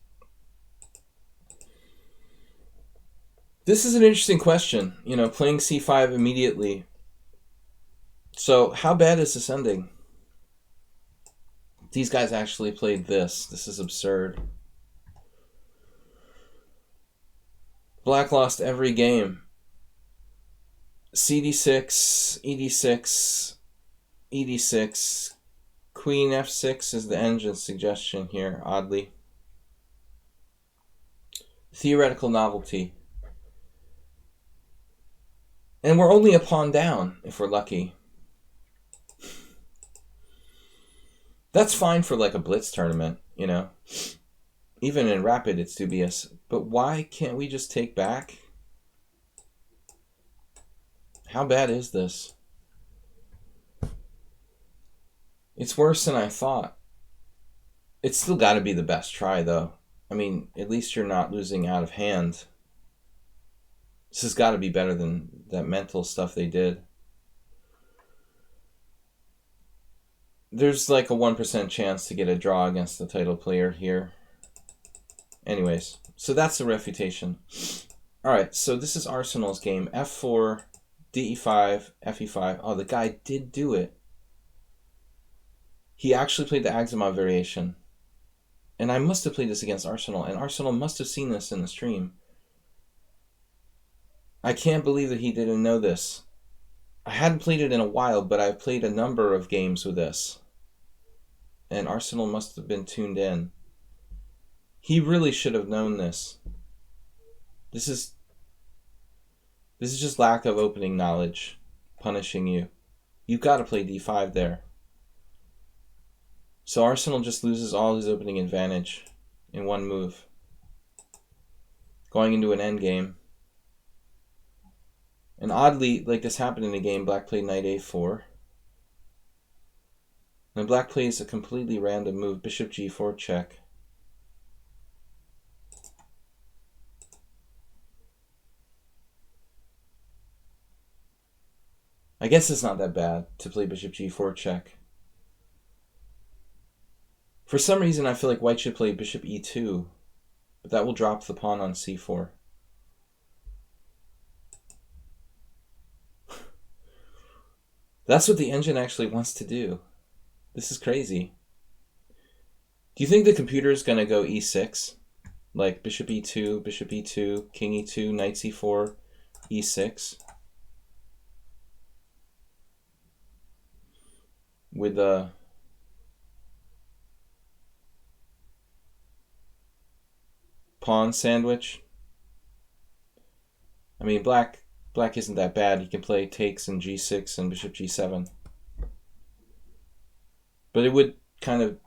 this is an interesting question. You know, playing c5 immediately. So how bad is this ending? These guys actually played this. This is absurd. Black lost every game. cd6, ed6, ed6, queen f6 is the engine suggestion here, oddly. Theoretical novelty. And we're only a pawn down, if we're lucky. That's fine for like a blitz tournament, you know. Even in rapid, it's dubious. But why can't we just take back? How bad is this? It's worse than I thought. It's still got to be the best try, though. I mean, at least you're not losing out of hand. This has got to be better than that mental stuff they did. There's like a 1% chance to get a draw against the title player here. Anyways, so that's the refutation. Alright, so this is Arsenal's game. f4, de5, fe5. Oh, the guy did do it. He actually played the Aximov variation. And I must have played this against Arsenal, and Arsenal must have seen this in the stream. I can't believe that he didn't know this. I hadn't played it in a while, but I've played a number of games with this. And Arsenal must have been tuned in. He really should have known this. This is just lack of opening knowledge punishing you. You've got to play d5 there. So Arsenal just loses all his opening advantage in one move. Going into an endgame. And oddly, like this happened in a game, black played knight a4. And black plays a completely random move, bishop g4 check. I guess it's not that bad to play bishop g4 check. For some reason, I feel like white should play bishop e2, but that will drop the pawn on c4. That's what the engine actually wants to do. This is crazy. Do you think the computer is going to go e6? Like bishop e2, king e2, knight c4, e6? With the pawn sandwich? I mean, black isn't that bad. He can play takes and g6 and bishop g7. But it would kind of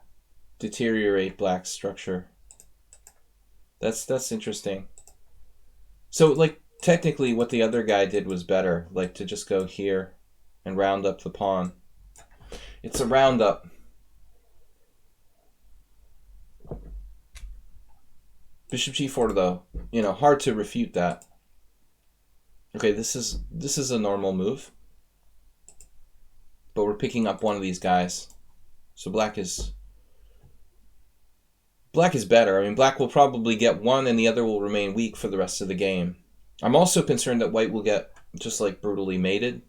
deteriorate black's structure. That's interesting. So, like, technically what the other guy did was better. Like, to just go here and round up the pawn. It's a roundup. Bishop g4, though. You know, hard to refute that. Okay, this is a normal move. But we're picking up one of these guys. So black is Black is better. I mean, black will probably get one and the other will remain weak for the rest of the game. I'm also concerned that white will get just like brutally mated.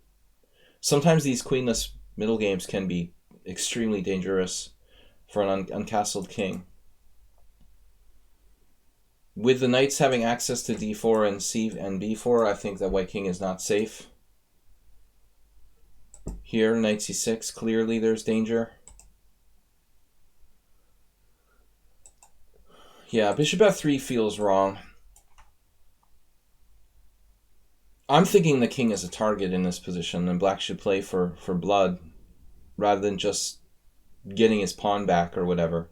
Sometimes these queenless middle games can be extremely dangerous for an uncastled king. With the knights having access to d4 and c and b4, I think that white king is not safe. Here, knight c6, clearly there's danger. Yeah, bishop f3 feels wrong. I'm thinking the king is a target in this position, and black should play for blood rather than just getting his pawn back or whatever.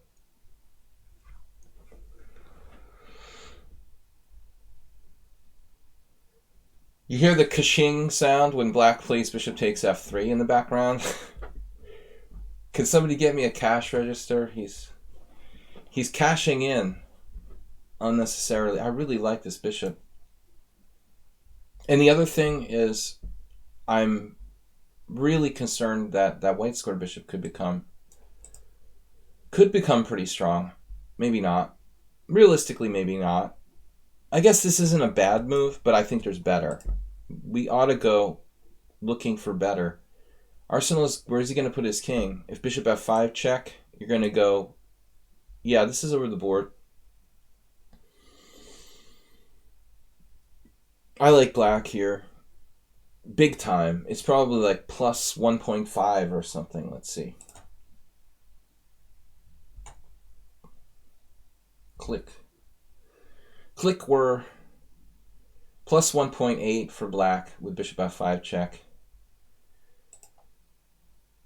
You hear the kashing sound when black plays bishop takes f3 in the background? Can somebody get me a cash register? He's cashing in unnecessarily. I really like this bishop. And the other thing is, I'm really concerned that that white squared bishop could become pretty strong. Maybe not. Realistically, maybe not. I guess this isn't a bad move, but I think there's better. We ought to go looking for better. Arsenal is, where is he going to put his king? If bishop f5 check, you're going to go, yeah, this is over the board. I like black here. Big time. It's probably like plus 1.5 or something. Let's see. Click. Click were plus 1.8 for black with bishop f5 check.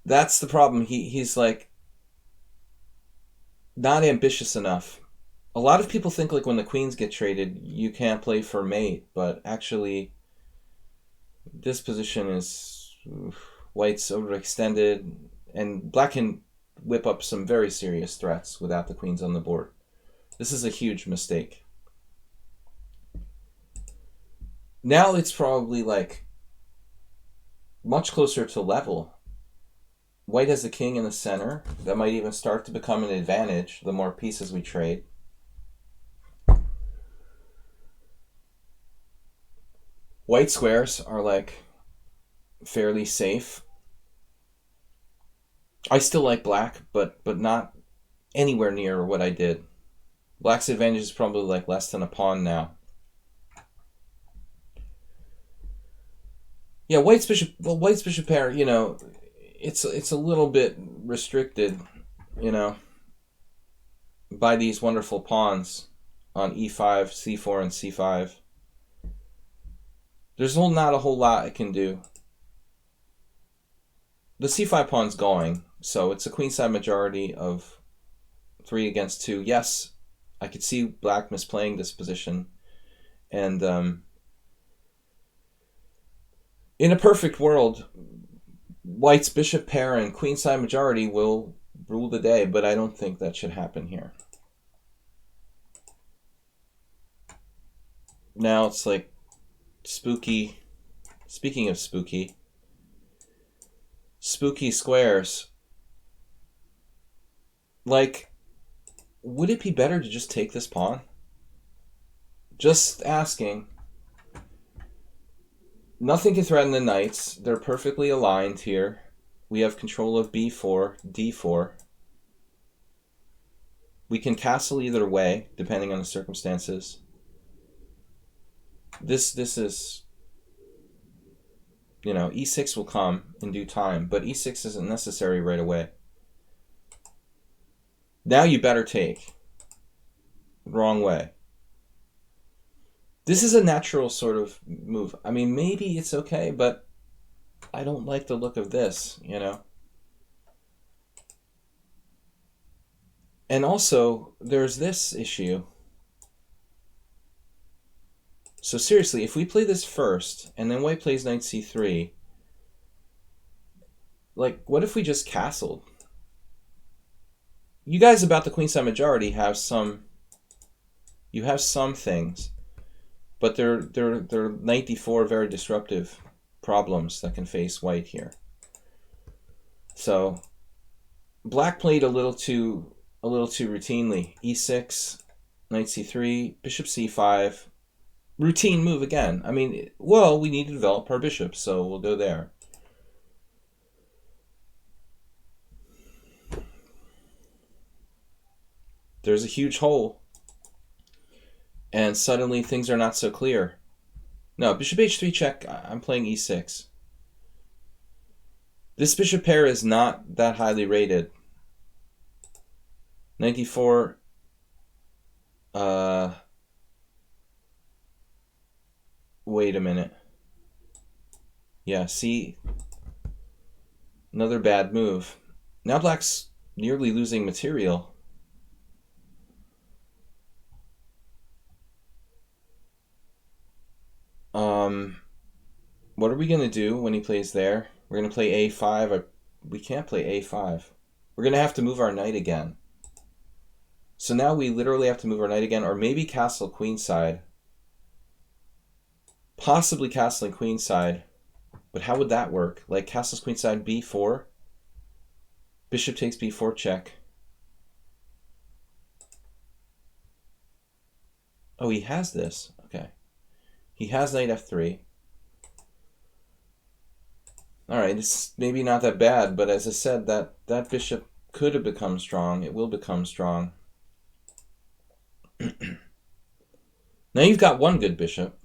That's the problem. He's like not ambitious enough. A lot of people think like when the queens get traded, you can't play for mate, but actually this position is white's overextended, and black can whip up some very serious threats without the queens on the board. This is a huge mistake. Now it's probably like much closer to level. White has the king in the center. That might even start to become an advantage the more pieces we trade. White squares are like fairly safe. I still like black, but not anywhere near what I did. Black's advantage is probably like less than a pawn now. Yeah, white's bishop pair, you know, it's a little bit restricted, you know, by these wonderful pawns on e5, c4, and c5. There's not a whole lot it can do. The c5 pawn's going, so it's a queenside majority of 3 against 2. Yes, I could see black misplaying this position, and in a perfect world, white's bishop pair and queenside majority will rule the day, but I don't think that should happen here. Now it's like spooky. Speaking of spooky squares. Like, would it be better to just take this pawn? Just asking. Nothing can threaten the knights. They're perfectly aligned here. We have control of b4, d4. We can castle either way, depending on the circumstances. This is, you know, e6 will come in due time, but e6 isn't necessary right away. Now you better take. Wrong way. This is a natural sort of move. I mean, maybe it's okay, but I don't like the look of this, you know. And also, there's this issue. So seriously, if we play this first, and then white plays knight c3, like, what if we just castled? You guys about the queenside majority have some... You have some things, but they're knight d4 very disruptive problems that can face white here. So black played a little too a little too routinely. E6, knight c3, bishop c5. Routine move again. I mean, well, we need to develop our bishop, so we'll go there. There's a huge hole. And suddenly things are not so clear. No, bishop h3 check. I'm playing e6. This bishop pair is not that highly rated. 94. Wait a minute. Yeah, see? Another bad move. Now black's nearly losing material. What are we going to do when he plays there? We're going to play a5. We can't play a5. We're going to have to move our knight again. So now we literally have to move our knight again, or maybe castle queenside. Possibly castling queenside. But how would that work? Like castles queenside b4? Bishop takes b4 check. Oh, he has this. Okay. He has knight f3. Alright, it's maybe not that bad, but as I said, that bishop could have become strong. It will become strong. Now you've got one good bishop.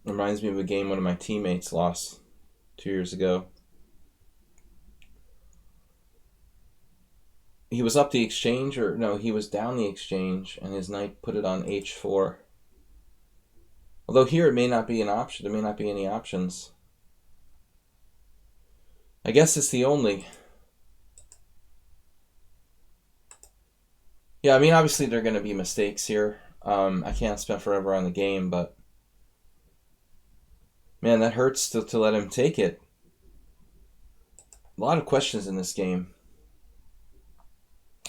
Reminds me of a game one of my teammates lost 2 years ago. He was up the exchange, or no, he was down the exchange, and his knight put it on h4. Although here it may not be an option. There may not be any options. I guess it's the only. Yeah, I mean, obviously there are going to be mistakes here. I can't spend forever on the game, but man, that hurts to let him take it. A lot of questions in this game.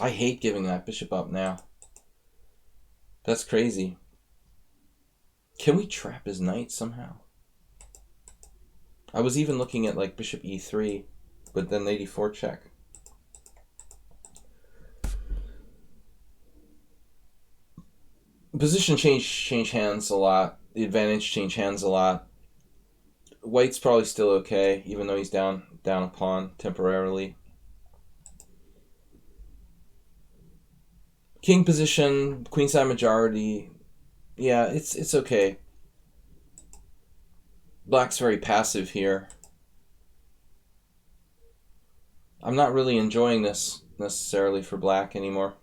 I hate giving that bishop up now. That's crazy. Can we trap his knight somehow? I was even looking at like bishop e3, but then knight e4 check. Position change hands a lot. The advantage change hands a lot. White's probably still okay, even though he's down a pawn temporarily. King position, queenside majority. Yeah, it's okay. Black's very passive here. I'm not really enjoying this necessarily for black anymore.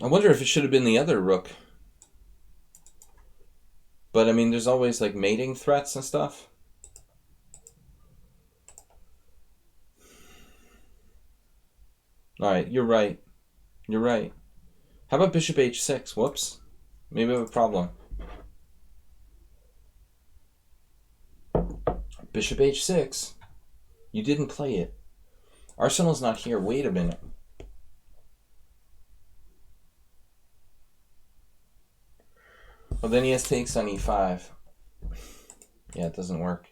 I wonder if it should have been the other rook. But I mean, there's always like mating threats and stuff. Alright, you're right. You're right. How about bishop h6? Whoops. Maybe I have a problem. Bishop h6. You didn't play it. Arsenal's not here. Wait a minute. Well, then he has takes on e5. Yeah, it doesn't work.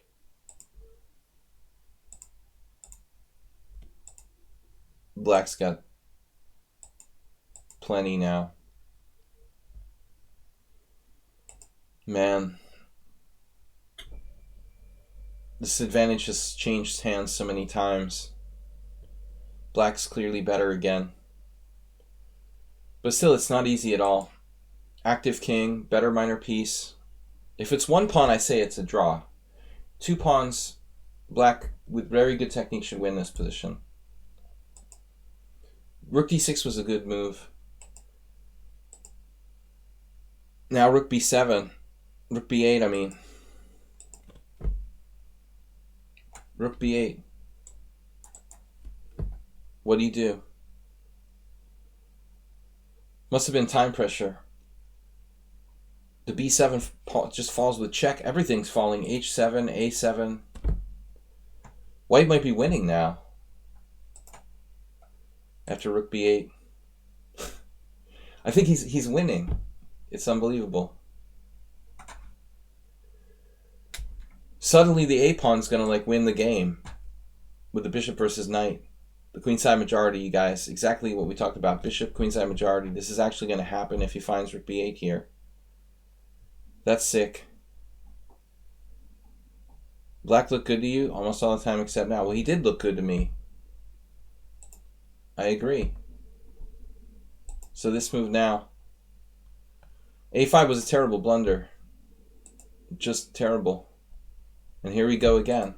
Black's got plenty now. Man. This advantage has changed hands so many times. Black's clearly better again. But still, it's not easy at all. Active king, better minor piece. If it's one pawn, I say it's a draw. 2 pawns, black with very good technique should win this position. Rook d6 was a good move. Now rook b7. Rook b8, I mean. Rook b8. What do you do? Must have been time pressure. The b7 just falls with check. Everything's falling. h7, a7. White might be winning now. after rook b8. I think he's winning. It's unbelievable. Suddenly the a-pawn's going to like win the game with the bishop versus knight. The queenside majority, you guys. Exactly what we talked about. Bishop, queenside majority. This is actually going to happen if he finds rook b8 here. That's sick. Black looked good to you almost all the time except now. Well, he did look good to me. I agree. So this move now. a5 was a terrible blunder. Just terrible. And here we go again.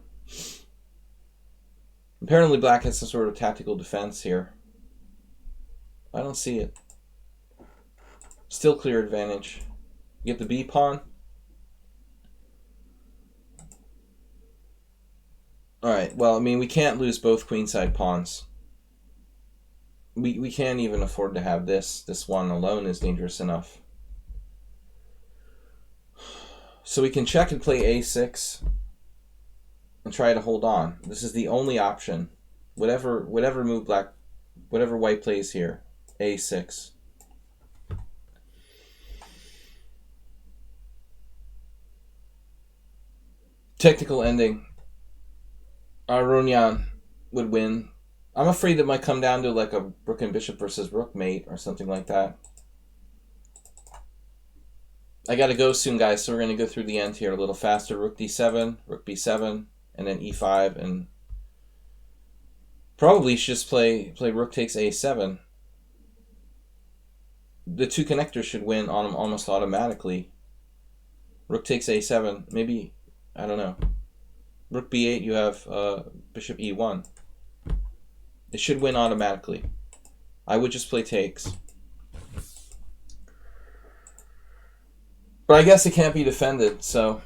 Apparently black has some sort of tactical defense here. I don't see it. Still clear advantage. You get the b pawn. Alright, well, I mean, we can't lose both queenside pawns. We can't even afford to have this. This one alone is dangerous enough. So we can check and play a6 and try to hold on. This is the only option. Whatever move black, whatever white plays here, a6. Technical ending. Aronian would win. I'm afraid it might come down to like a rook and bishop versus rook mate or something like that. I gotta go soon, guys, so we're gonna go through the end here a little faster. Rook d7, rook b7, and then e5, and probably should just play rook takes a7. The two connectors should win on them almost automatically. Rook takes a7, maybe, I don't know. Rook b8, you have bishop e1. It should win automatically. I would just play takes. But I guess it can't be defended, so...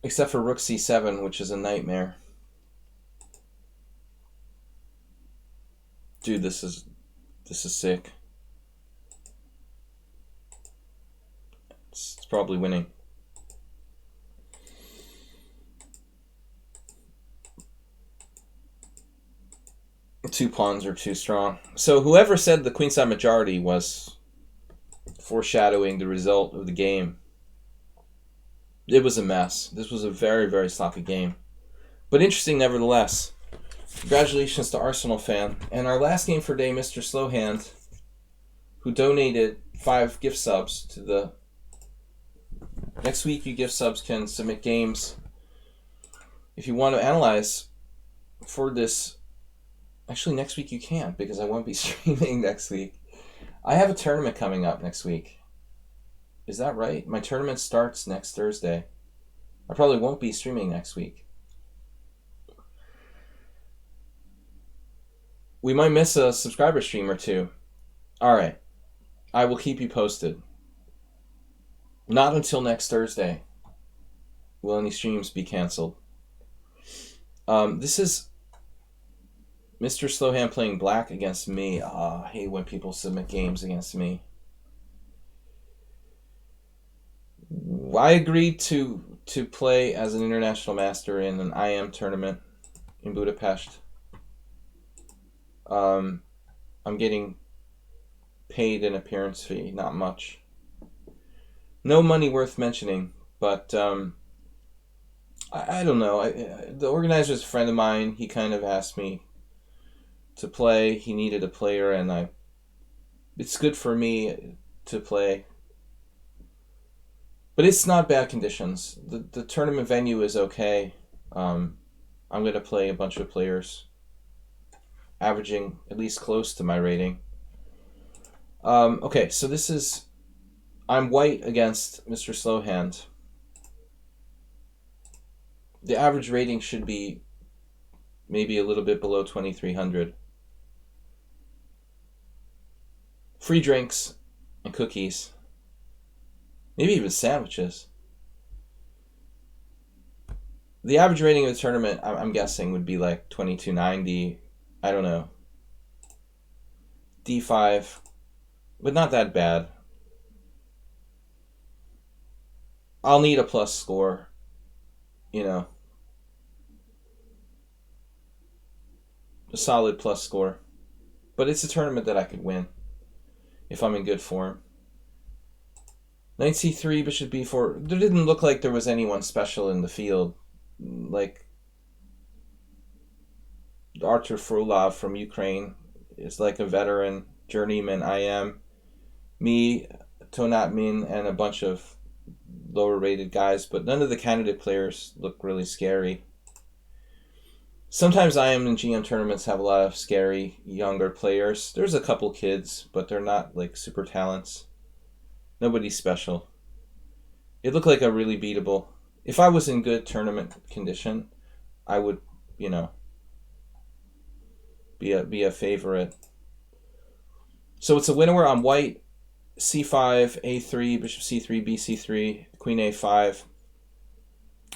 Except for rook c7, which is a nightmare. Dude, this is sick. It's probably winning. Two pawns are too strong. So whoever said the queenside majority was foreshadowing the result of the game, it was a mess. This was a very, very sloppy game. But interesting nevertheless. Congratulations to Arsenal fan. And our last game for day, Mr. Slowhand, who donated 5 gift subs to the... Next week, you gift subs can submit games. If you want to analyze for this... Actually, next week you can't because I won't be streaming next week. I have a tournament coming up next week. Is that right? My tournament starts next Thursday. I probably won't be streaming next week. We might miss a subscriber stream or two. Alright. I will keep you posted. Not until next Thursday will any streams be canceled. This is Mr. Slowhand playing black against me. I hate when people submit games against me. I agreed to play as an international master in an IM tournament in Budapest. I'm getting paid an appearance fee, not much. No money worth mentioning, but I don't know. The organizer's a friend of mine. He kind of asked me to play. He needed a player, and it's good for me to play. But it's not bad conditions. The tournament venue is okay. I'm going to play a bunch of players, averaging at least close to my rating. Okay, so this is... I'm white against Mr. Slowhand. The average rating should be maybe a little bit below 2,300. Free drinks and cookies. Maybe even sandwiches. The average rating of the tournament, I'm guessing, would be like 2290. I don't know. D5. But not that bad. I'll need a plus score. You know. A solid plus score. But it's a tournament that I could win if I'm in good form. Knight c3, bishop b4. There didn't look like there was anyone special in the field. Like Artur Frolov from Ukraine is like a veteran journeyman. I am. Me, Tonat Min, and a bunch of lower rated guys, but none of the candidate players look really scary. Sometimes IM and GM tournaments have a lot of scary younger players. There's a couple kids, but they're not like super talents. Nobody's special. It looked like a really beatable. If I was in good tournament condition, I would, you know, be a favorite. So it's a winner on white. c5, a3, bishop c3, bc3, queen a5.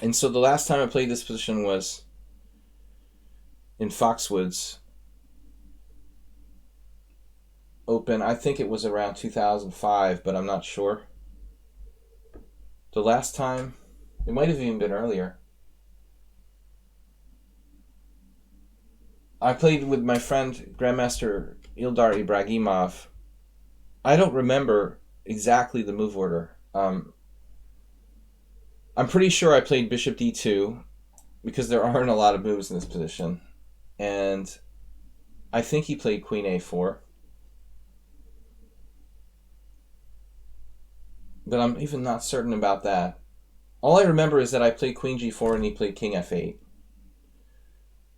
And so the last time I played this position was in Foxwoods Open. I think it was around 2005, but I'm not sure. The last time, it might have even been earlier. I played with my friend Grandmaster Ildar Ibragimov. I don't remember exactly the move order. I'm pretty sure I played bishop d2 because there aren't a lot of moves in this position. And I think he played queen a4. But I'm even not certain about that. All I remember is that I played queen g4 and he played king f8.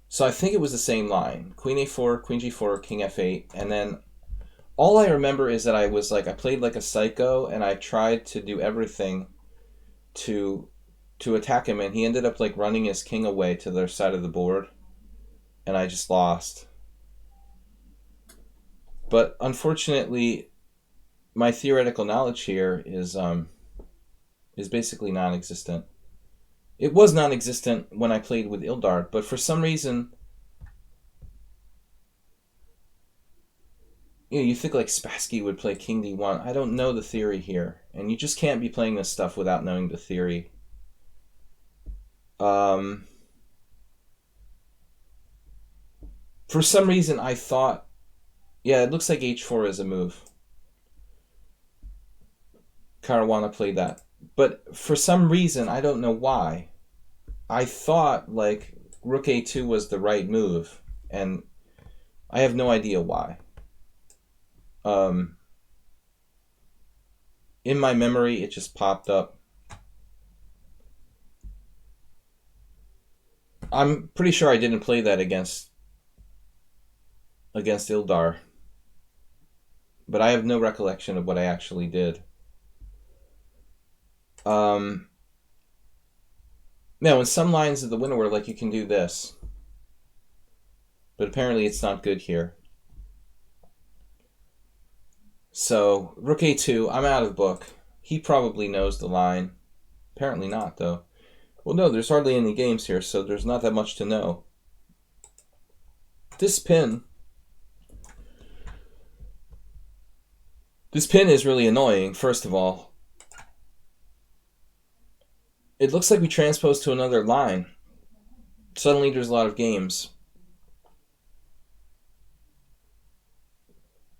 So I think it was the same line. Queen a4, queen g4, king f8. And then all I remember is that I played like a psycho and I tried to do everything to attack him, and he ended up like running his king away to the other side of the board. And I just lost. But unfortunately, my theoretical knowledge here is basically non-existent. It was non-existent when I played with Ildar, but for some reason, you think like Spassky would play king d1. I don't know the theory here, and you just can't be playing this stuff without knowing the theory. For some reason, I thought, yeah, it looks like h4 is a move. Caruana played that. But for some reason, I don't know why, I thought like rook a2 was the right move, and I have no idea why. In my memory, it just popped up. I'm pretty sure I didn't play that against Ildar, but I have no recollection of what I actually did. Now, in some lines of the winnower, like you can do this, but apparently it's not good here. So, rook a2, I'm out of book. He probably knows the line. Apparently not, though. Well, no, there's hardly any games here, so there's not that much to know. This pin is really annoying, first of all. It looks like we transposed to another line. Suddenly there's a lot of games.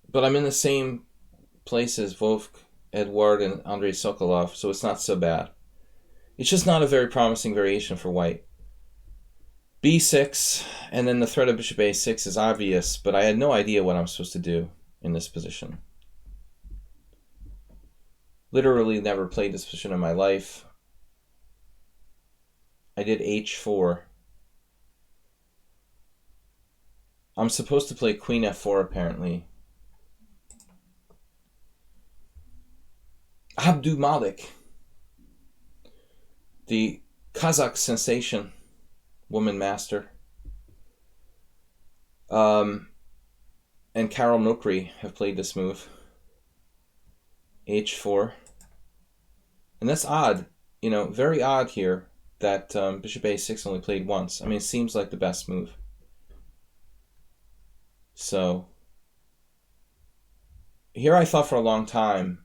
But I'm in the same place as Vovk, Edward, and Andrei Sokolov, so it's not so bad. It's just not a very promising variation for white. b6, and then the threat of bishop a6 is obvious, but I had no idea what I'm supposed to do in this position. Literally never played this position in my life. I did h4. I'm supposed to play queen f4 apparently. Abdu Malik, the Kazakh sensation, woman master, and Karol Nokri have played this move. h4. And that's odd, very odd here that bishop a6 only played once. I mean, it seems like the best move. So here I thought for a long time,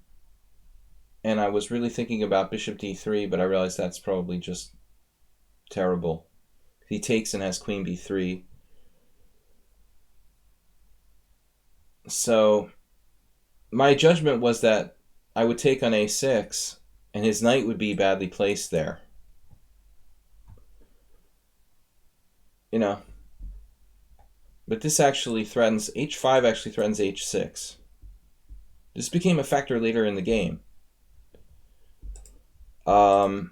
and I was really thinking about bishop d3, but I realized that's probably just terrible. He takes and has queen b3. So my judgment was that I would take on a6, and his knight would be badly placed there. You know, but this actually threatens, h5 actually threatens h6. This became a factor later in the game. So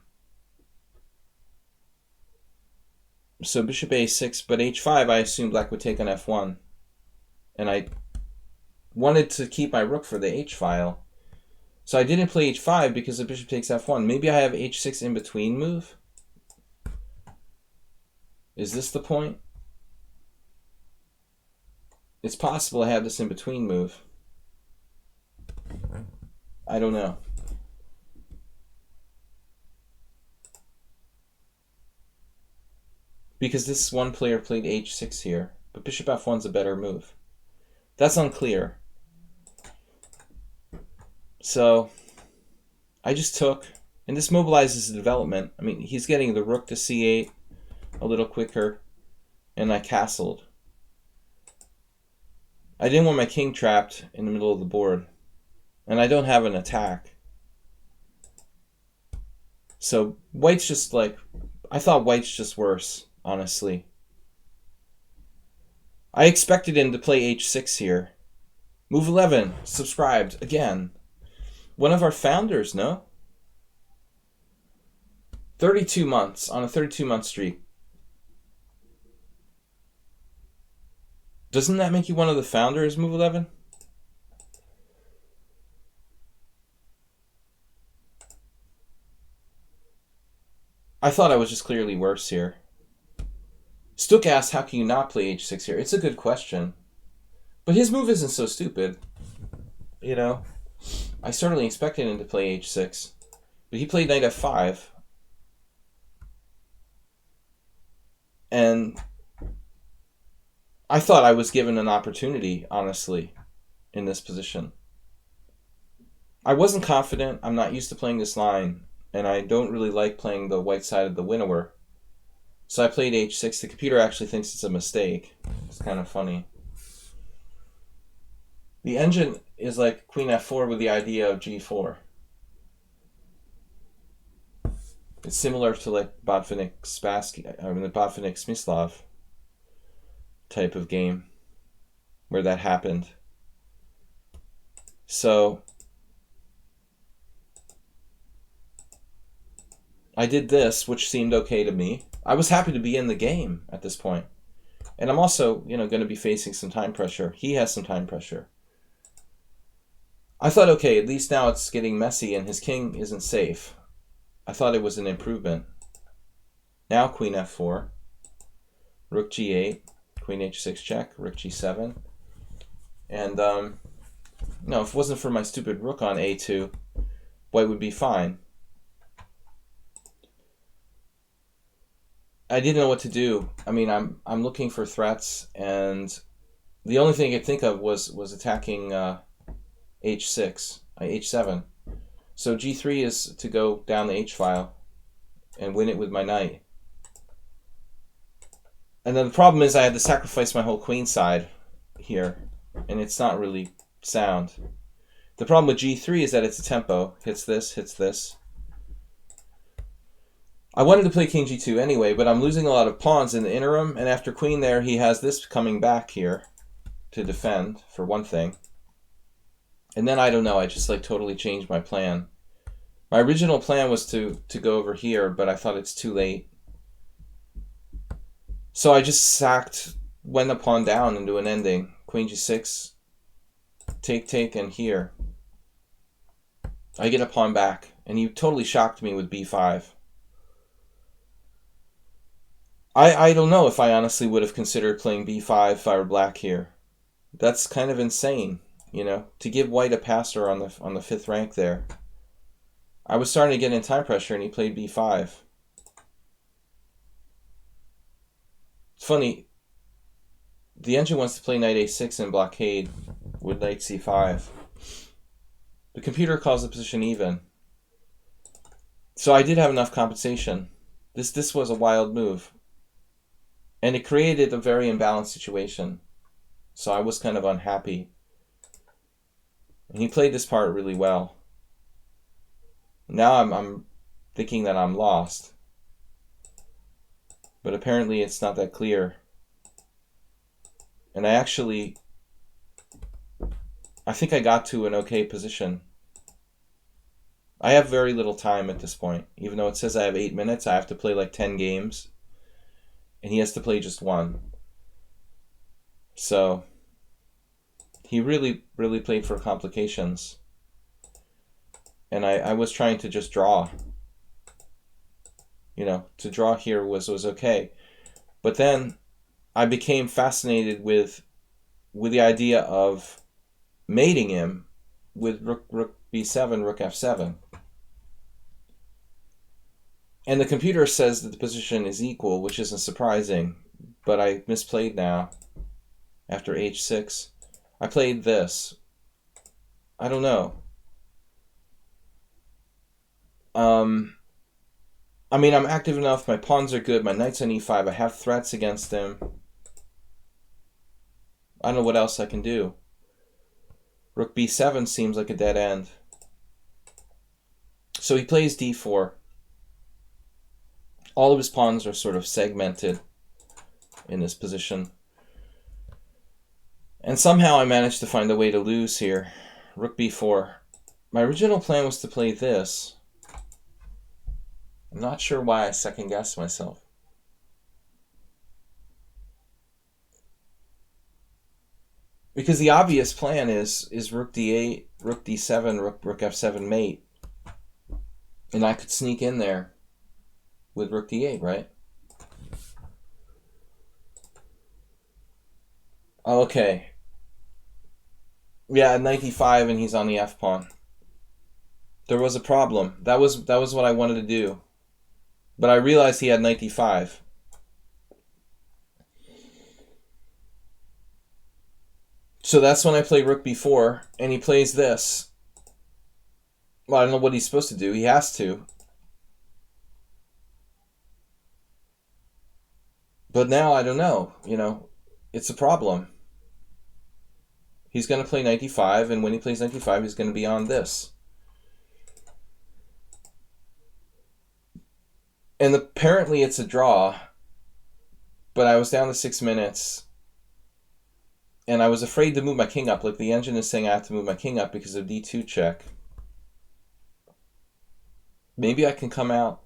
bishop a6, but h5, I assumed black would take on f1. And I wanted to keep my rook for the h-file. So I didn't play h5 because the bishop takes f1. Maybe I have h6 in between move? Is this the point? It's possible I have this in between move. I don't know. Because this one player played h6 here, but bishop f1's a better move. That's unclear. So I just took, and this mobilizes the development. I mean, he's getting the rook to c8 a little quicker, and I castled. I didn't want my king trapped in the middle of the board, and I don't have an attack. So white's just like, I thought white's just worse, honestly. I expected him to play h6 here. Move 11, subscribed, again. One of our founders, no? 32 months, on a 32-month streak. Doesn't that make you one of the founders, Move 11? I thought I was just clearly worse here. Stook asked, how can you not play h6 here? It's a good question. But his move isn't so stupid. You know? I certainly expected him to play h6. But he played knight f5. And I thought I was given an opportunity, honestly, in this position. I wasn't confident. I'm not used to playing this line. And I don't really like playing the white side of the winnower. So I played h6. The computer actually thinks it's a mistake. It's kind of funny. The engine is like queen f4 with the idea of g4. It's similar to like Botvinnik-Spassky, I mean the Botvinnik-Smyslov type of game where that happened. So I did this, which seemed okay to me. I was happy to be in the game at this point. And I'm also, going to be facing some time pressure. He has some time pressure. I thought, okay, at least now it's getting messy and his king isn't safe. I thought it was an improvement. Now queen f4, rook g8, queen h6 check, rook g7. And, no, if it wasn't for my stupid rook on a2, white would be fine. I didn't know what to do. I mean, I'm looking for threats, and the only thing I could think of was attacking h6, h7. So g3 is to go down the h-file and win it with my knight. And then the problem is I had to sacrifice my whole queen side here, and it's not really sound. The problem with g3 is that it's a tempo. Hits this, hits this. I wanted to play king g2 anyway, but I'm losing a lot of pawns in the interim, and after queen there, he has this coming back here to defend, for one thing. And then, I don't know, I just like totally changed my plan. My original plan was to go over here, but I thought it's too late. So I just sacked, went the pawn down into an ending. Queen g6, take, and here. I get a pawn back, and he totally shocked me with b5. I don't know if I honestly would have considered playing b5 if I were black here. That's kind of insane, to give white a passer on the 5th rank there. I was starting to get in time pressure, and he played b5. It's funny. The engine wants to play knight a6 in blockade with knight c5. The computer calls the position even. So I did have enough compensation. This was a wild move. And it created a very imbalanced situation. So I was kind of unhappy. And he played this part really well. Now I'm thinking that I'm lost. But apparently it's not that clear. And I think I got to an okay position. I have very little time at this point. Even though it says I have 8 minutes, I have to play like 10 games. And he has to play just one. So he really, really played for complications. And I was trying to just draw. You know, to draw here was okay. But then I became fascinated with the idea of mating him with rook b7, rook f7. And the computer says that the position is equal, which isn't surprising, but I misplayed now. After h6, I played this. I don't know. I mean, I'm active enough. My pawns are good. My knight's on e5. I have threats against him. I don't know what else I can do. Rook b7 seems like a dead end. So he plays d4. All of his pawns are sort of segmented in this position. And somehow I managed to find a way to lose here. Rook b4. My original plan was to play this. I'm not sure why I second-guessed myself. Because the obvious plan is rook d8, rook d7, rook f7 mate. And I could sneak in there with rook d8, right? Okay. Yeah, knight d5 and he's on the f-pawn. There was a problem. That was what I wanted to do. But I realized he had knight d5. So that's when I play rook b4, and he plays this. Well, I don't know what he's supposed to do. He has to. But now I don't know. You know, it's a problem. He's going to play knight d5, and when he plays knight d5, he's going to be on this. And apparently it's a draw, but I was down to 6 minutes, and I was afraid to move my king up. Like, the engine is saying I have to move my king up because of d2 check. Maybe I can come out.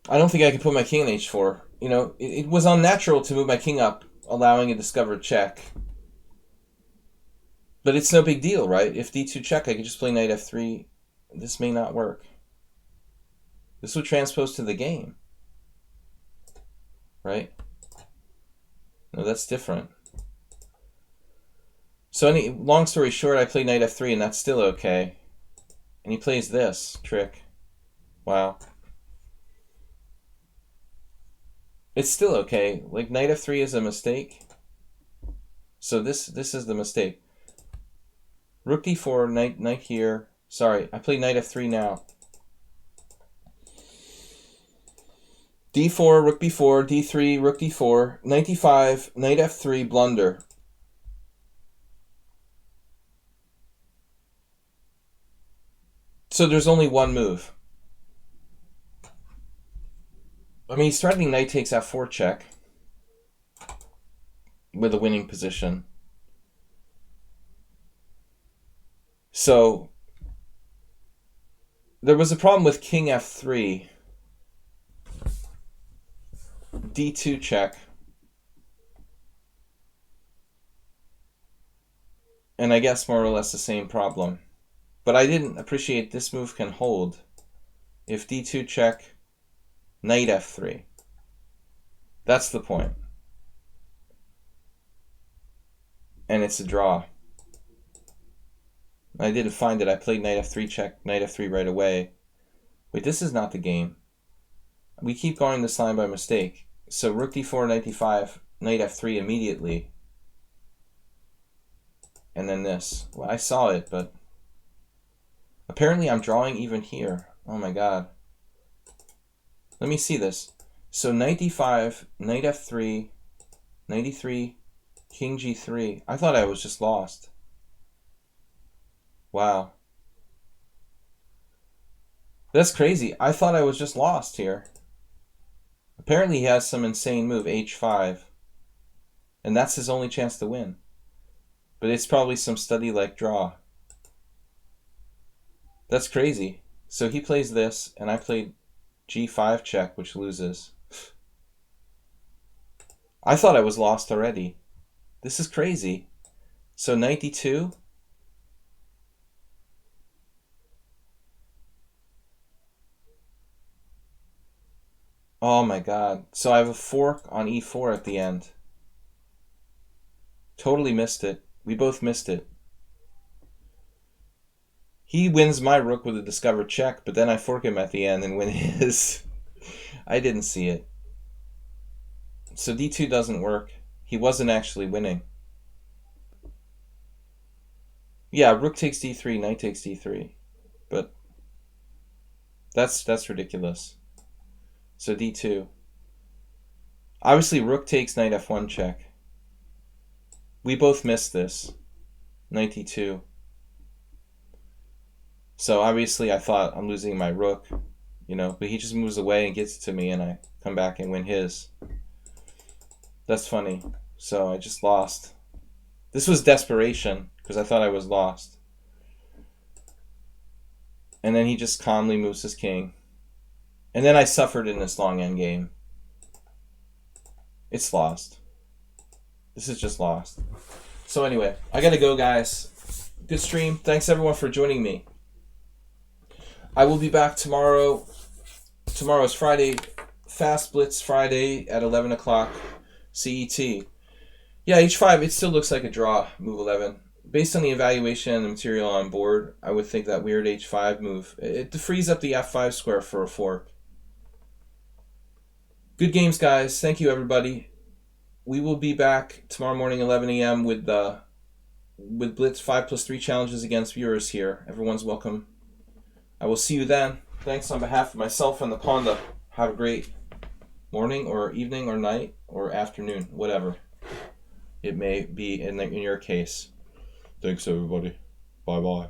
I don't think I can put my king in h4. You know, it was unnatural to move my king up, allowing a discovered check. But it's no big deal, right? If d2 check, I could just play knight f3. This may not work. This would transpose to the game. Right? No, that's different. So long story short, I play knight f3 and that's still okay. And he plays this trick. Wow. It's still okay. Like, knight f3 is a mistake. So this is the mistake. Rook d4, knight here. Sorry, I play knight f3 now. d4, rook b4, d3, rook d4, knight d5, knight f3, blunder. So there's only one move. I mean, he's threatening knight takes f4 check with a winning position. So there was a problem with king f3. d2 check. And I guess more or less the same problem. But I didn't appreciate this move can hold. If d2 check, knight f3. That's the point. And it's a draw. I didn't find it. I played knight f3 check, knight f3 right away. Wait, this is not the game. We keep going this line by mistake. So rook d4, knight d5, knight f3 immediately. And then this. Well, I saw it, but apparently I'm drawing even here. Oh my god. Let me see this. So knight d5, knight f3, knight e3, King G3. I thought I was just lost. Wow. That's crazy. I thought I was just lost here. Apparently he has some insane move, H5. And that's his only chance to win. But it's probably some study-like draw. That's crazy. So he plays this, and I played G5 check, which loses. I thought I was lost already. This is crazy. So knight d2. Oh my god. So I have a fork on e4 at the end. Totally missed it. We both missed it. He wins my rook with a discovered check, but then I fork him at the end and win his. I didn't see it. So d2 doesn't work. He wasn't actually winning. Yeah, rook takes d3, knight takes d3. But that's ridiculous. So d2. Obviously, rook takes knight f1 check. We both missed this. Knight d2. So obviously I thought I'm losing my rook, you know, but he just moves away and gets it to me, and I come back and win his. That's funny. So I just lost. This was desperation, because I thought I was lost. And then he just calmly moves his king. And then I suffered in this long endgame. It's lost. This is just lost. So anyway, I gotta go, guys. Good stream. Thanks everyone for joining me. I will be back tomorrow. Tomorrow is Friday. Fast Blitz Friday at 11 o'clock CET. Yeah, H5, it still looks like a draw, move 11. Based on the evaluation and the material on board, I would think that weird H5 move. It frees up the F5 square for a fork. Good games, guys. Thank you, everybody. We will be back tomorrow morning, 11 a.m. with Blitz 5+3 challenges against viewers here. Everyone's welcome. I will see you then. Thanks on behalf of myself and the Panda. Have a great morning or evening or night or afternoon, whatever it may be in your case. Thanks, everybody. Bye-bye.